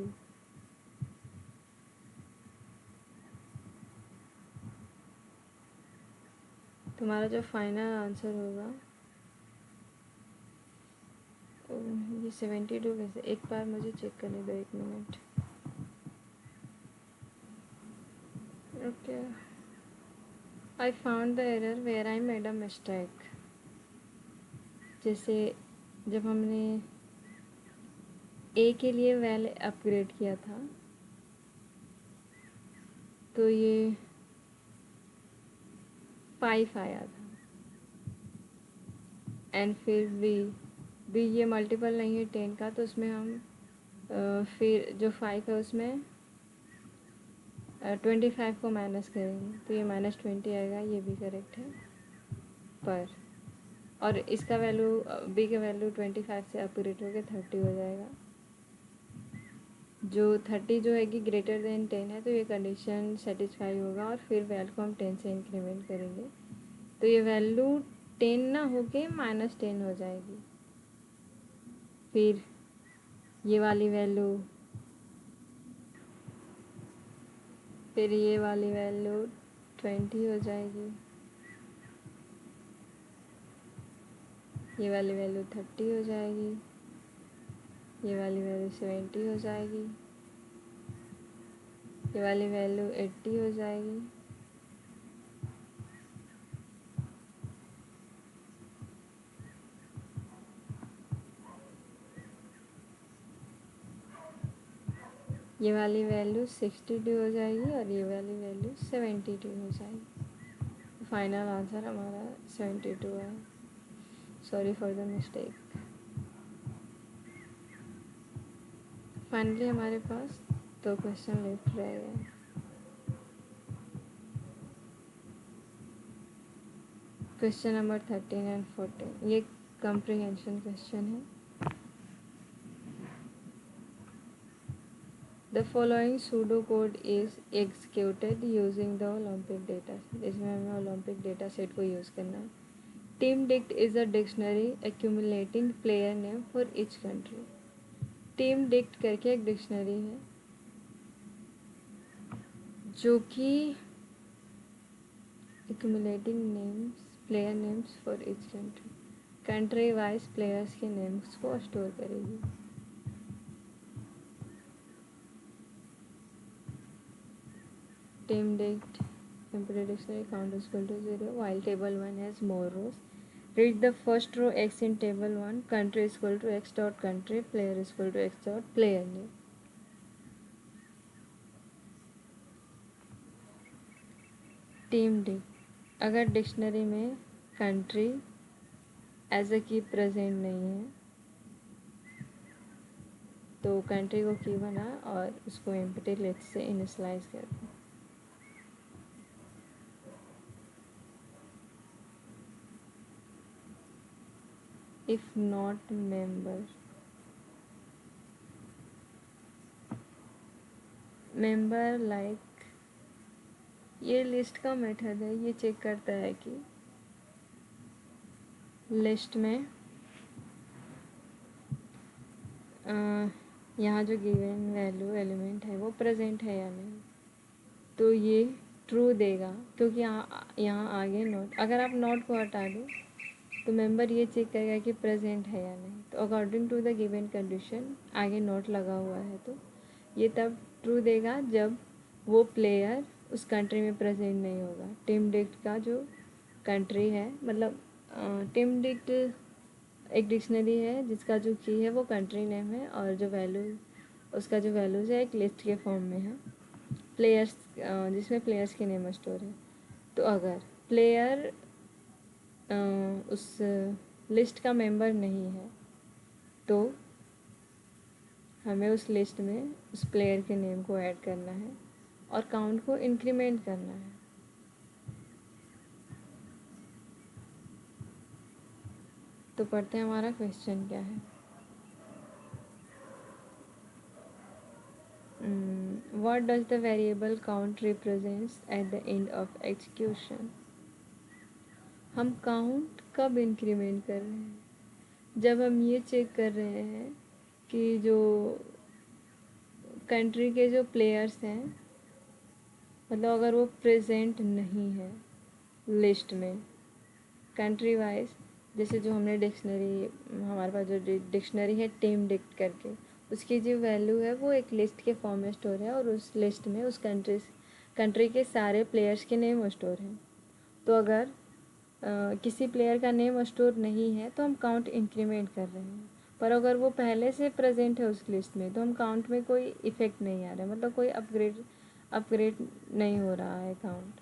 तुम्हारा जो फाइनल आंसर होगा ये 72 कैसे, एक बार मुझे चेक करने दो, 1 minute. Okay, I found the error where I made a mistake. जैसे जब हमने ए के लिए वैल अपग्रेड किया था तो ये 5 आया था एंड फिर बी ये मल्टीपल नहीं है 10 का तो उसमें हम फिर जो 5 है उसमें 25 को माइनस करेंगे तो ये -20 आएगा, ये भी करेक्ट है। पर और इसका वैल्यू बी का वैल्यू 25 से अपग्रेड होकर 30 हो जाएगा। जो 30 जो है कि ग्रेटर देन 10 है तो ये कंडीशन सेटिस्फाई होगा और फिर वैल्यू को हम 10 से इंक्रीमेंट करेंगे तो ये वैल्यू 10 ना होके -10 हो जाएगी। फिर ये वाली वैल्यू, फिर ये वाली वैल्यू 20 हो जाएगी, ये वाली वैल्यू 30 हो जाएगी, ये वाली वैल्यू 70 हो जाएगी, ये वाली वैल्यू 80 हो जाएगी, ये वाली वैल्यू 62 हो जाएगी और ये वाली वैल्यू 72 हो जाएगी। फाइनल आंसर हमारा 72 है। Sorry for the mistake. Finally हमारे पास 2 क्वेश्चन लेफ्ट रह गए। क्वेश्चन नंबर 13 एंड 14 ये कॉम्प्रिहेंशन क्वेश्चन है। The following pseudo code is executed using the Olympic data set. इसमें हमें ओलंपिक डेटा सेट को यूज़ करना है। Team dict is a dictionary accumulating player name for each country. Team dict करके एक डिक्शनरी है जो कि accumulating names player names for each country wise players के नेम्स को स्टोर करेगी. Team dict empty dictionary count is equal to 0 while table 1 has more rows. Read the first row x in table 1. Country is equal to x dot country. Player is equal to x dot player name. Team dict अगर डिक्शनरी में कंट्री एज अ की प्रेजेंट नहीं है तो कंट्री को की बना और उसको एम्प्टी लिस्ट से इनिशियलाइज कर दो. इफ नॉट मेंबर लाइक ये लिस्ट का मेथड है. ये चेक करता है कि लिस्ट में यहाँ जो गिवन वैल्यू एलिमेंट है वो प्रेजेंट है या नहीं. तो ये ट्रू देगा क्योंकि यहाँ आगे नोट. अगर आप नोट को हटा दो तो मेंबर ये चेक करेगा कि प्रेजेंट है या नहीं. तो according to the given condition आगे नोट लगा हुआ है तो ये तब ट्रू देगा जब वो प्लेयर उस कंट्री में प्रेजेंट नहीं होगा. टीम डिक्ट का जो कंट्री है मतलब टीम डिक्ट एक डिक्शनरी है जिसका जो की है वो कंट्री नेम है और जो वैल्यू उसका जो वैल्यूज है एक लिस्ट के फॉर्म में है. प्लेयर्स जिसमें प्लेयर्स के नेम स्टोर है. तो अगर प्लेयर उस लिस्ट का मेंबर नहीं है तो हमें उस लिस्ट में उस प्लेयर के नेम को ऐड करना है और काउंट को इंक्रीमेंट करना है. तो पढ़ते हैं हमारा क्वेश्चन क्या है. What does the variable count represents at the end of execution? हम काउंट कब इंक्रीमेंट कर रहे हैं? जब हम ये चेक कर रहे हैं कि जो कंट्री के जो प्लेयर्स हैं मतलब अगर वो प्रेजेंट नहीं है लिस्ट में कंट्री वाइज. जैसे जो हमने डिक्शनरी हमारे पास जो डिक्शनरी है टीम डिक्ट करके उसकी जो वैल्यू है वो एक लिस्ट के फॉर्म में स्टोर है और उस लिस्ट में उस कंट्री के सारे प्लेयर्स के नेम स्टोर हैं. तो अगर किसी प्लेयर का नेम स्टोर नहीं है तो हम काउंट इंक्रीमेंट कर रहे हैं. पर अगर वो पहले से प्रेजेंट है उस लिस्ट में तो हम काउंट में कोई इफ़ेक्ट नहीं आ रहा है मतलब कोई अपग्रेड नहीं हो रहा है काउंट.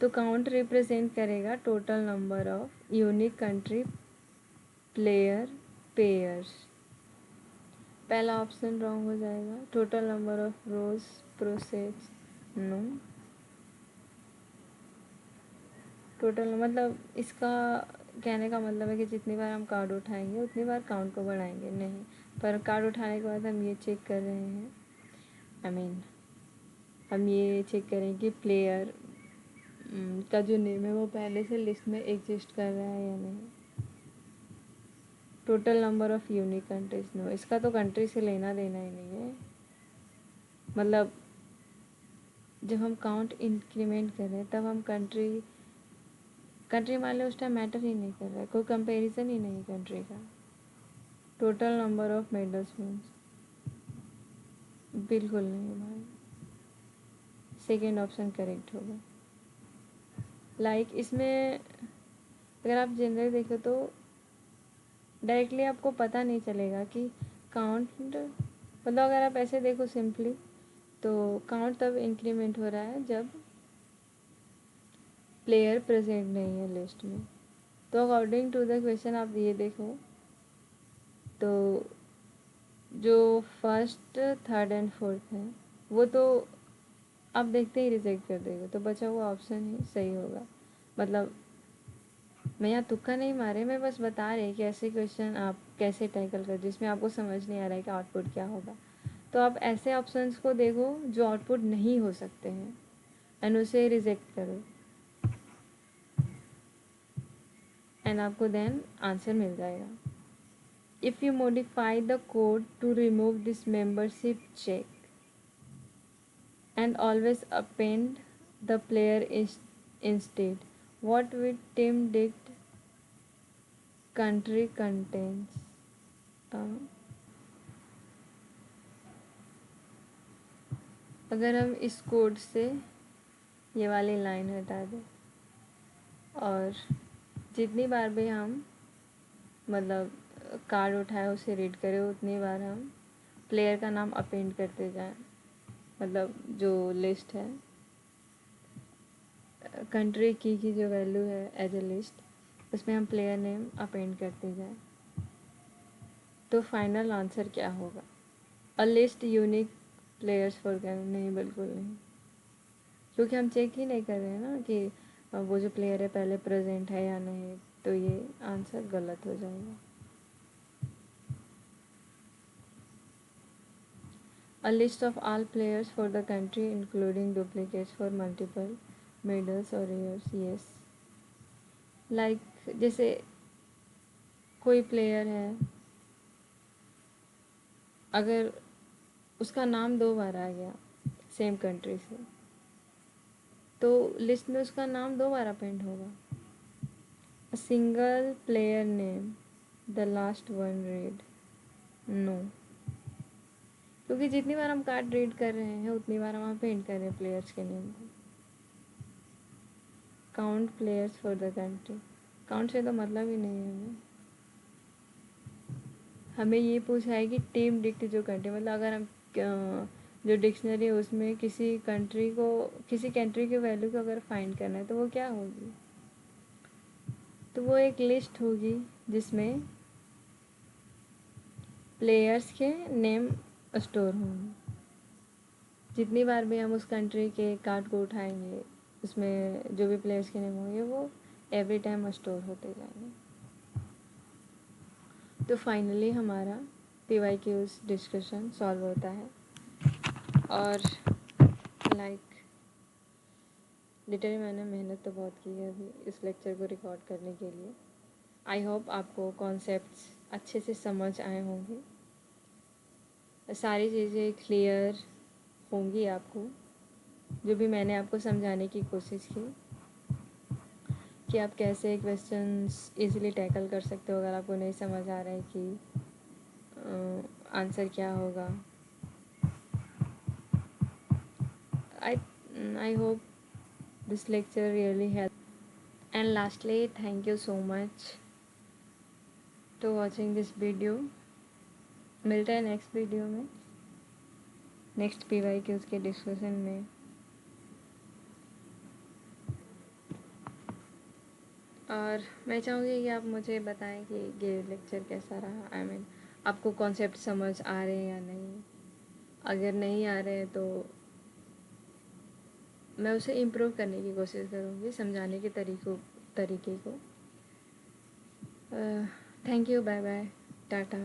तो काउंट रिप्रेजेंट करेगा total number of unique country player pairs. पहला ऑप्शन रॉन्ग हो जाएगा. Total number of rows process no. Total मतलब इसका कहने का मतलब है कि जितनी बार हम कार्ड उठाएंगे उतनी बार काउंट को बढ़ाएंगे नहीं. पर कार्ड उठाने के बाद हम ये चेक कर रहे हैं हम ये चेक करें कि प्लेयर का जो नेम है वो पहले से लिस्ट में एग्जिस्ट कर रहा है या नहीं. Total number of unique countries no. इसका तो कंट्री से लेना देना ही नहीं है. मतलब जब हम काउंट इंक्रीमेंट कर रहे हैं तब हम कंट्री मान लो उस टाइम मैटर ही नहीं कर रहा है. कोई कंपैरिजन ही नहीं कंट्री का. Total number of medals means बिल्कुल नहीं भाई. सेकेंड ऑप्शन करेक्ट होगा. इसमें अगर आप जनरली देखो तो डायरेक्टली आपको पता नहीं चलेगा कि काउंट मतलब अगर आप ऐसे देखो सिंपली तो काउंट तब इंक्रीमेंट हो रहा है जब प्लेयर प्रेजेंट नहीं है लिस्ट में. तो अकॉर्डिंग टू द क्वेश्चन आप ये देखो तो जो फर्स्ट थर्ड एंड फोर्थ है वो तो आप देखते ही रिजेक्ट कर देगा. तो बचा हुआ ऑप्शन ही सही होगा. मतलब मैं यहाँ तुक्का नहीं मारे, मैं बस बता रही कि ऐसे क्वेश्चन आप कैसे टैकल कर जिसमें आपको समझ नहीं आ रहा है कि आउटपुट क्या होगा. तो आप ऐसे ऑप्शंस को देखो जो आउटपुट नहीं हो सकते हैं एंड उसे रिजेक्ट करो एंड आपको देन आंसर मिल जाएगा. If you modify the code to remove this membership check and always append the player instead. What with Tim Dick country contains. अगर हम इस कोड से ये वाली लाइन हटा दें और जितनी बार भी हम मतलब कार्ड उठाए उसे रीड करें उतनी बार हम प्लेयर का नाम अपेंड करते जाएं, मतलब जो लिस्ट है कंट्री की जो वैल्यू है एज ए लिस्ट उसमें हम प्लेयर नेम अपेंड करते जाएं, तो फाइनल आंसर क्या होगा? A list unique players for game. नहीं, बिल्कुल नहीं, क्योंकि हम चेक ही नहीं कर रहे हैं ना कि वो जो प्लेयर है पहले प्रेजेंट है या नहीं, तो ये आंसर गलत हो जाएगा। A list of all players for the country including duplicates for multiple medals or years. Yes. Like जैसे कोई प्लेयर है, अगर उसका नाम 2 बार आ गया सेम कंट्री से, तो लिस्ट में उसका नाम 2 बार अपेंड होगा। A single player name, the last one read. No. क्योंकि जितनी बार हम कार्ड रीड कर रहे हैं उतनी बार हम अपेंड कर रहे हैं प्लेयर्स के नेम को। Count players for the country, count से तो मतलब ही नहीं है हमें ये पूछा है कि टीम डिक्ट जो कंट्री, मतलब अगर हम जो डिक्शनरी है उसमें किसी कंट्री की वैल्यू को अगर फाइंड करना है तो वो क्या होगी? तो वो एक लिस्ट होगी जिसमें प्लेयर्स के नेम स्टोर होंगे। जितनी बार भी हम उस कंट्री के कार्ड को उठाएंगे उसमें जो भी प्लेयर्स के नेम होंगे वो एवरी टाइम स्टोर होते जाएंगे। तो फाइनली हमारा PYQs डिस्कशन सॉल्व होता है और लिटरली मैंने मेहनत तो बहुत की है अभी इस लेक्चर को रिकॉर्ड करने के लिए। आई होप आपको कॉन्सेप्ट्स अच्छे से समझ आए होंगे, सारी चीज़ें क्लियर होंगी आपको, जो भी मैंने आपको समझाने की कोशिश की कि आप कैसे क्वेश्चंस इजीली टैकल कर सकते हो अगर आपको नहीं समझ आ रहा है कि आंसर क्या होगा। I hope this lecture really helped. And lastly, thank you so much to watching this video. मिलते हैं नेक्स्ट वीडियो में, नेक्स्ट PYQs के डिस्कशन में। और मैं चाहूँगी कि आप मुझे बताएं कि ये लेक्चर कैसा रहा। I mean, आपको कॉन्सेप्ट समझ आ रहे हैं या नहीं। अगर नहीं आ रहे हैं तो मैं उसे इम्प्रूव करने की कोशिश करूँगी, समझाने के तरीके को। Thank you, bye bye, Tata.